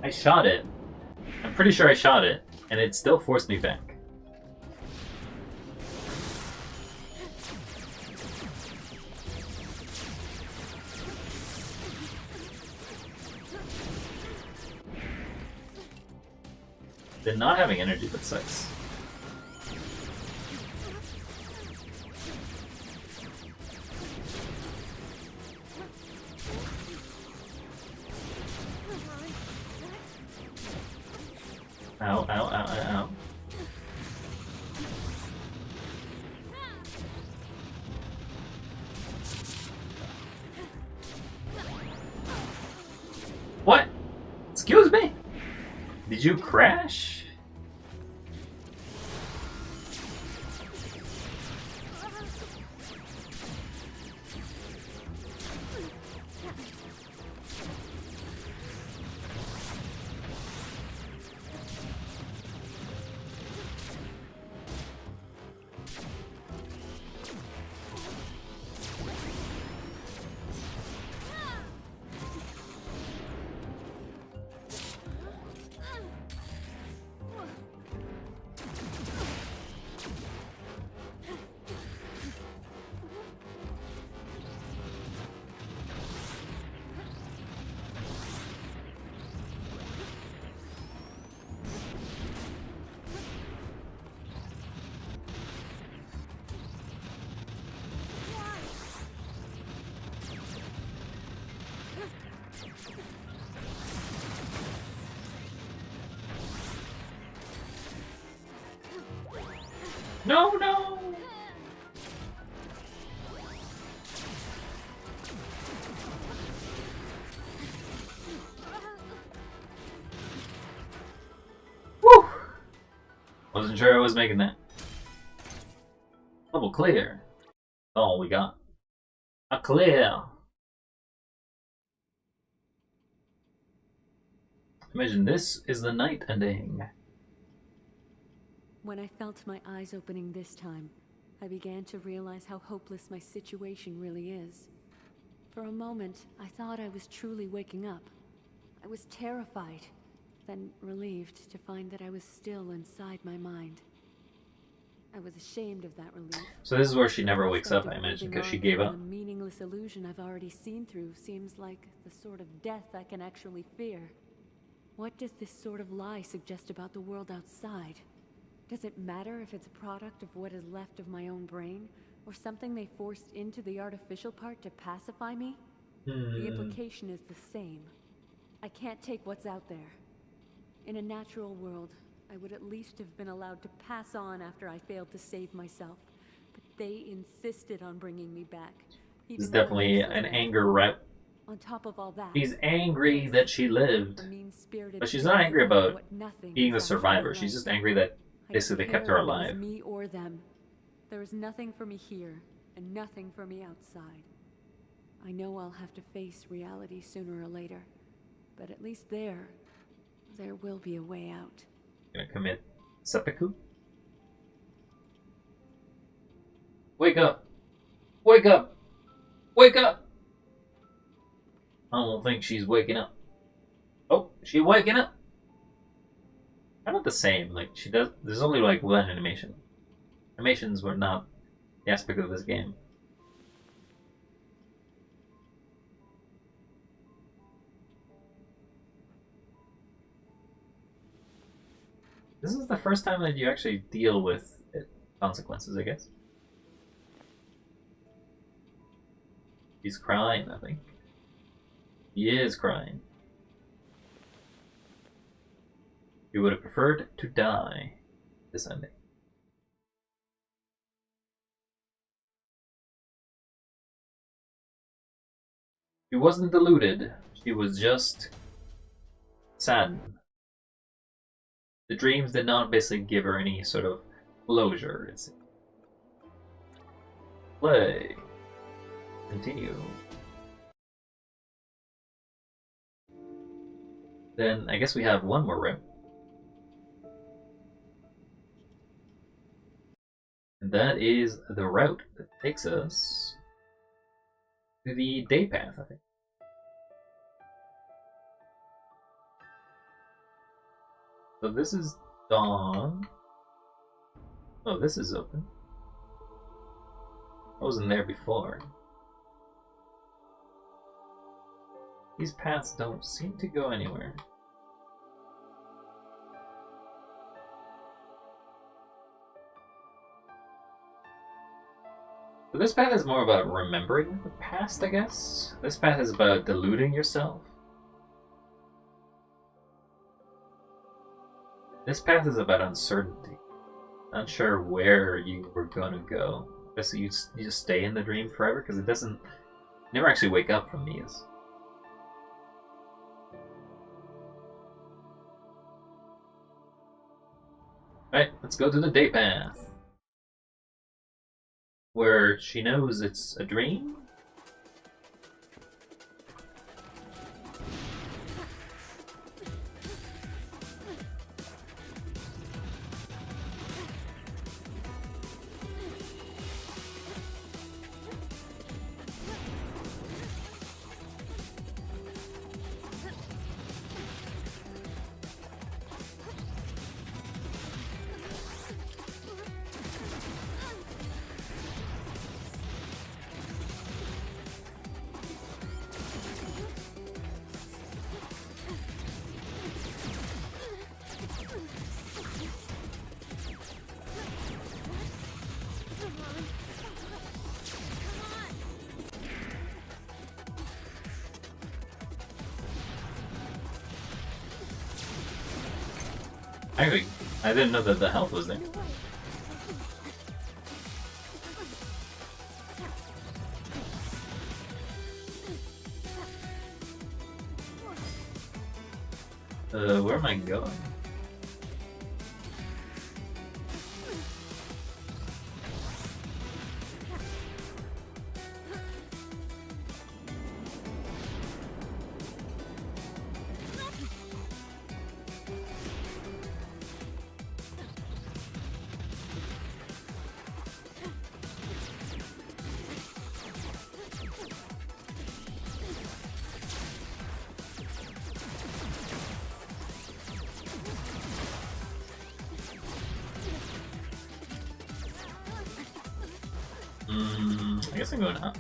I shot it. I'm pretty sure I shot it, and it still forced me back. They're not having energy, that sucks. Ow, ow, ow, ow, ow. What? Excuse me? Did you crash? No, no! Woo! Wasn't sure I was making that. Level clear. Oh, we got a clear. Imagine this is the night ending. When I felt my eyes opening this time, I began to realize how hopeless my situation really is. For a moment, I thought I was truly waking up. I was terrified, then relieved to find that I was still inside my mind. I was ashamed of that relief. So this is where she never wakes up, I imagine, because she gave up. The meaningless illusion I've already seen through seems like the sort of death I can actually fear. What does this sort of lie suggest about the world outside? Does it matter if it's a product of what is left of my own brain, or something they forced into the artificial part to pacify me? The implication is the same. I can't take what's out there. In a natural world, I would at least have been allowed to pass on after I failed to save myself. But they insisted on bringing me back. This is definitely an anger rep. On top of all that, She's angry that she lived. But she's not angry about being the survivor. She's just angry that basically they kept her alive. Me or them. There is nothing for me here, and nothing for me outside. I know I'll have to face reality sooner or later, but at least there will be a way out. Gonna commit seppuku? Wake up! Wake up! Wake up! I don't think she's waking up. Oh, she waking up? Kind of the same. Like she does. There's only like one animation. Animations were not the aspect of this game. This is the first time that you actually deal with consequences, I guess. He's crying, I think. He is crying. He would have preferred to die this ending. She wasn't deluded. She was just saddened. The dreams did not basically give her any sort of closure. It's play. Continue. Then I guess we have one more route. And that is the route that takes us to the day path, I think. So this is dawn. Oh, this is open. I wasn't there before. These paths don't seem to go anywhere. So this path is more about remembering the past, I guess. This path is about deluding yourself. This path is about uncertainty. Not sure where you were gonna go. Basically, you just stay in the dream forever because it doesn't. Never actually wake up from these. Right, let's go to the day path. Where she knows it's a dream. Actually, I didn't know that the health was there. Where am I going? I guess I'm going up.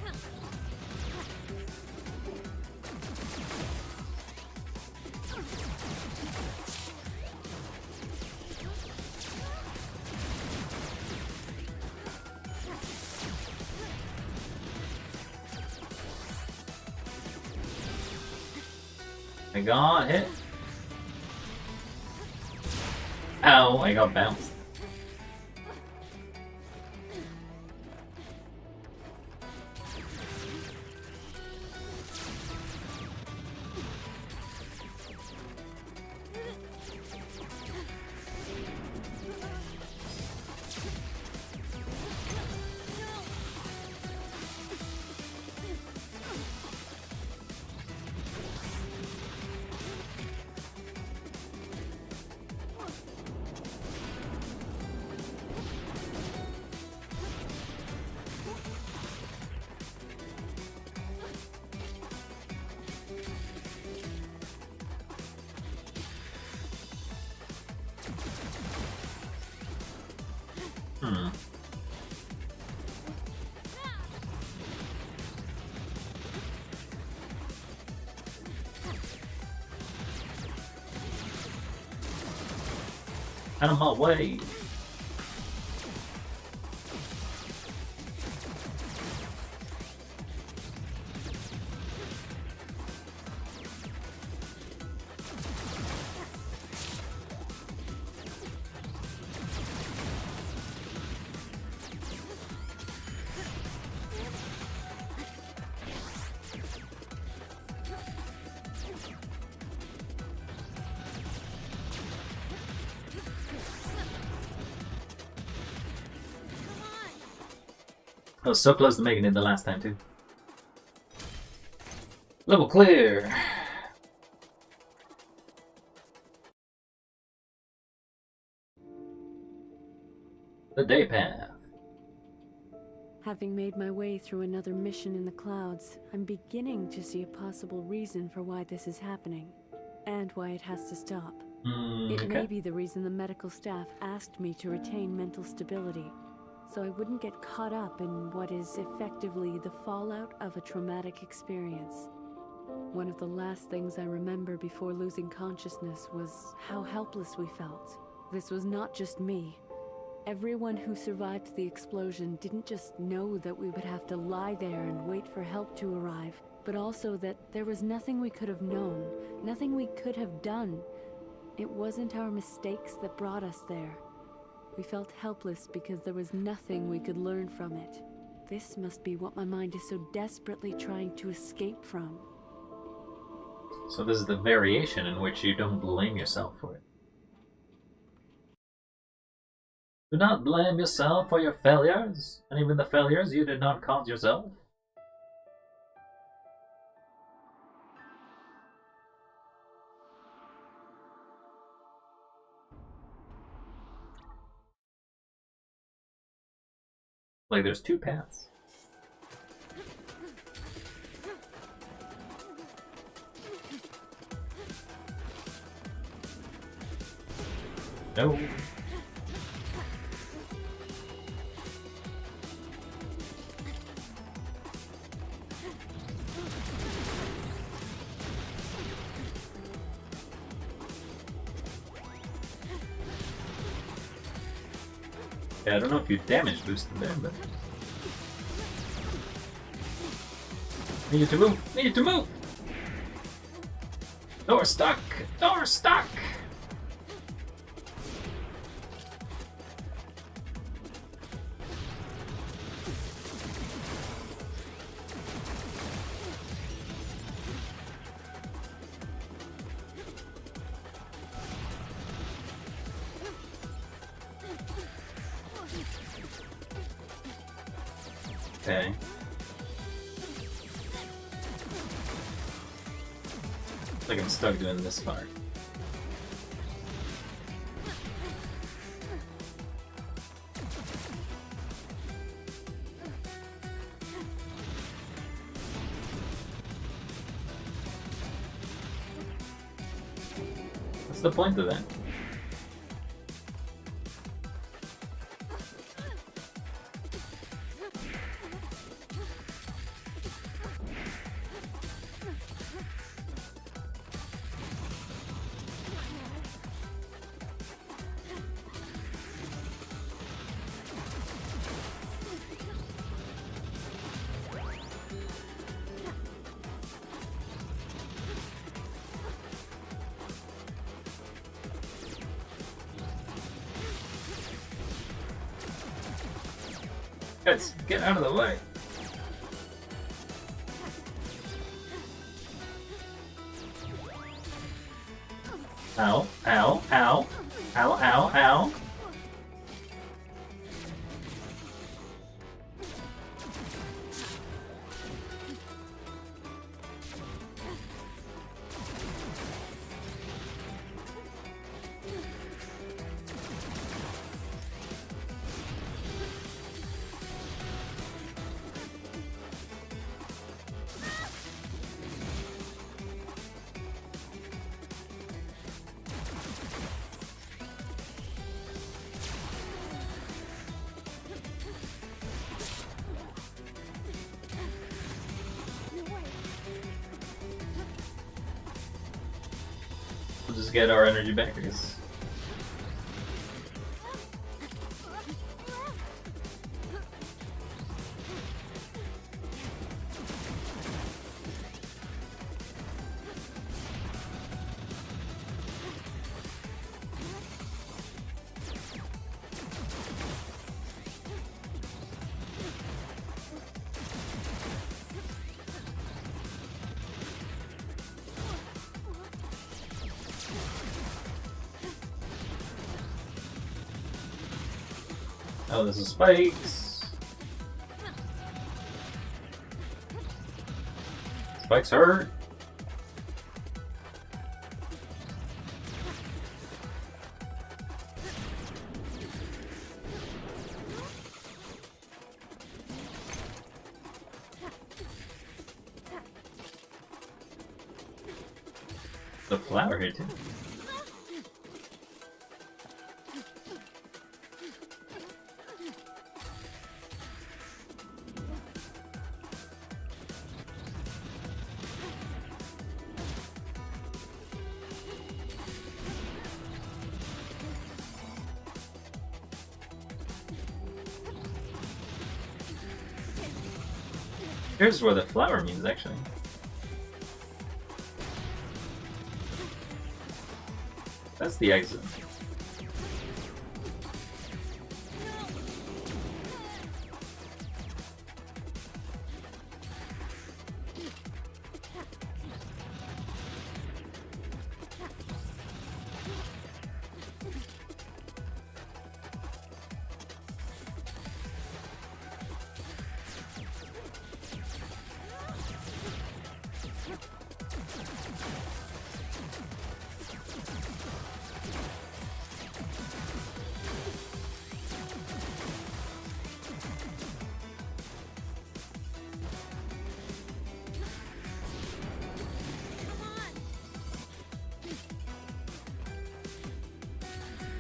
I got hit. Ow, I got bounced. Out of my way. I was so close to making it the last time too. Level clear. The day path. Having made my way through another mission in the clouds, I'm beginning to see a possible reason for why this is happening, and why it has to stop. It may be the reason the medical staff asked me to retain mental stability, so I wouldn't get caught up in what is effectively the fallout of a traumatic experience. One of the last things I remember before losing consciousness was how helpless we felt. This was not just me. Everyone who survived the explosion didn't just know that we would have to lie there and wait for help to arrive, but also that there was nothing we could have known, nothing we could have done. It wasn't our mistakes that brought us there. We felt helpless because there was nothing we could learn from it. This must be what my mind is so desperately trying to escape from. So this is the variation in which you don't blame yourself for it. Do not blame yourself for your failures, and even the failures you did not cause yourself. Like there's two paths. No. Yeah, I don't know if you damage boosted there, but needed to move! Needed to move! Door stuck! Door stuck! Okay. Looks like I'm stuck doing this part. What's the point of that? Guys, get out of the way! Ow, ow, ow, ow, ow, ow. We'll just get our energy back, I guess. Oh, this is spikes. Spikes hurt. The flower here too. Here's where the flower means actually. That's the exit.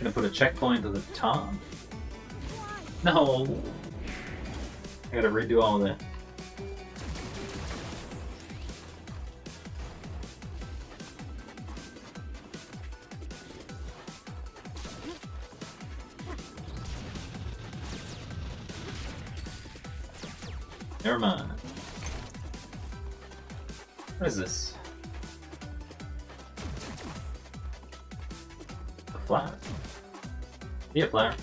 Gonna put a checkpoint at the top. No! I gotta redo all that. Never mind. What is this? A flower. Yeah, flower.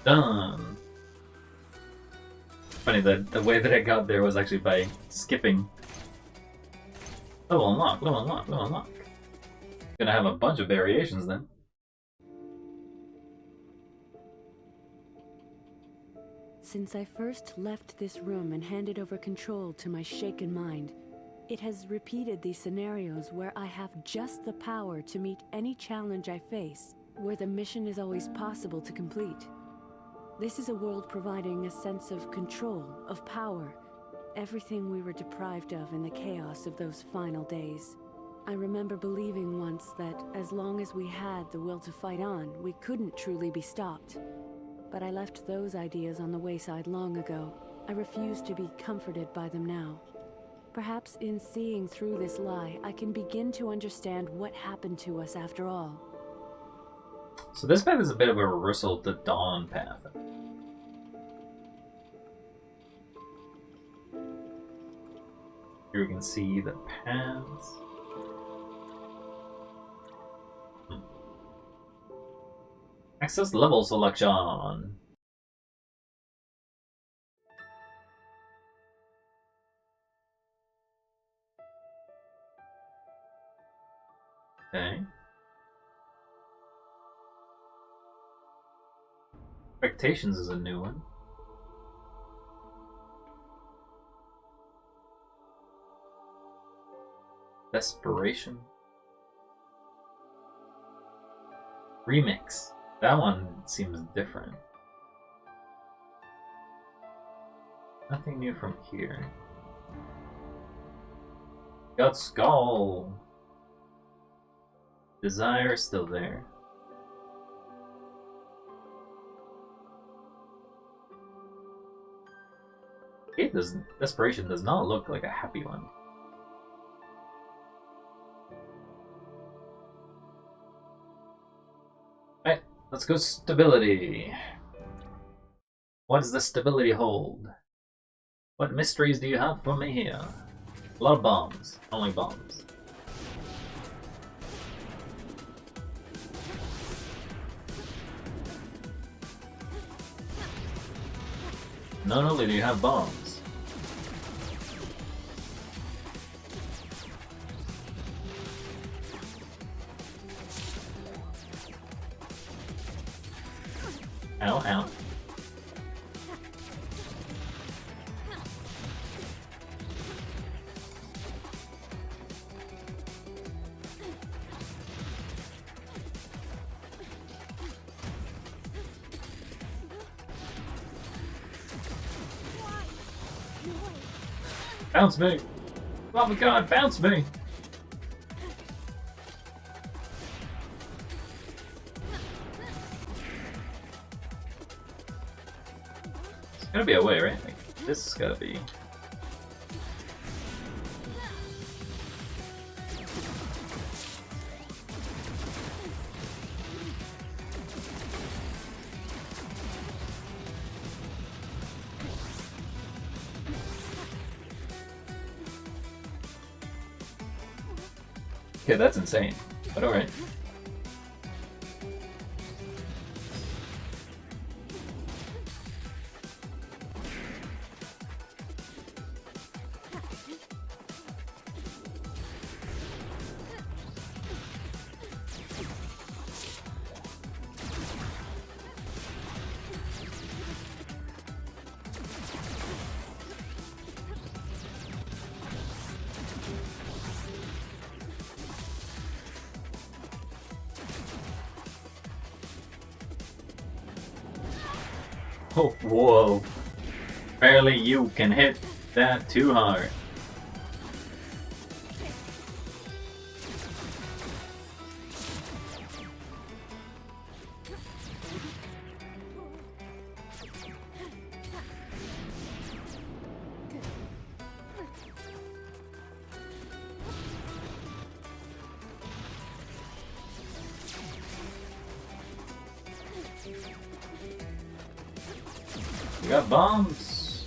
Done. Funny that the way that I got there was actually by skipping. Level unlock, level unlock, level unlock. Gonna have a bunch of variations then. Since I first left this room and handed over control to my shaken mind, it has repeated these scenarios where I have just the power to meet any challenge I face, where the mission is always possible to complete. This is a world providing a sense of control, of power, everything we were deprived of in the chaos of those final days. I remember believing once that as long as we had the will to fight on, we couldn't truly be stopped. But I left those ideas on the wayside long ago. I refuse to be comforted by them now. Perhaps in seeing through this lie, I can begin to understand what happened to us after all. So this path is a bit of a reversal of the Dawn path. Here we can see the paths. Access level selection. Okay. Expectations is a new one. Desperation. Remix. That one seems different. Nothing new from here. Got Skull. Desire still there. Desperation does not look like a happy one. Alright, let's go stability. What does the stability hold? What mysteries do you have for me here? A lot of bombs. Only bombs. not only do you have bombs, ow, ow. Bounce me! Oh my god, bounce me! There's gotta be a way, right? Like, this has gotta be. Okay, that's insane, but alright. Oh, whoa. Barely you can hit that too hard. We got bombs.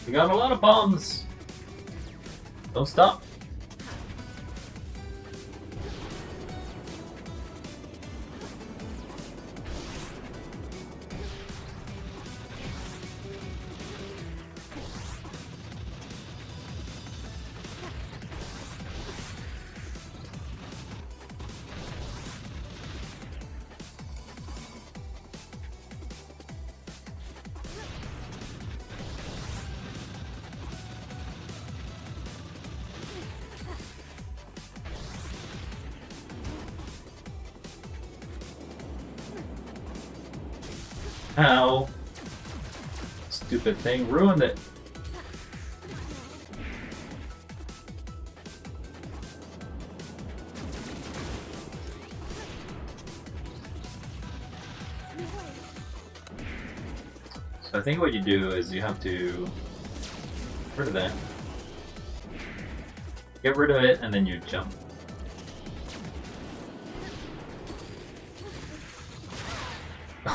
We got a lot of bombs. Don't stop. Ow. Stupid thing ruined it. So I think what you do is you have to get rid of that. Get rid of it and then you jump.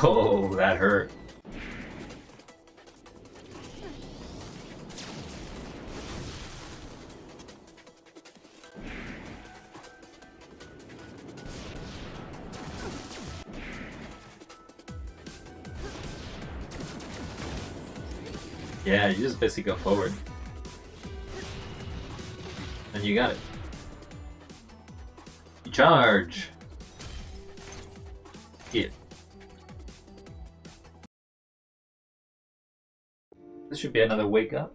Oh, that hurt. Yeah, you just basically go forward. And you got it. You charge. Hit. This should be another wake up.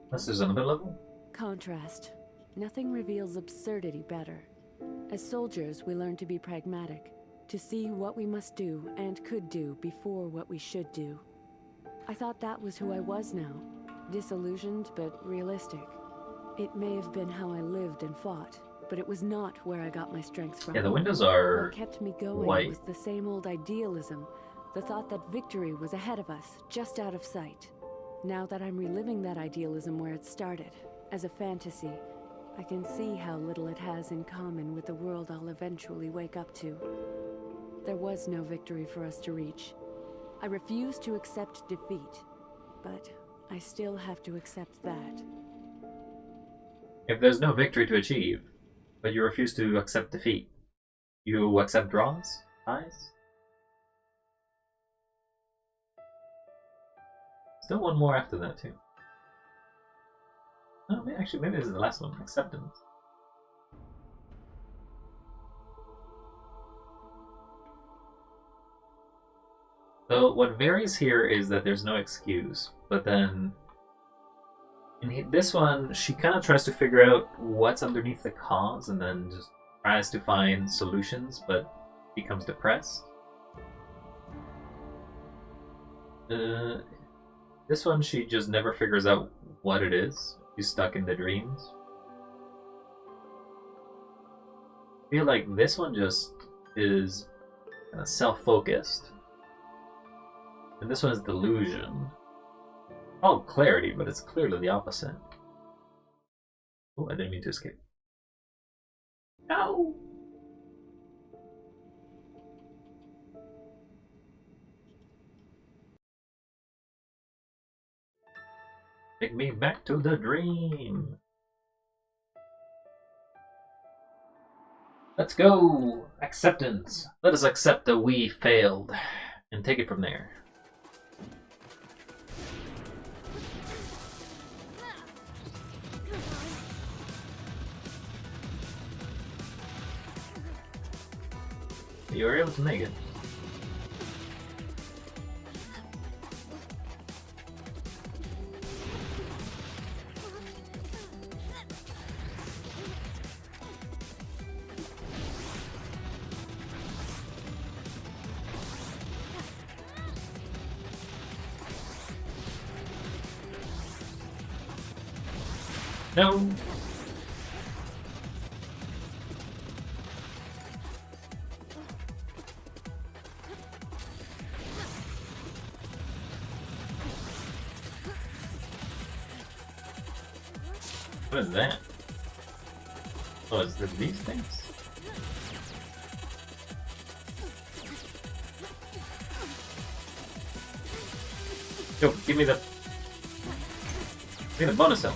Unless there's another level. Contrast. Nothing reveals absurdity better. As soldiers, we learn to be pragmatic, to see what we must do and could do before what we should do. I thought that was who I was now, disillusioned but realistic. It may have been how I lived and fought, but it was not where I got my strength from. Yeah, the windows are what kept me going white. was the same old idealism, the thought that victory was ahead of us, just out of sight. Now that I'm reliving that idealism where it started, as a fantasy, I can see how little it has in common with the world I'll eventually wake up to. There was no victory for us to reach. I refuse to accept defeat, but I still have to accept that. If there's no victory to achieve, But you refuse to accept defeat. You accept draws? Ties? Still one more after that, too. Oh, actually, maybe this is the last one. Acceptance. So what varies here is that there's no excuse, but then in this one, she kind of tries to figure out what's underneath the cause and then just tries to find solutions, but becomes depressed. This one, she just never figures out what it is. She's stuck in the dreams. I feel like this one just is kind of self-focused. And this one is delusion. Oh, clarity, but it's clearly the opposite. Oh, I didn't mean to escape. No! Take me back to the dream. Let's go! Acceptance. Let us accept that we failed and take it from there. You were able to make it. No! What is that? Oh, is it these things? Yo, give me the bonus cell.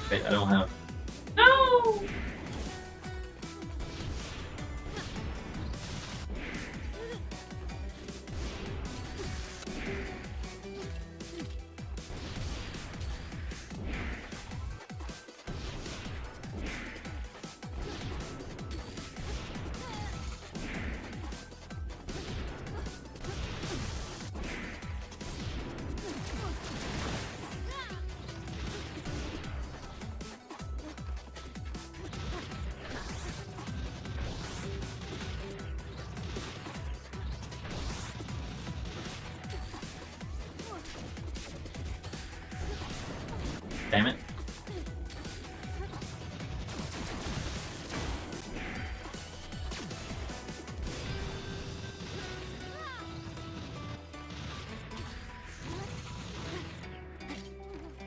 Okay, I don't have. No! Damn it.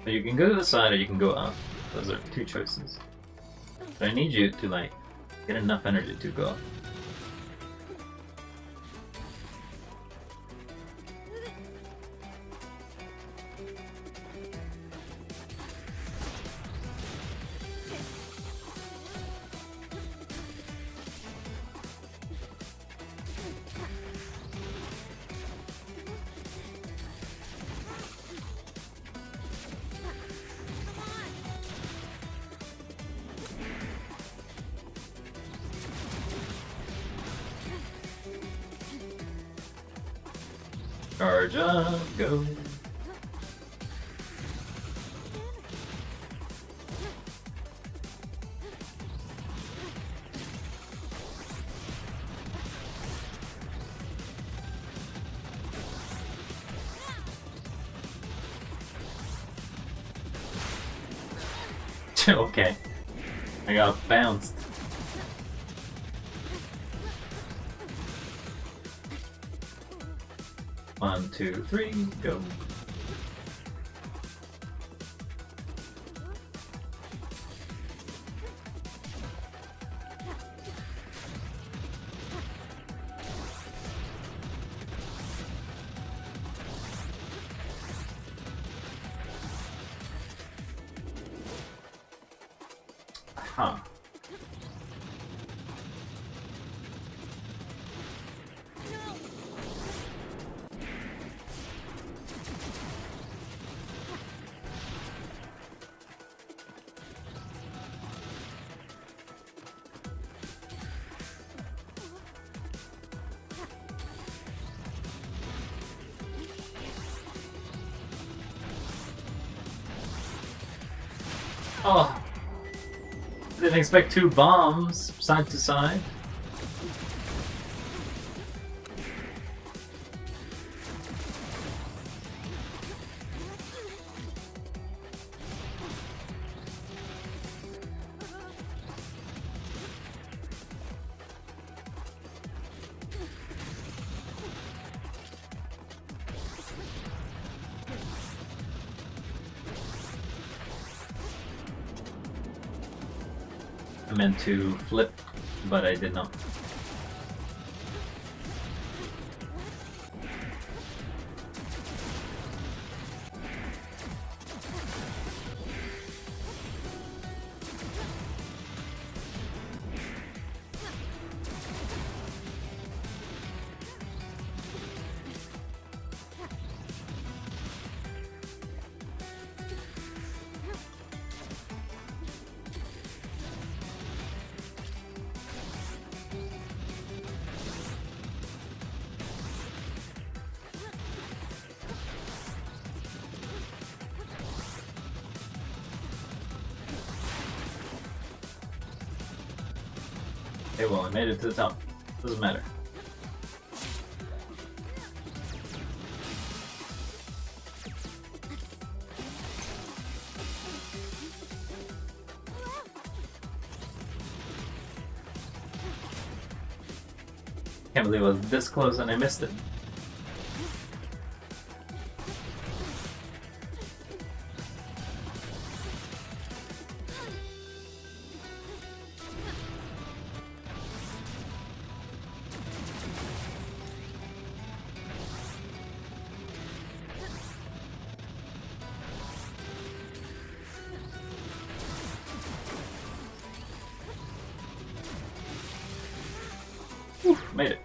So you can go to the side or you can go up. Those are two choices. But I need you to, like, get enough energy to go up. Charge up, go. Okay. I got bounced. One, two, three, go. Huh. Oh, didn't expect 2 bombs side to side. I meant to flip, but I did not. Okay, well, I made it to the top. Doesn't matter. Can't believe I was this close and I missed it. Oof, made it.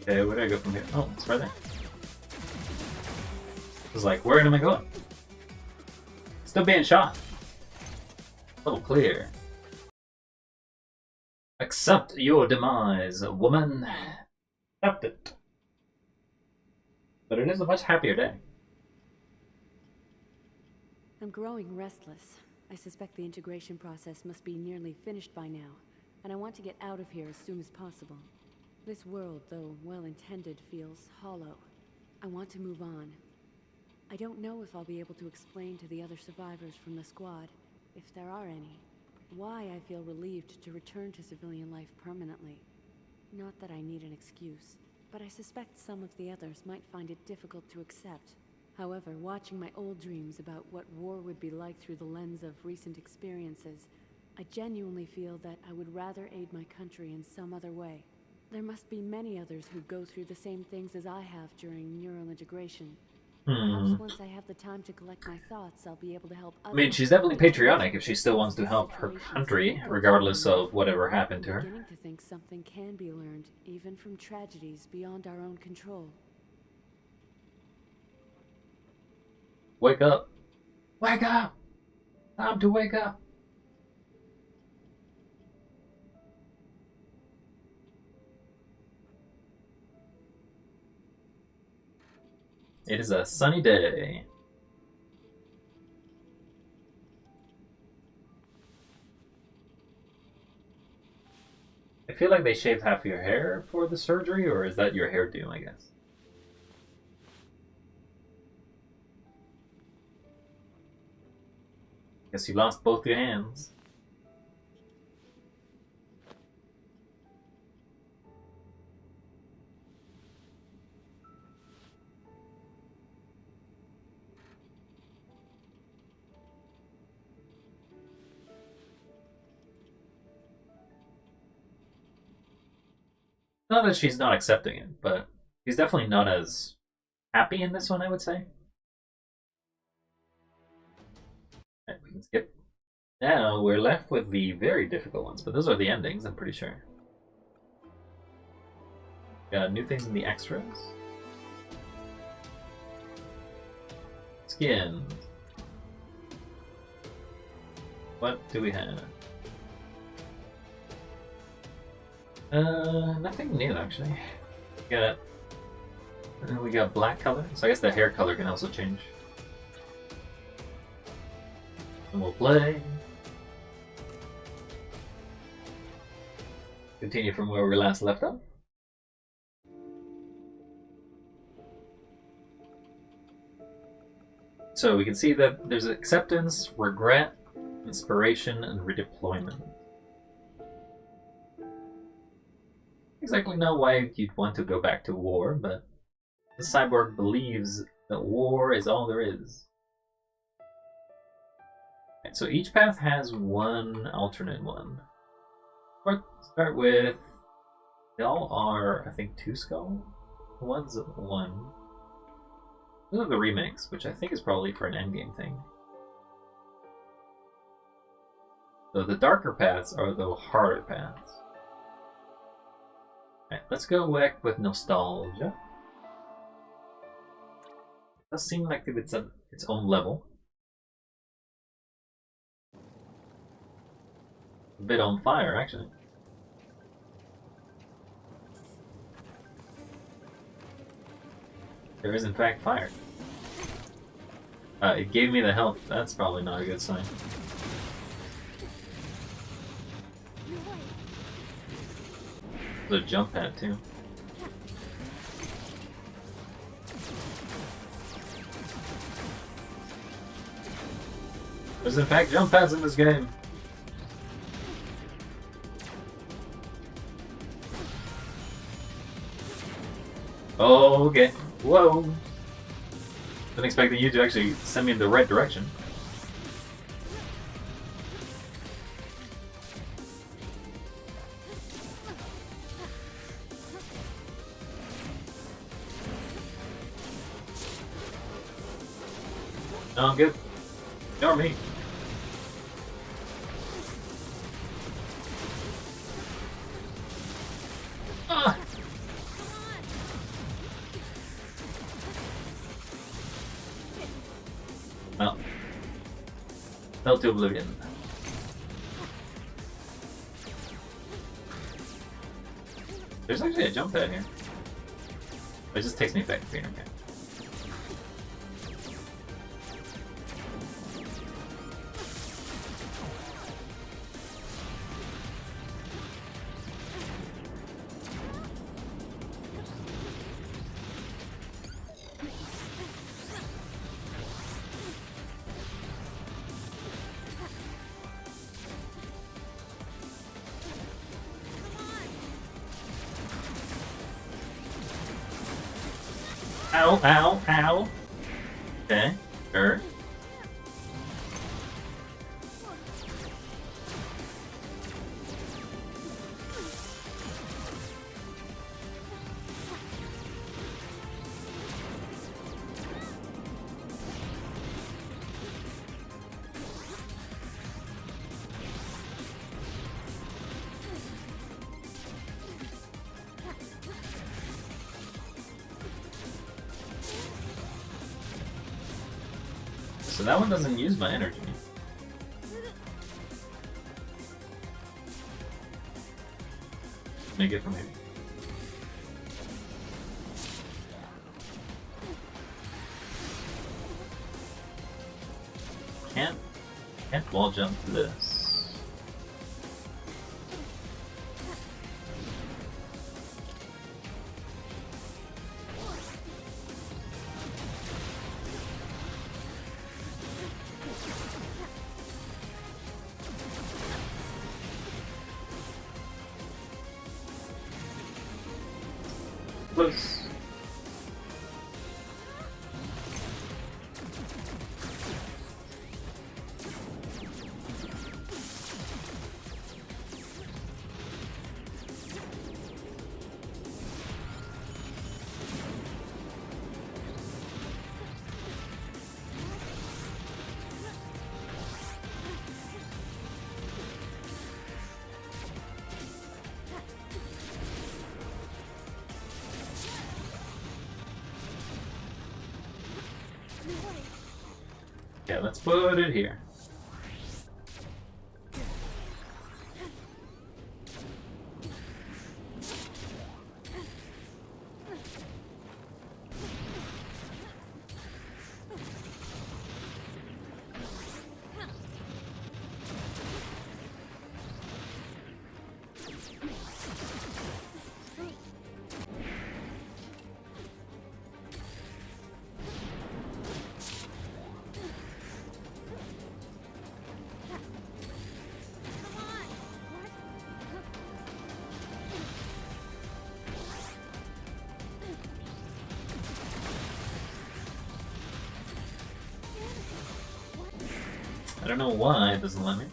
Okay, where do I go from here? Oh, it's right there. I was like, where am I going? Still being shot. A little clear. Accept your demise, woman. Accept it. But it is a much happier day. I'm growing restless. I suspect the integration process must be nearly finished by now, and I want to get out of here as soon as possible. This world, though well-intended, feels hollow. I want to move on. I don't know if I'll be able to explain to the other survivors from the squad, if there are any, why I feel relieved to return to civilian life permanently. Not that I need an excuse, but I suspect some of the others might find it difficult to accept. However, watching my old dreams about what war would be like through the lens of recent experiences, I genuinely feel that I would rather aid my country in some other way. There must be many others who go through the same things as I have during neural integration. Perhaps once I have the time to collect my thoughts, I'll be able to help others. I mean, she's definitely patriotic if she still wants to help her country, regardless of whatever happened to her. I'm beginning to think something can be learned, even from tragedies beyond our own control. Wake up. Wake up! Time to wake up. It is a sunny day. I feel like they shaved half your hair for the surgery, or is that your hairdo, I guess? Guess you lost both your hands. Not that she's not accepting it, but she's definitely not as happy in this one, I would say. skip. Now we're left with the very difficult ones, but those are the endings, I'm pretty sure. Got new things in the extras. Skins. What do we have? Nothing new actually. We got black color, so I guess the hair color can also change. And we'll play. Continue from where we last left off. So we can see that there's acceptance, regret, inspiration, and redeployment. Exactly know why you'd want to go back to war, but the cyborg believes that war is all there is. Okay, so each path has one alternate one. Let's start with, they all are, I think, 2 skull? One's 1. Those are the remakes, which I think is probably for an endgame thing. So the darker paths are the harder paths. Alright, let's go back with nostalgia. Does seem like it's at its own level. A bit on fire, actually. There is in fact fire. It gave me the health. That's probably not a good sign. There's a jump pad too. There's in fact jump pads in this game. Oh, okay. Whoa. Wasn't expecting you to actually send me in the right direction. No, I'm good. Ignore me. Ah! Well, fell to oblivion. There's actually a jump pad here. It just takes me back to Phoenix. Okay. Ow, ow, ow. Okay, sure. So that one doesn't use my energy. Make it for maybe. Can't wall jump to this. Close. Okay, let's put it here. I don't know why it doesn't let me.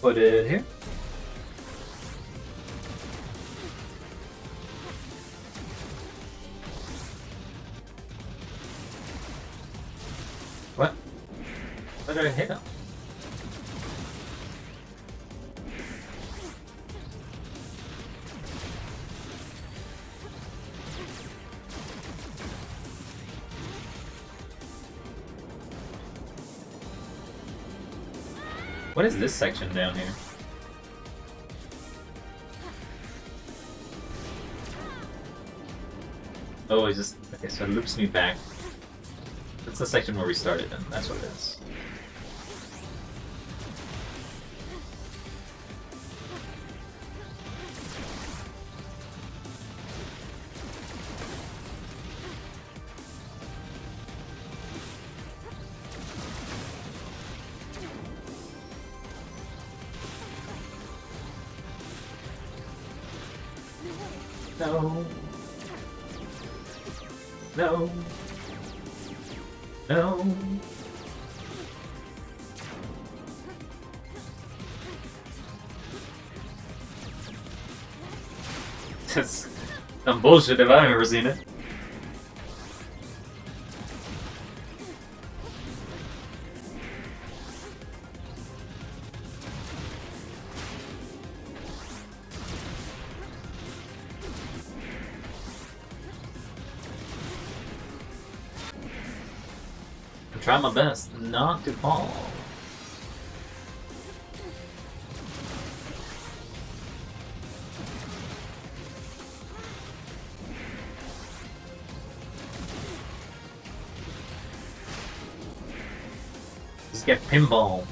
Put it here. What? Where did I hit him? What is this section down here? Oh, it's just... Okay, so it loops me back. That's the section where we started, and that's what it is. No. No. No. That's some bullshit if I've ever seen it. I'm trying my best not to fall. Just get pinball.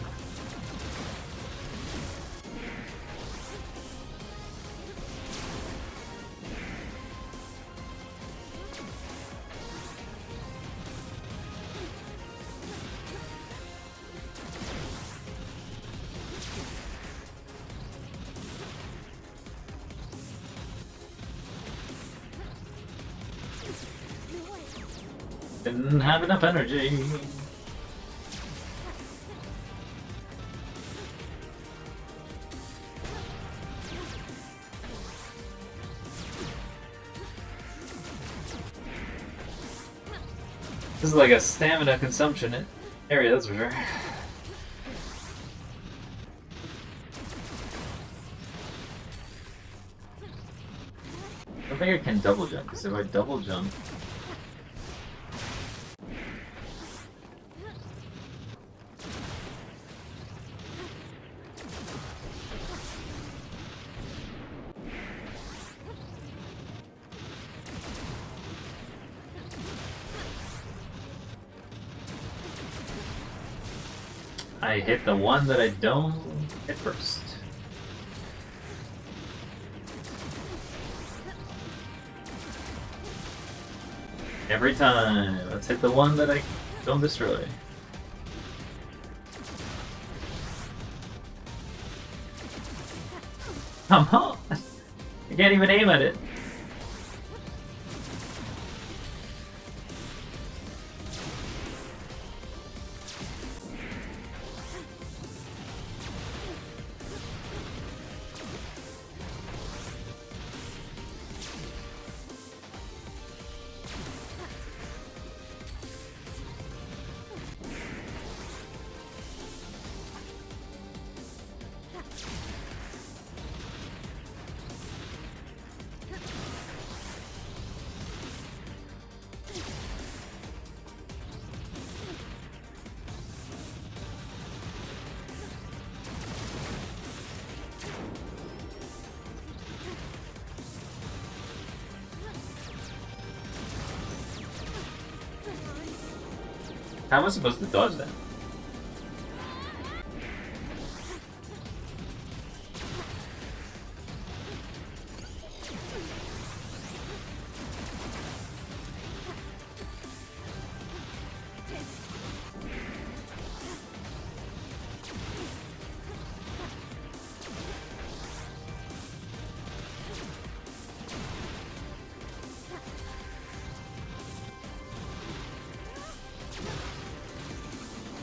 Didn't have enough energy. This is like a stamina consumption area, that's for sure. I don't think I can double jump, because if I double jump... I hit the one that I don't hit first. Every time. Let's hit the one that I don't destroy. Come on! I can't even aim at it. How am I supposed to dodge that?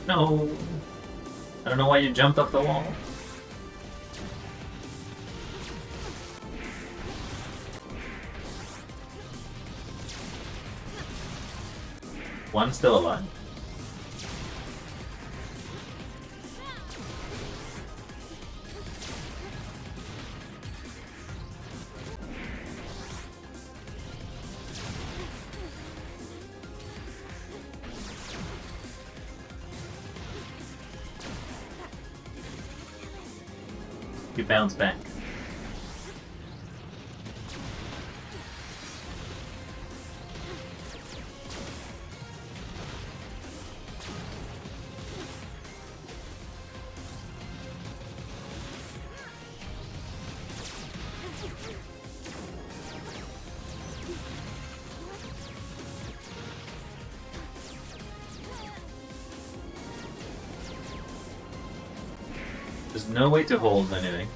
No. I don't know why you jumped off the wall. One still alive. You bounce back. There's no way to hold anything.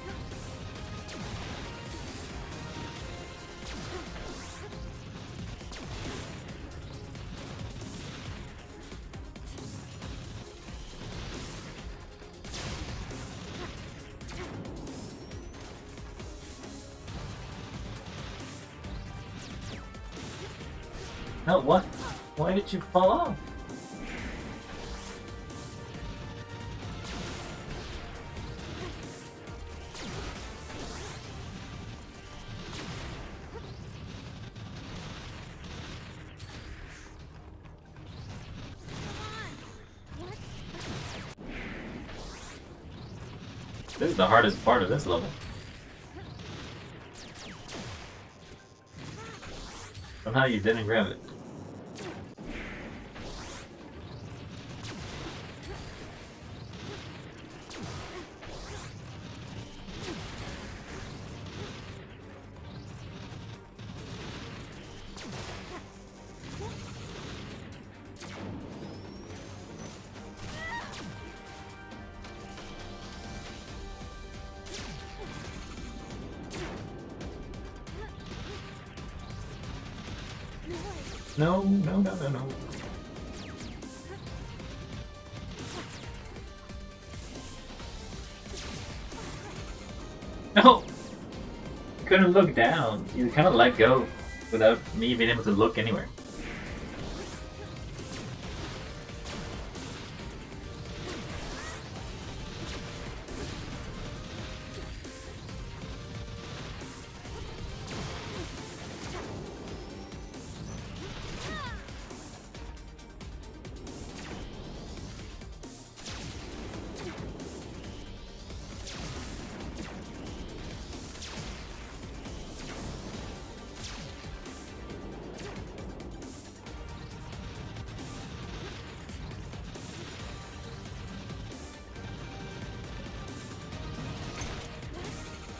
No, what? Why did you fall off? This is the hardest part of this level. Somehow you didn't grab it. No, no, no, no, no. No! I couldn't look down. You kind of let go without me being able to look anywhere.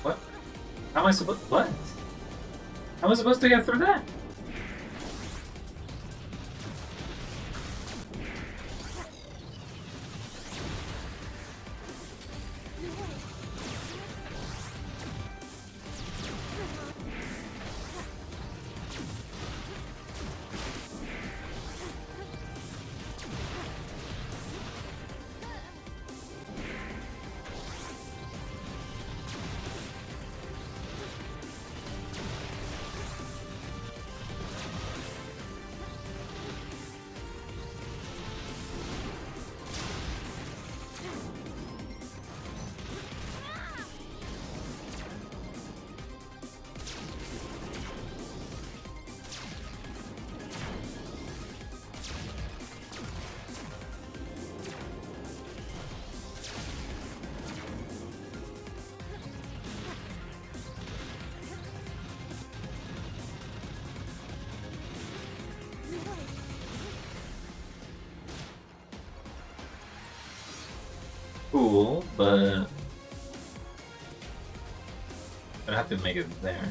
What? How am I supposed? What? How am I supposed to get through that? cool, but I'd have to make it there.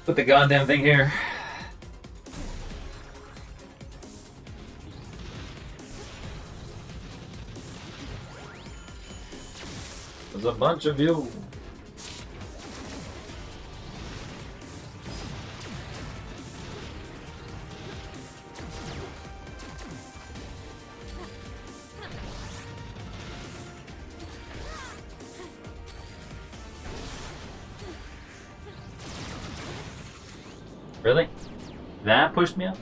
Put the goddamn thing here. There's a bunch of you. Really? That pushed me up?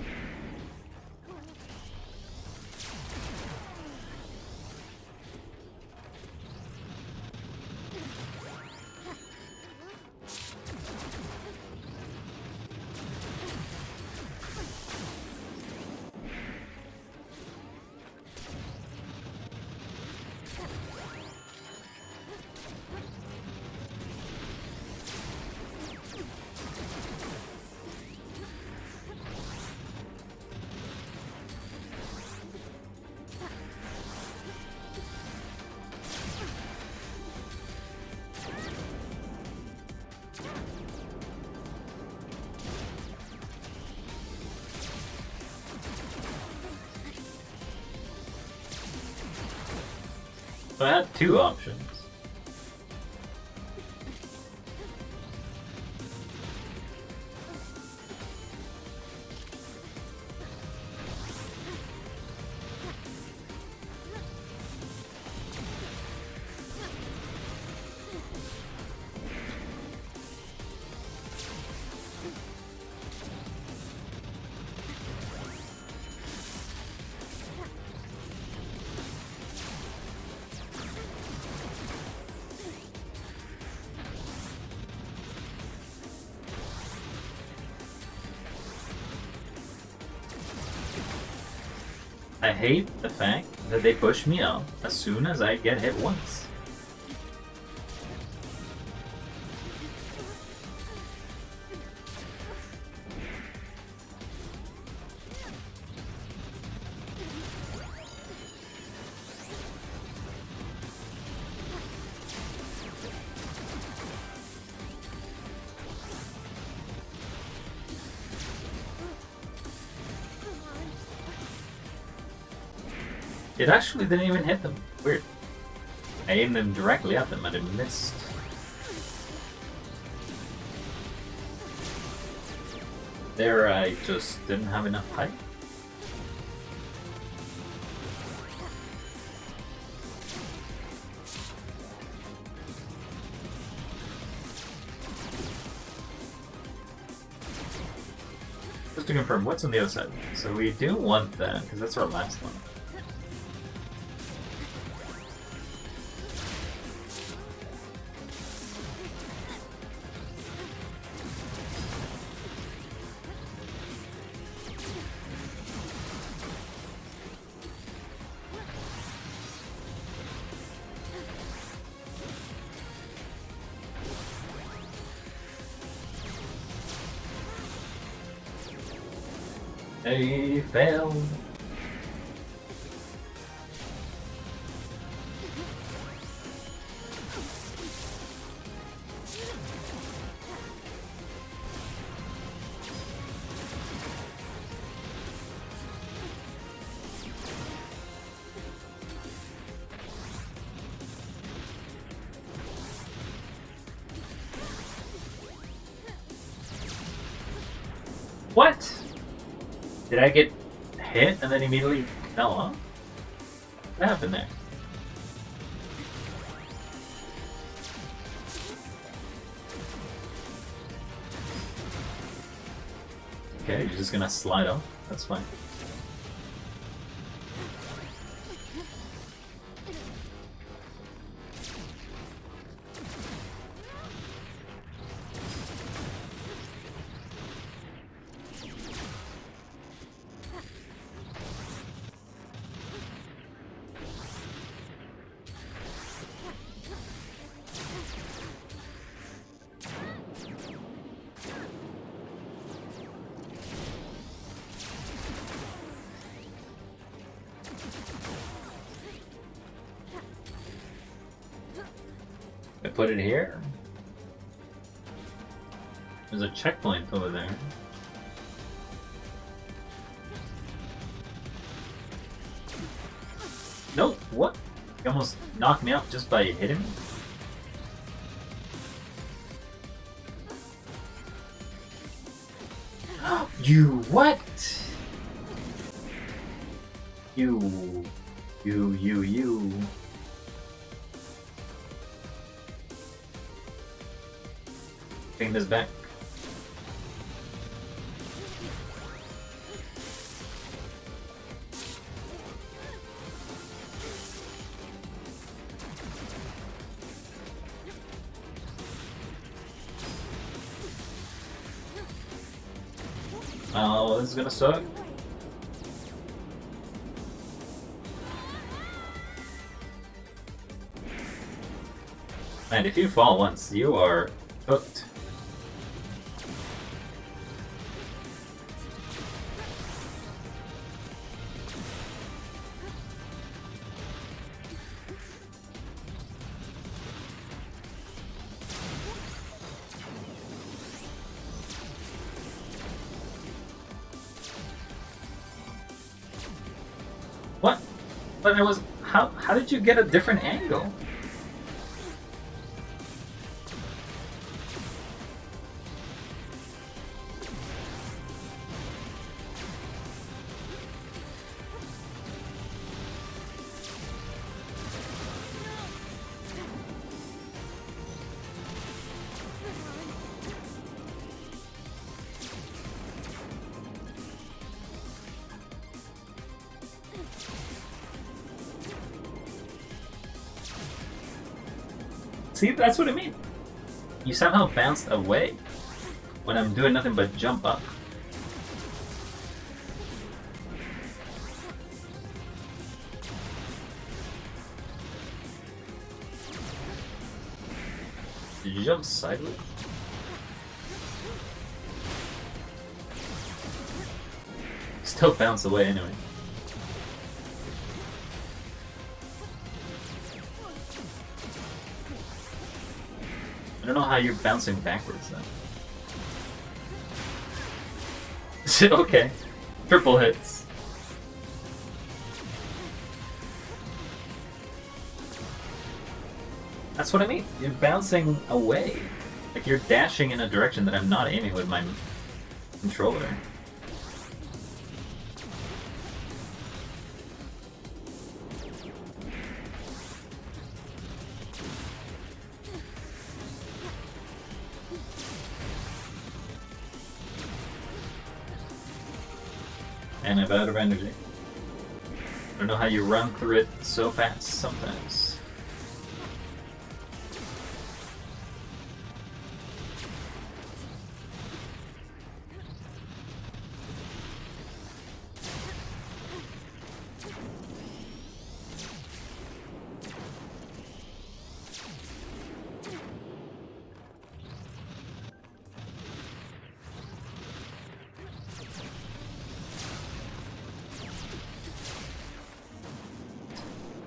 So I had two options. I hate the fact that they push me up as soon as I get hit once. It actually didn't even hit them. Weird. I aimed them directly at them and it missed. There, I just didn't have enough height. Just to confirm, what's on the other side? So we do want that, because that's our last one. They failed. What? Did I get hit and then immediately fell off? What happened there? Okay, you're just gonna slide off. That's fine. put it here. There's a checkpoint over there. Nope, what? You almost knocked me off just by hitting me? You what? You. Taking this back. Oh, this is gonna suck. And if you fall once, you are hooked. What? But it was how did you get a different angle? See, that's what I mean. You somehow bounced away when I'm doing nothing but jump up. Did you jump sideways? Still bounce away anyway. I don't know how you're bouncing backwards then. Okay. Triple hits. That's what I mean. You're bouncing away. Like you're dashing in a direction that I'm not aiming with my controller. And I'm out of energy. I don't know how you run through it so fast sometimes.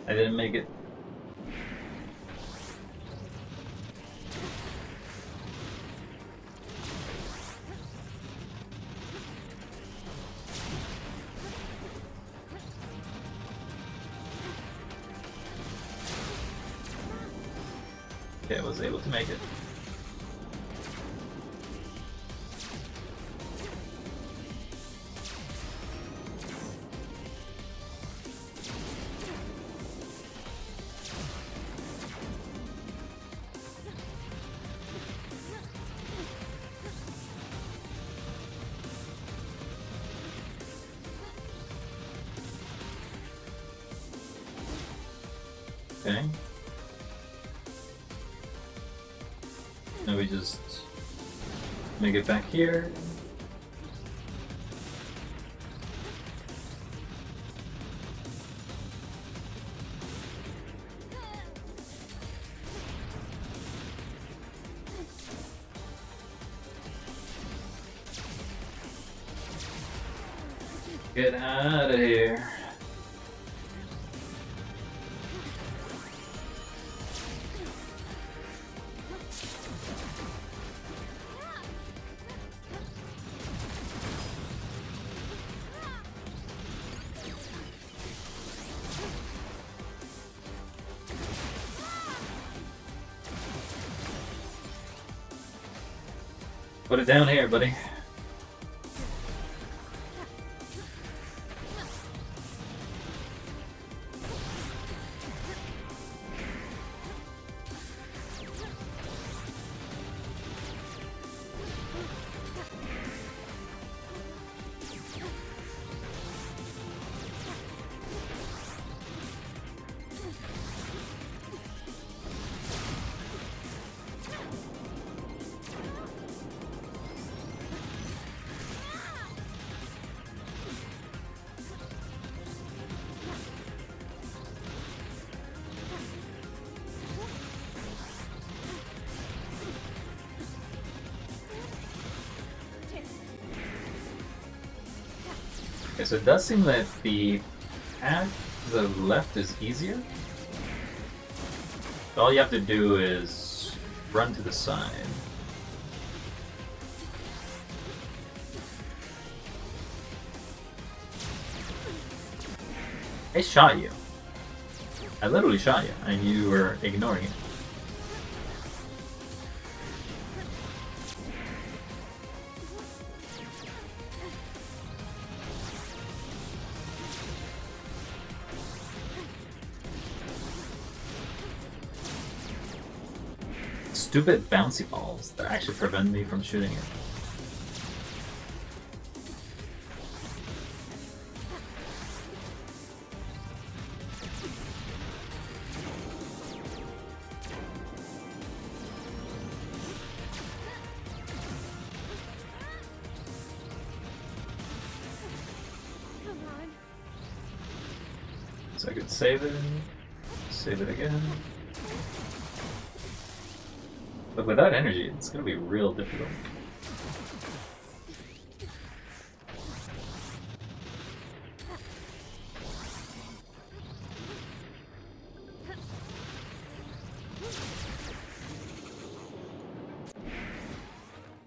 I didn't make it. Okay, I was able to make it. Okay. Now we just make it back here. Get out of here. Put it down here, buddy. Okay, so it does seem that the path to the left is easier. All you have to do is run to the side. I shot you. I literally shot you, and you were ignoring it. Stupid bouncy balls. They're actually preventing me from shooting it. So I could save it again. But without energy, it's going to be real difficult.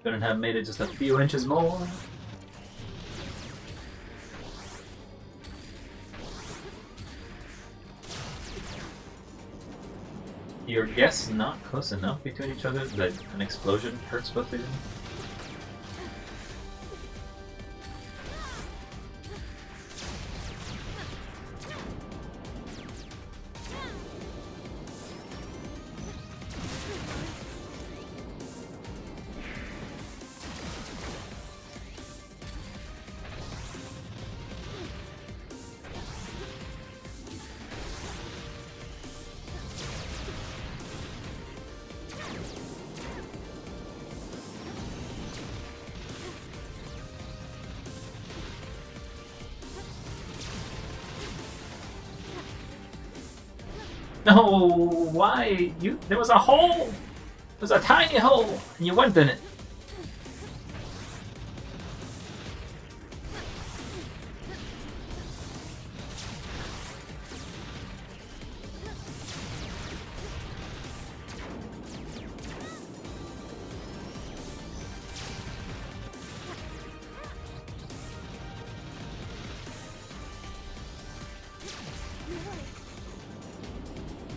Couldn't have made it just a few inches more. Your guess not close enough between each other that an explosion hurts both of you? No, why? There was a hole! There was a tiny hole! And you went in it.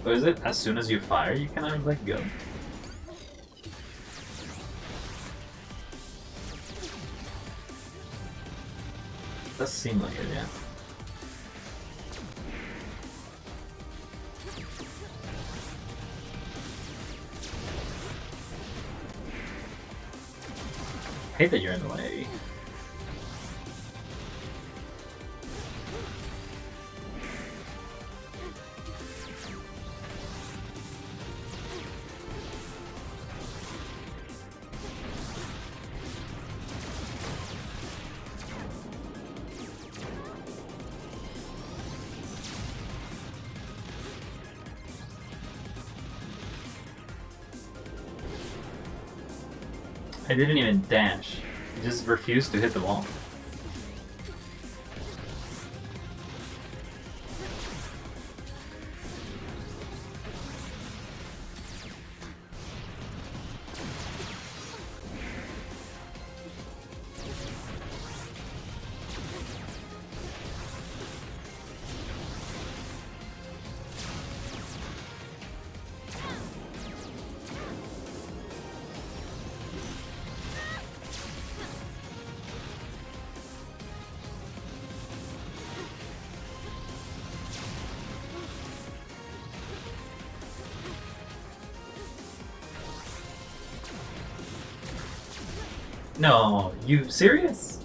Or is it as soon as you fire, you cannot let go? Does seem like it, yeah. I hate that you're in the way. I didn't even dash. I just refused to hit the wall. No, you serious?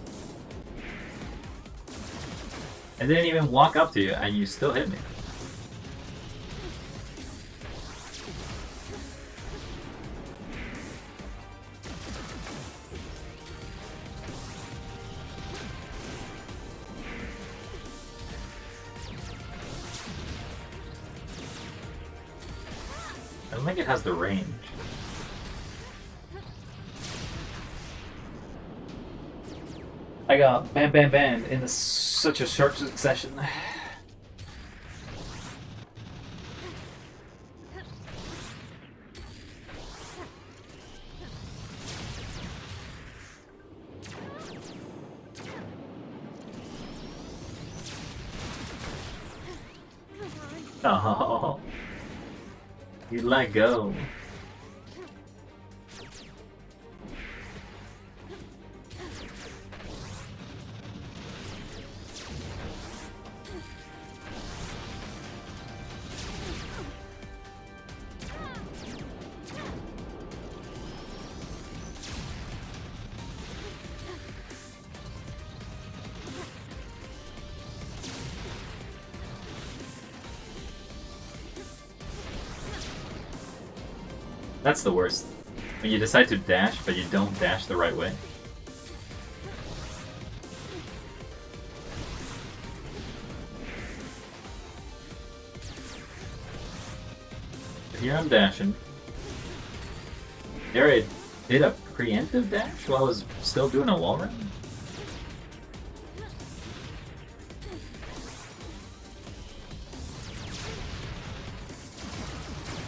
I didn't even walk up to you and you still hit me. I don't think it has the range. I got bam bam bam in such a short succession. Oh, you let go. That's the worst. When you decide to dash, but you don't dash the right way. Here I'm dashing. There I did a preemptive dash while I was still doing a wall run.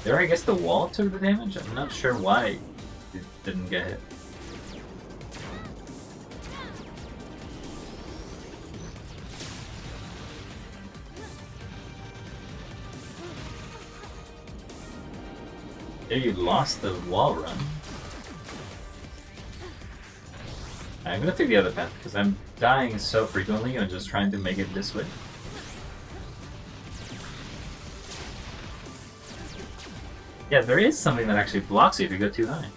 There, I guess the wall took the damage. I'm not sure why it didn't get hit. There, you lost the wall run. I'm gonna take the other path because I'm dying so frequently. I'm just trying to make it this way. Yeah, there is something that actually blocks you if you go too high.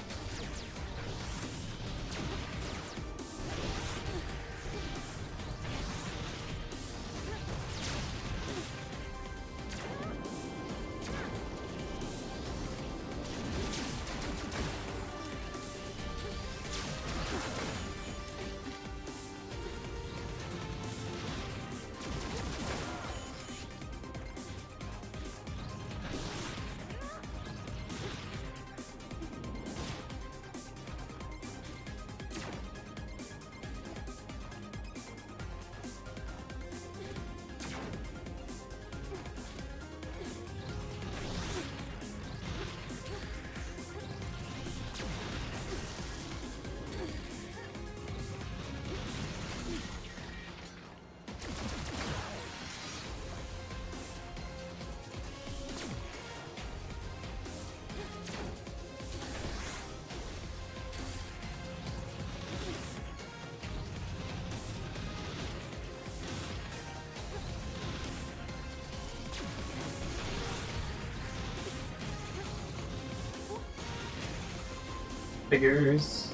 Figures.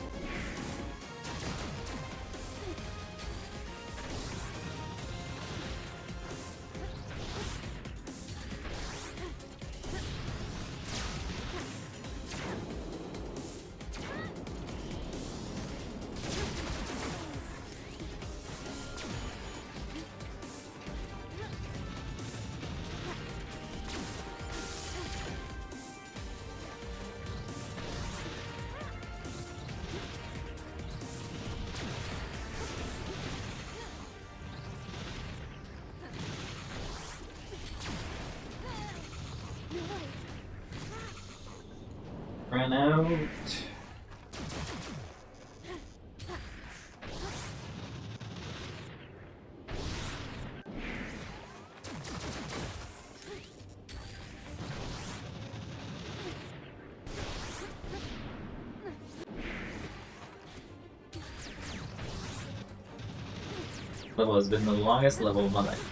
Run out. Level has been the longest level of my life.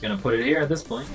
gonna put it here at this point.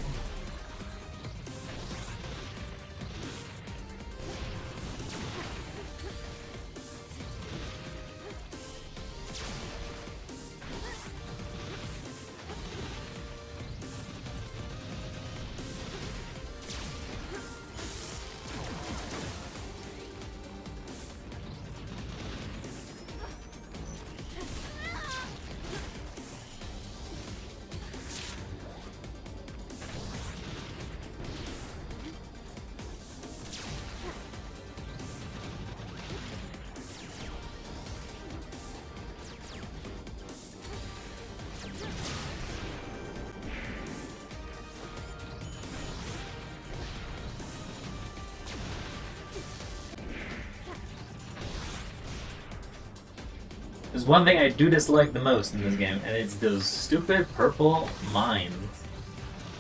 There's one thing I do dislike the most in this game, and it's those stupid purple mines.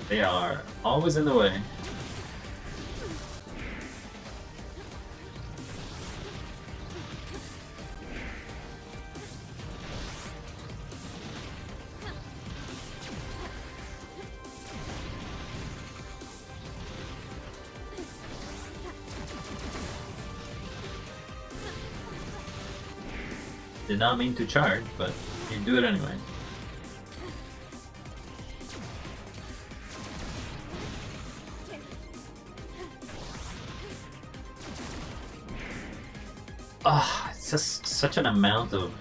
They are always in the way. Did not mean to charge, but you do it anyway. Ah, it's just such an amount of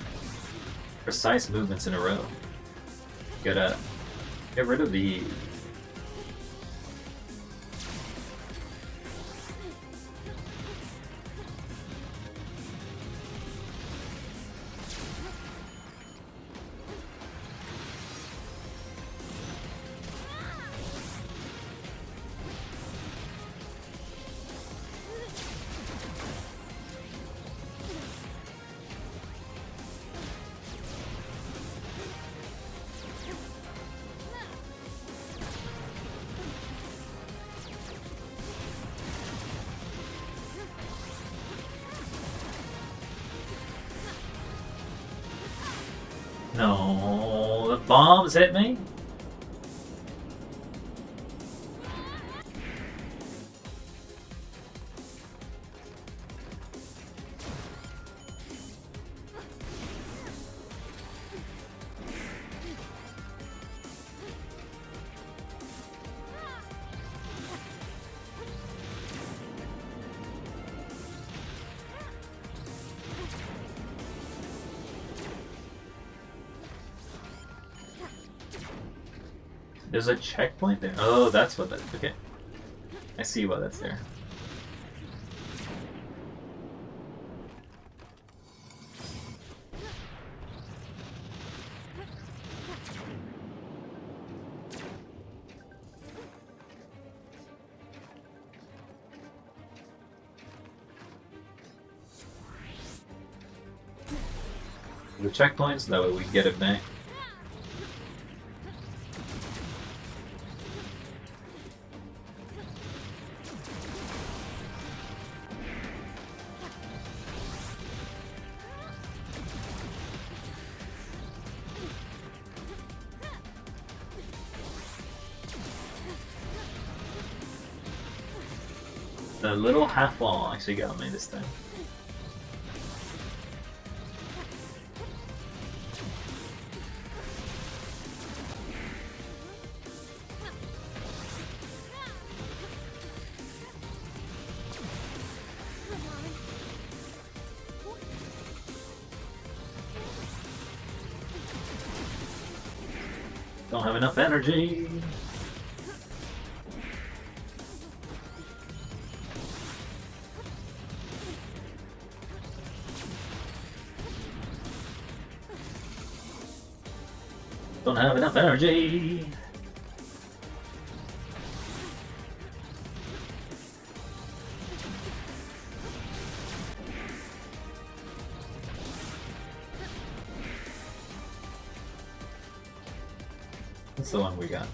precise movements in a row. You gotta get rid of the. No, the bombs hit me. There's a checkpoint there? Oh, that's what that... Okay. I see why that's there. The checkpoints, that way we get it back. The little half wall actually got me this time. Don't have enough energy. Don't have enough energy. That's the one we got.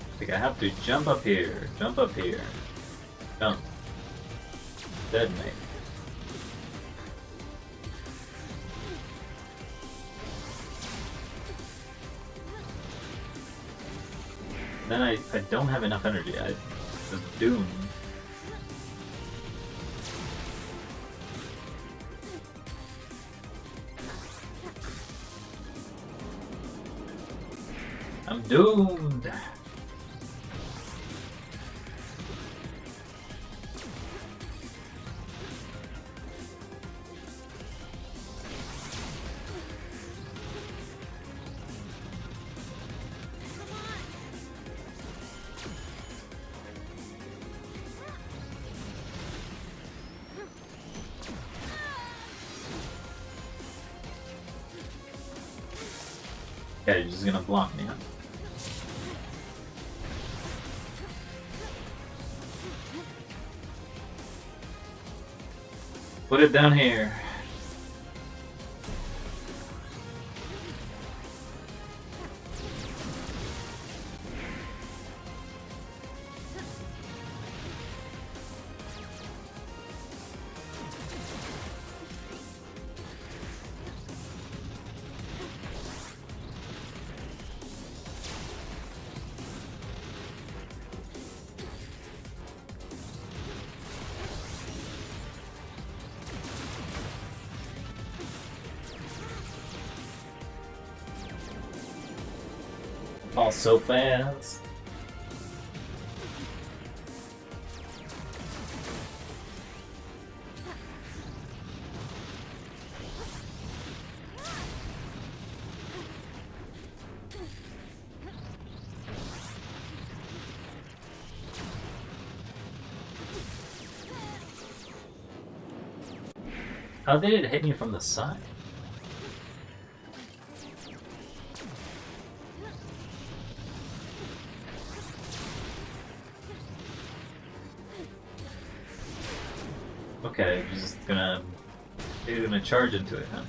I think I have to jump up here, jump up here. Detonate. Then I don't have enough energy. I was doomed. I'm doomed. Okay, you're just gonna block me, huh? Put it down here. All so fast. How did it hit me from the side? Okay, you're gonna charge into it, huh?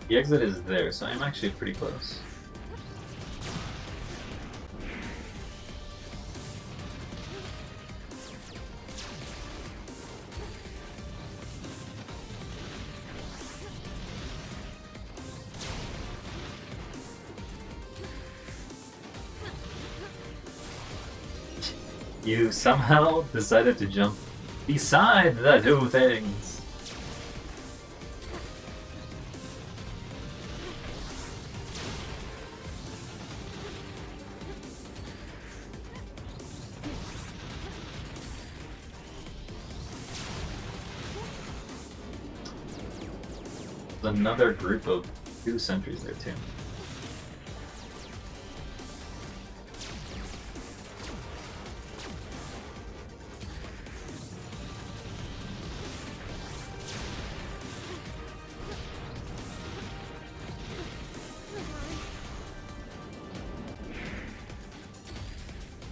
The exit is there, so I'm actually pretty close. You somehow decided to jump beside the two things. There's another group of 2 sentries there too.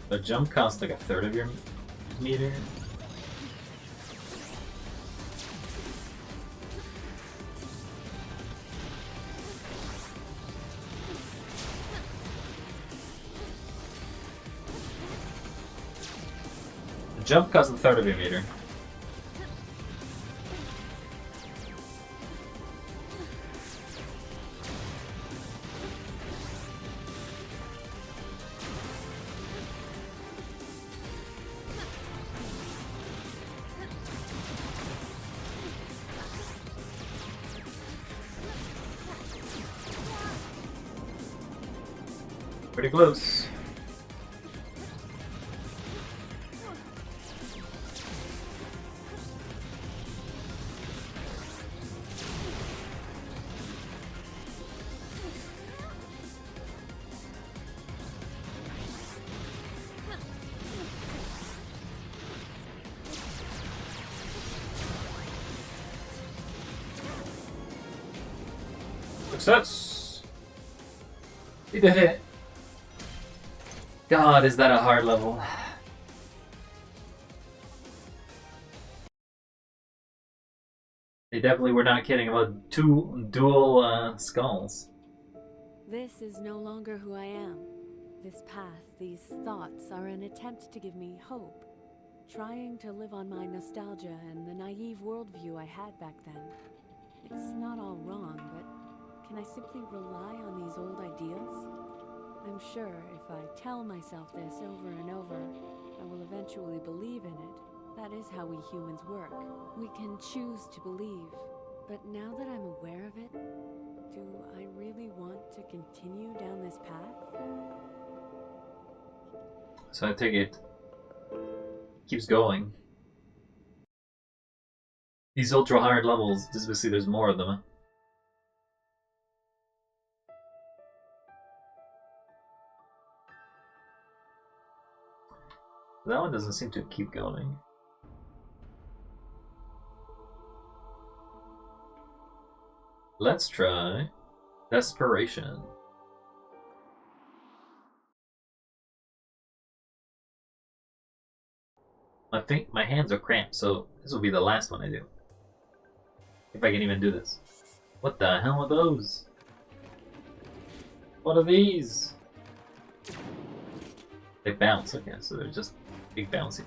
The jump costs like a third of your meter. The jump costs a third of your meter. Pretty close. Success! We did it! God, is that a hard level? They definitely were not kidding about 2 dual skulls. This is no longer who I am. This path, these thoughts are an attempt to give me hope. Trying to live on my nostalgia and the naive worldview I had back then. It's not all wrong, but can I simply rely on these old ideals? I'm sure if I tell myself this over and over, I will eventually believe in it. That is how we humans work. We can choose to believe. But now that I'm aware of it, do I really want to continue down this path? So I take it keeps going. These ultra hard levels, just basically there's more of them. Huh? That one doesn't seem to keep going. Let's try Desperation. My hands are cramped, so this will be the last one I do. If I can even do this. What the hell are those? What are these? They bounce, okay, so they're just big bouncy.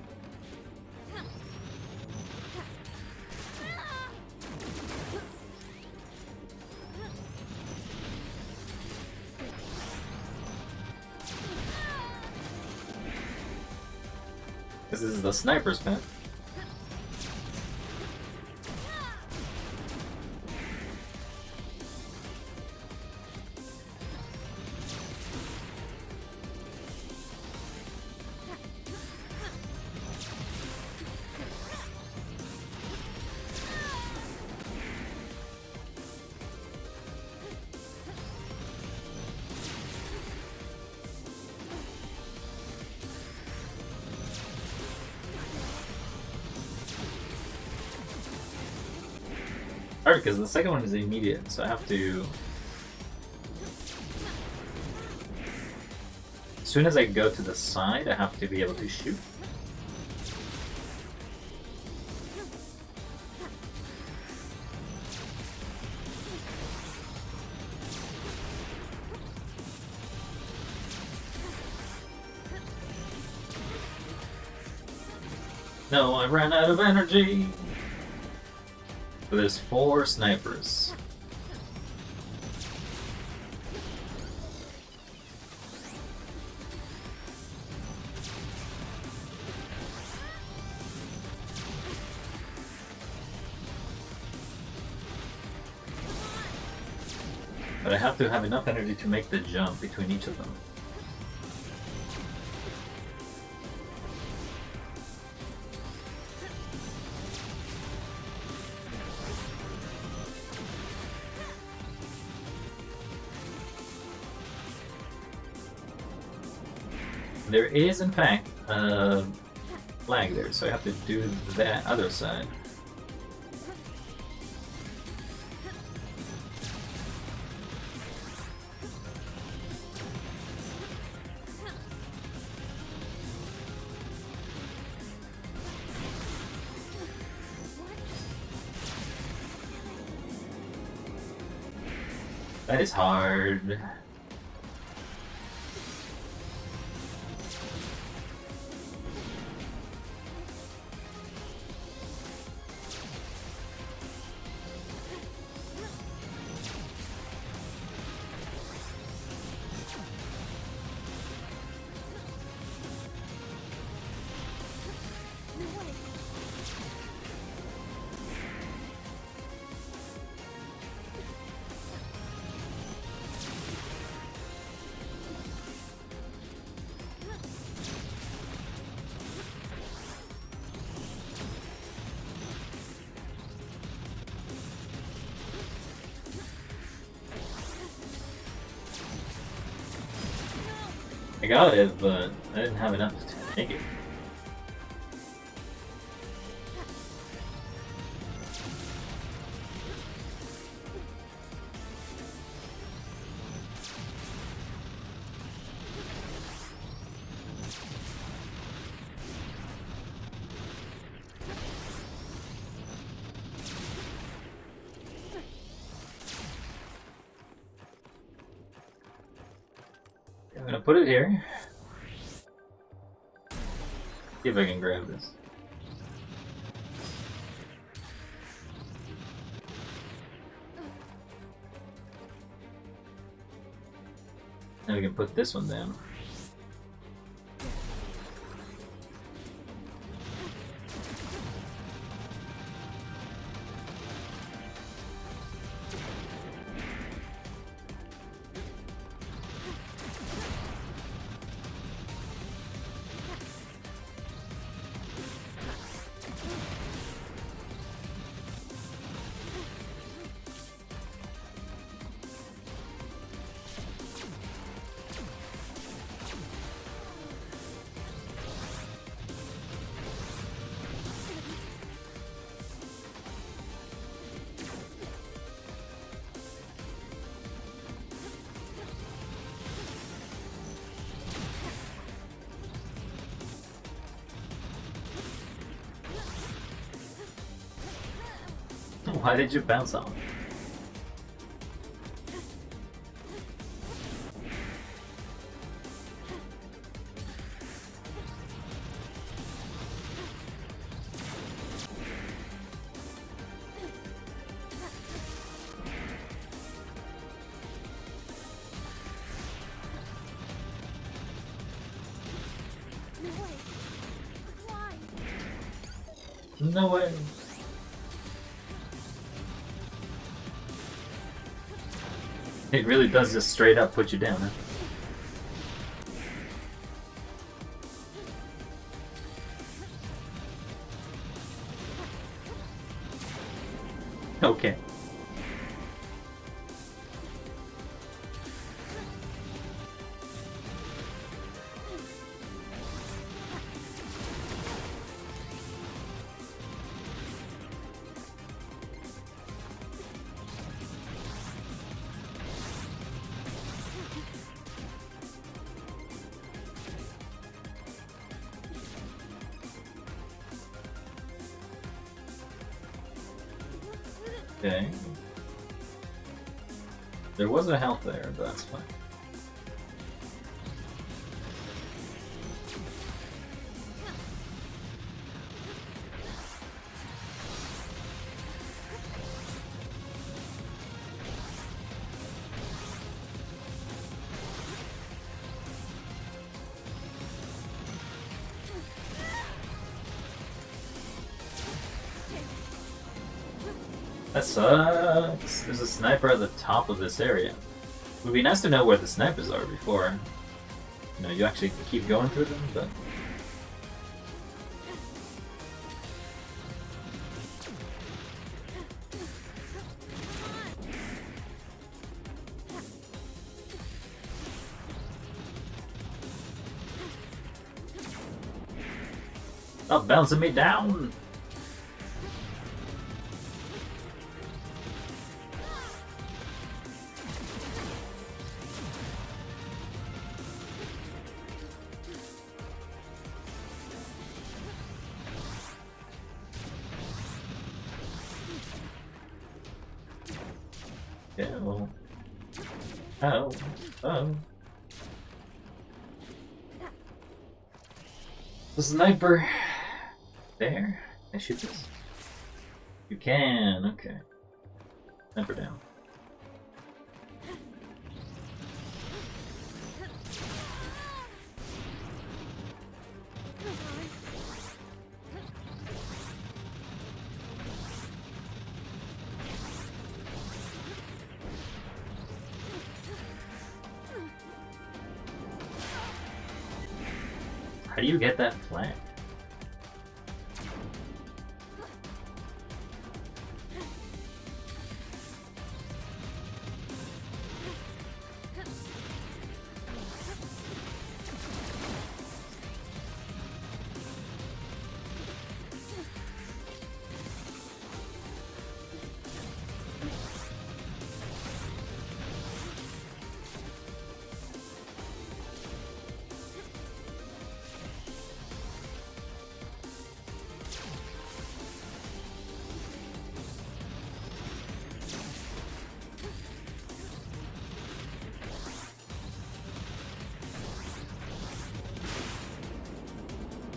This is the sniper's path. Hard because the second one is immediate, so I have to. As soon as I go to the side, I have to be able to shoot. No, I ran out of energy! So there's 4 snipers. But I have to have enough energy to make the jump between each of them. There is, in fact, a flag there, so I have to do that other side. That is hard. I got it, but I didn't have enough to take it. I'm gonna put it here. See if I can grab this. Then we can put this one down. Why did you bounce off? No way. It really does just straight up put you down, huh? Okay. Okay. There was a health there, but that's fine. That sucks. There's a sniper at the top of this area. It would be nice to know where the snipers are before, you know, you actually keep going through them, but... Stop bouncing me down! Oh. Oh. Oh. The sniper. There. Can I shoot this? You can. Okay. Sniper down. How do you get that flank?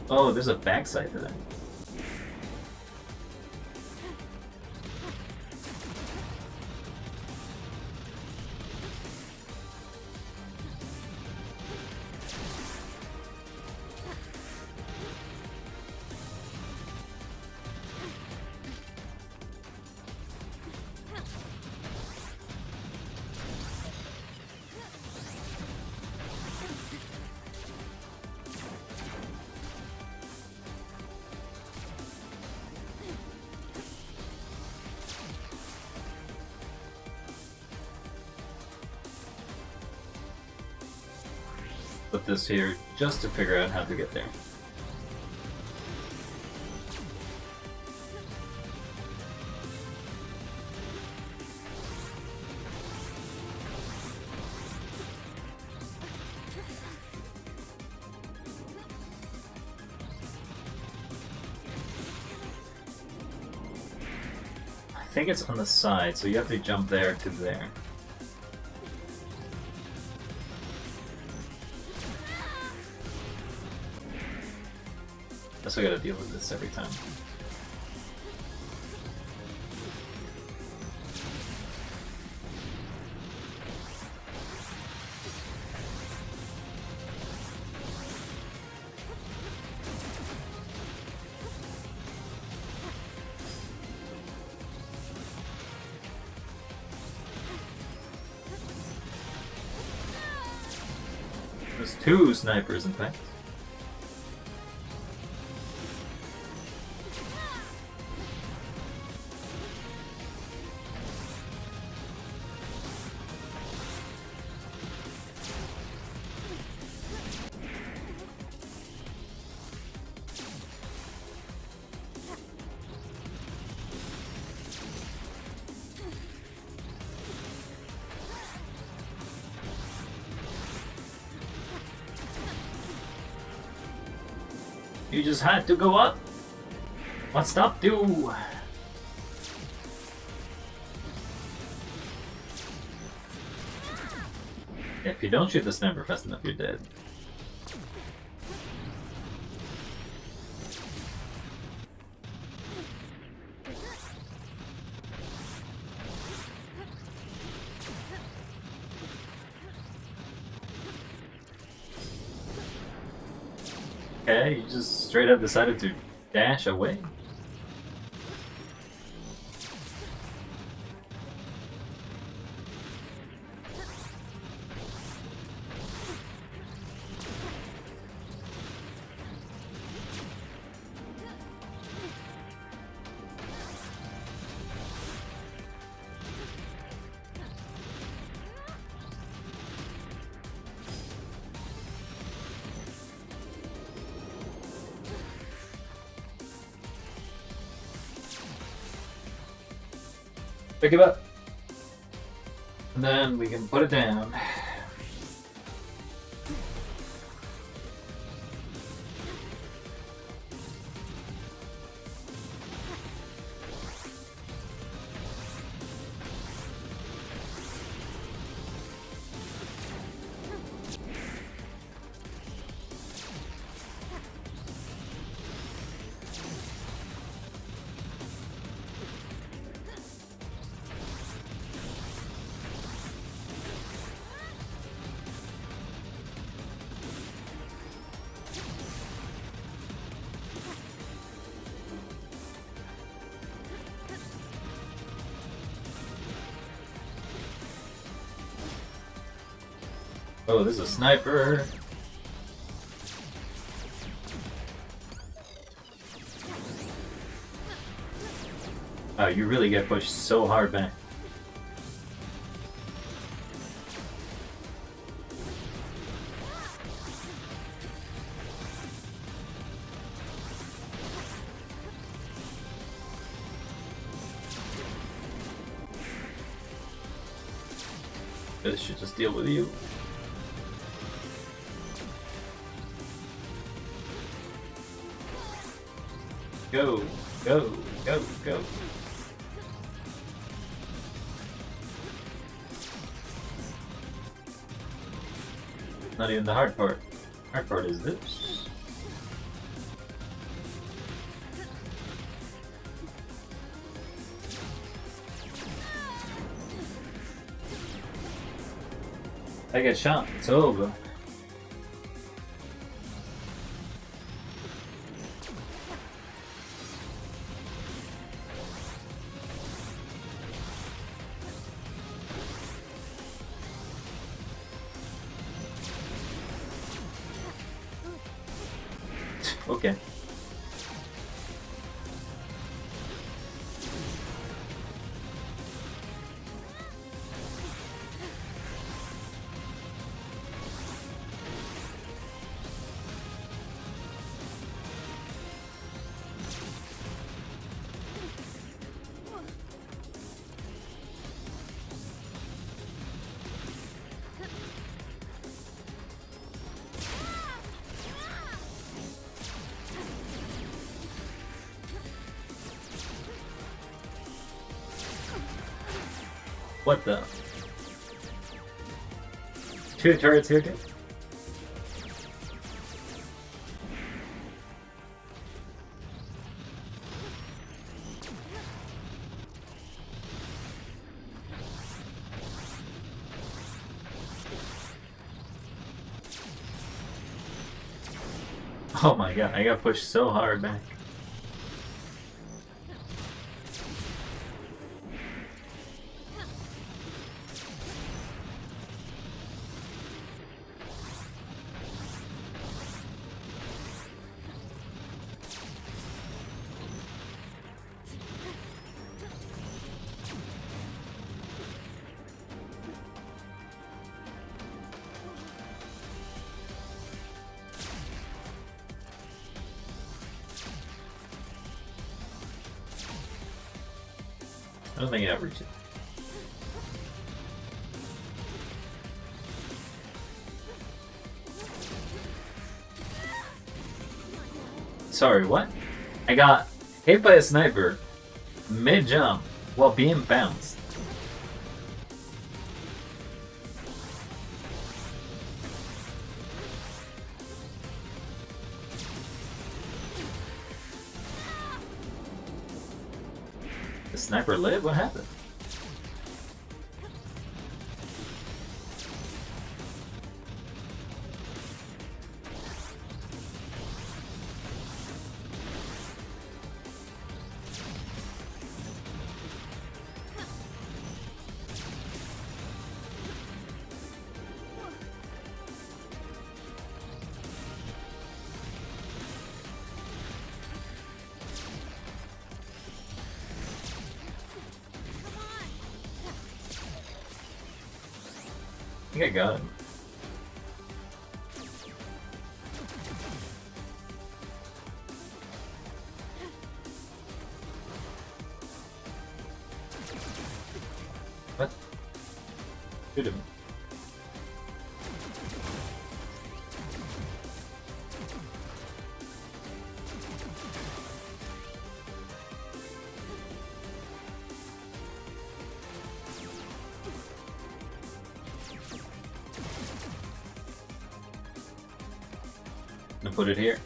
Oh, there's a backside to that. Put this here just to figure out how to get there. I think it's on the side, so you have to jump there to there. Guess I gotta deal with this every time. There's two snipers, in fact. You just had to go up. What stopped you? If you don't shoot the sniper fast enough, you're dead. Okay, you just straight up decided to dash away. Pick it up. And then we can put it down. Oh, there's a sniper. Oh, you really get pushed so hard back. This should just deal with you. Go, go, go, go. Not even the hard part. Hard part is this. I get shot. It's over. Okay. What the? Two turrets here, dude? Oh my god, I got pushed so hard back. I don't think I ever reach it. Sorry, what? I got hit by a sniper mid-jump while being bounced. The sniper lit? What happened? I think I got him. What? Shoot him. I'm gonna put it here.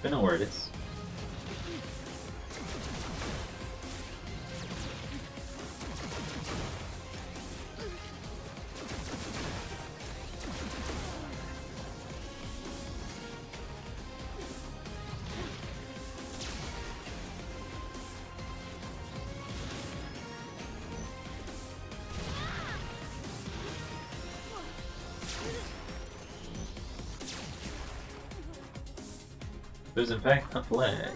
Don't know where it is. There's in fact a flag.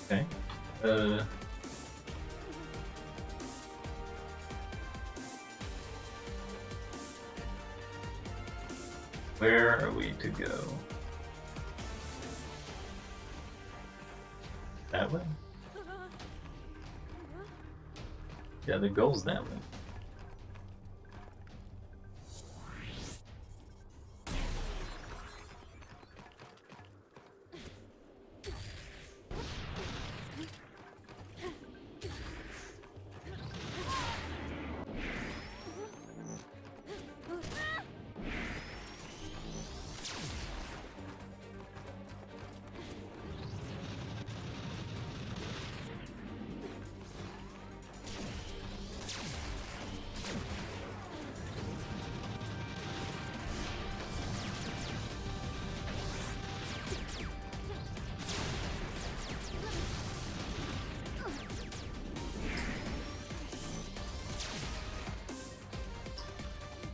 Okay. Where are we to go? That way? Yeah, the goal's that way.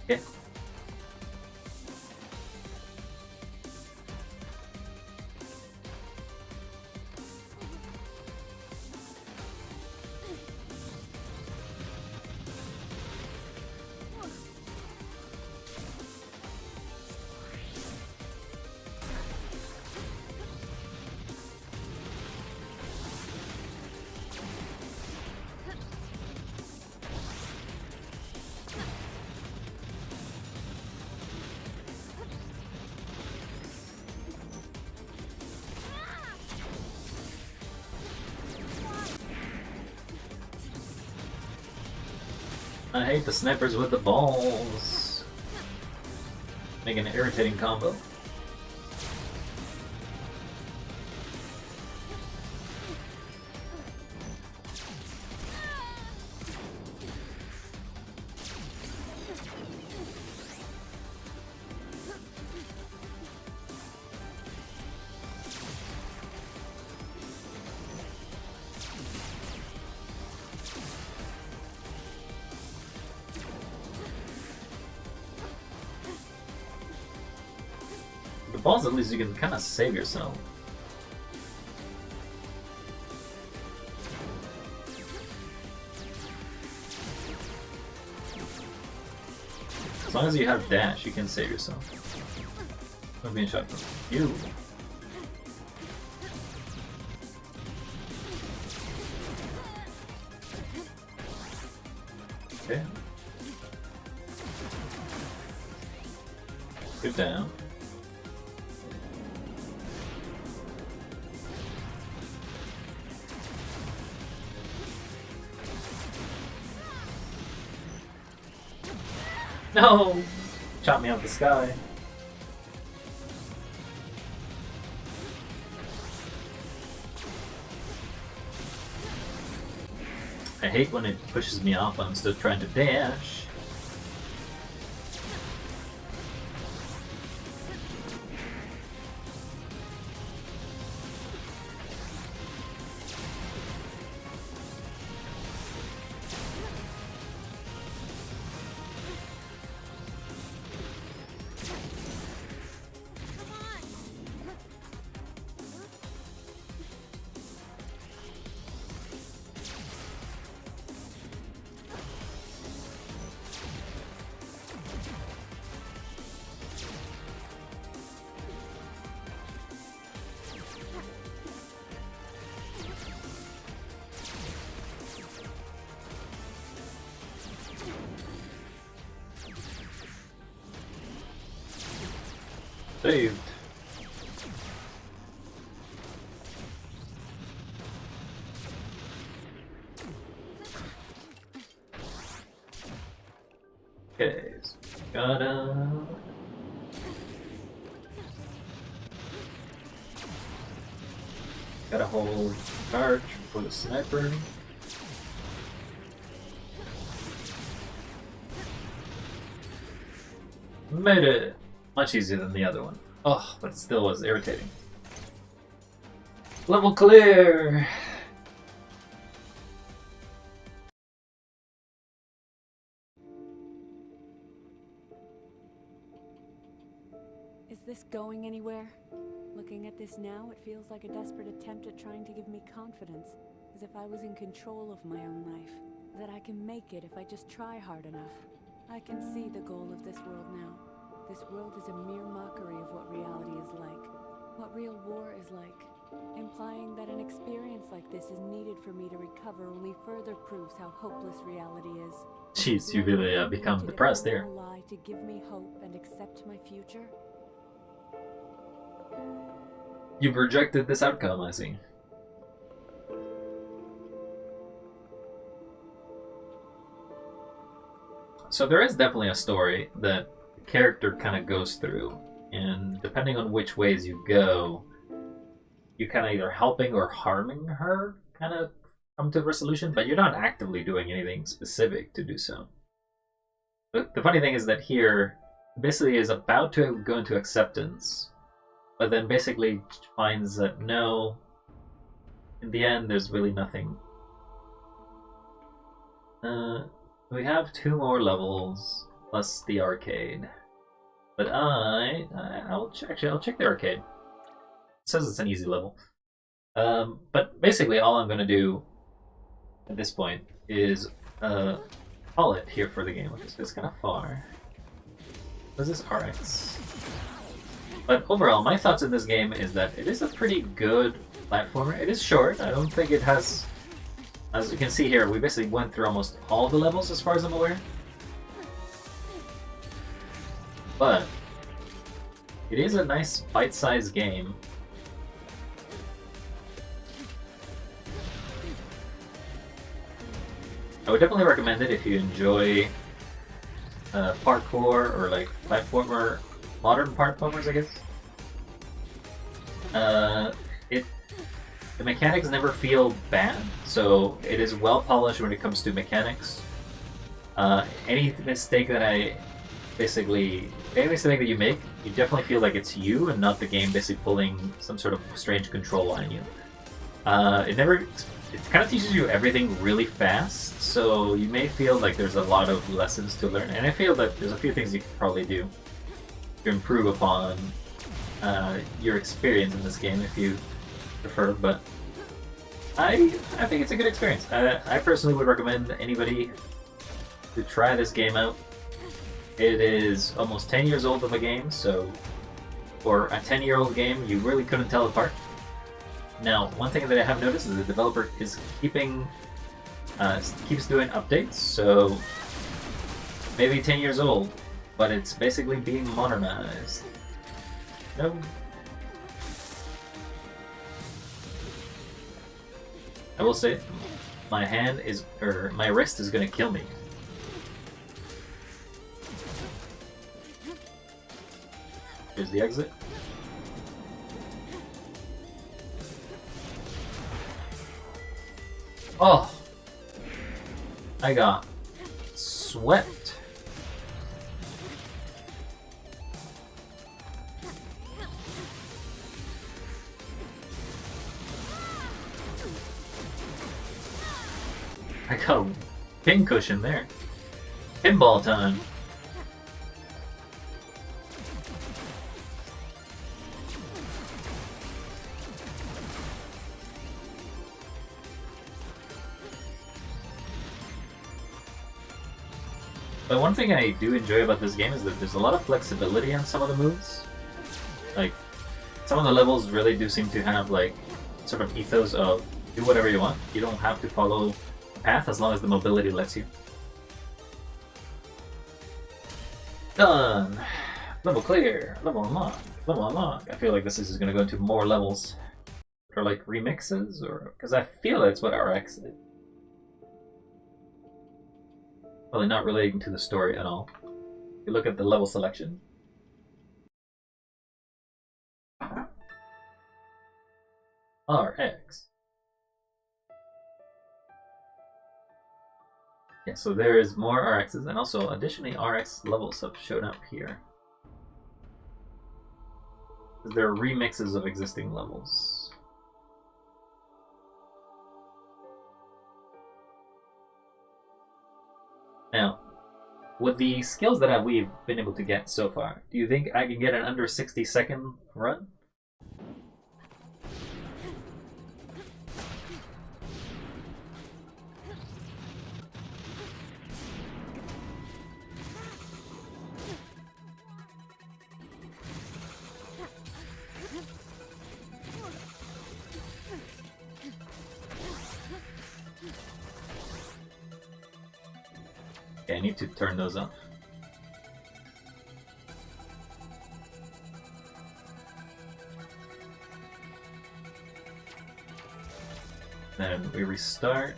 Yeah. I hate the snipers with the balls. Make an irritating combo. The balls, at least you can kind of save yourself. As long as you have dash, you can save yourself. I'm being shot from you. Okay. Good down. No! Shot me out the sky. I hate when it pushes me off when I'm still trying to dash. Saved. Okay, so gotta hold charge for the sniper. Made it much easier than the other one. Oh, but it still was irritating. Level clear! Is this going anywhere? Looking at this now, it feels like a desperate attempt at trying to give me confidence, as if I was in control of my own life, that I can make it if I just try hard enough. I can see the goal of this world now. This world is a mere mockery of what reality is like, what real war is like. implying that an experience like this is needed for me to recover only further proves how hopeless reality is. Jeez, you really become depressed there. A lie to give me hope and accept my future. You've rejected this outcome, I see. So there is definitely a story that the character kind of goes through, and depending on which ways you go, you kind of either helping or harming her kind of come to a resolution, but you're not actively doing anything specific to do so. But the funny thing is that here, basically is about to go into acceptance, but then basically finds that no, in the end, there's really nothing. We have 2 more levels plus the arcade, but I'll check the arcade. It says it's an easy level, but basically all I'm gonna do at this point is call it here for the game, which is kind of far. What is this RX? But overall, my thoughts in this game is that it is a pretty good platformer. It is short. I don't think it has... As you can see here, we basically went through almost all the levels as far as I'm aware. But it is a nice bite-sized game. I would definitely recommend it if you enjoy parkour or like platformer, modern platformers, I guess. The mechanics never feel bad, so it is well polished when it comes to mechanics. Any mistake that you make, you definitely feel like it's you and not the game basically pulling some sort of strange control on you. It kind of teaches you everything really fast, so you may feel like there's a lot of lessons to learn, and I feel that there's a few things you could probably do to improve upon your experience in this game if you prefer, but I think it's a good experience. I personally would recommend anybody to try this game out. It is almost 10 years old of a game, so for a 10-year-old game, you really couldn't tell apart. Now, one thing that I have noticed is the developer is keeps doing updates, so maybe 10 years old, but it's basically being modernized. No. I will say, my wrist is gonna kill me. Here's the exit. Oh! I got swept. I got a pincushion there. Pinball time. But one thing I do enjoy about this game is that there's a lot of flexibility on some of the moves. Like, some of the levels really do seem to have, like, sort of ethos of do whatever you want. You don't have to follow a path as long as the mobility lets you. Done! Level clear! Level unlocked! Level unlocked! I feel like this is going to go into more levels. Or, like, remixes? Or because I feel that's what RX did. Probably not relating to the story at all. If you look at the level selection. RX. Yeah, so there is more RXs, and also additionally RX levels have shown up here. There are remixes of existing levels. Now, with the skills that we've been able to get so far, do you think I can get an under 60-second run? Okay, I need to turn those off. Then we restart.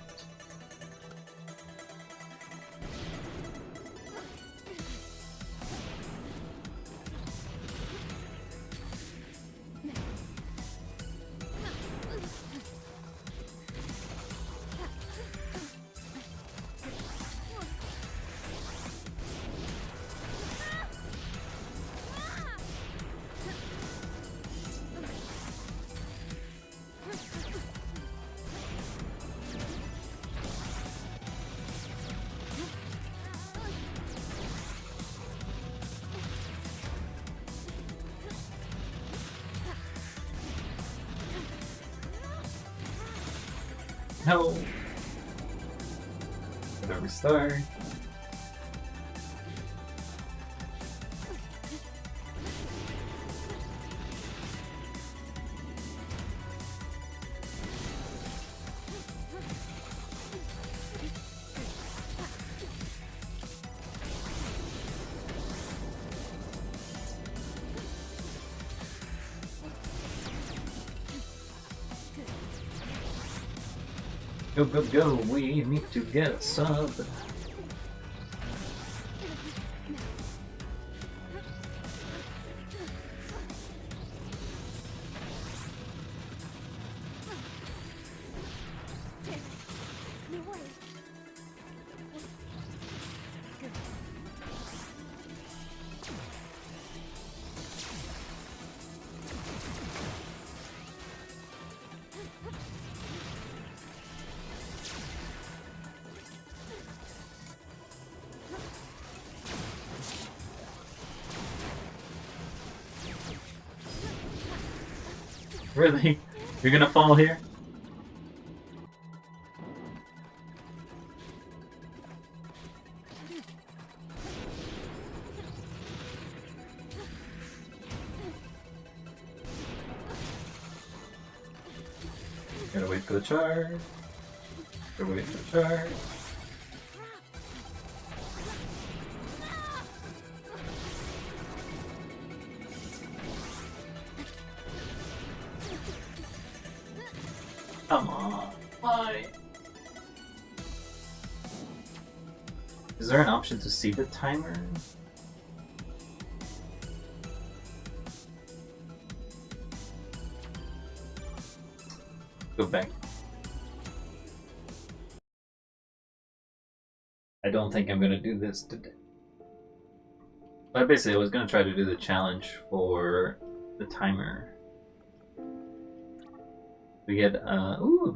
No. Gotta restart. Go, go, go, we need to get a sub. Really? You're gonna fall here? Gotta wait for the charge. Gotta wait for the charge. Come on, why? Is there an option to see the timer? Go back. I don't think I'm gonna do this today. But basically, I was gonna try to do the challenge for the timer. We get, ooh,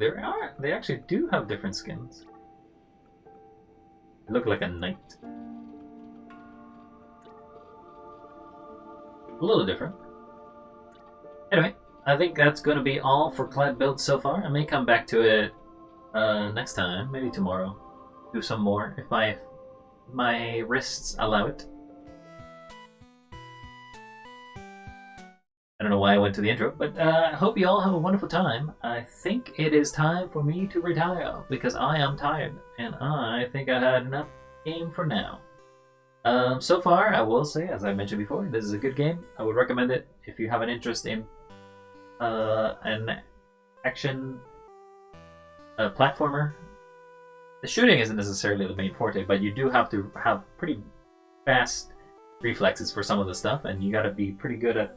they actually do have different skins. They look like a knight. A little different. Anyway, I think that's going to be all for Cloudbuilt so far. I may come back to it next time, maybe tomorrow. Do some more if my wrists allow it. I don't know why I went to the intro, but I hope you all have a wonderful time. I think it is time for me to retire because I am tired and I think I had enough game for now. So far, I will say, as I mentioned before, this is a good game. I would recommend it if you have an interest in an action platformer. The shooting isn't necessarily the main forte, but you do have to have pretty fast reflexes for some of the stuff, and you got to be pretty good at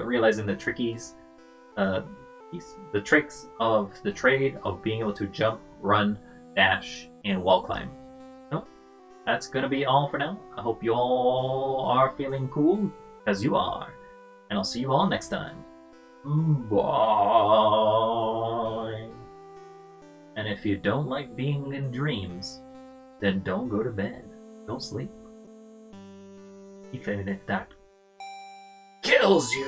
realizing the the tricks of the trade of being able to jump, run, dash, and wall climb. So, that's gonna be all for now. I hope you all are feeling cool, as you are. And I'll see you all next time. Bye. And if you don't like being in dreams, then don't go to bed. Don't sleep. Even if that kills you.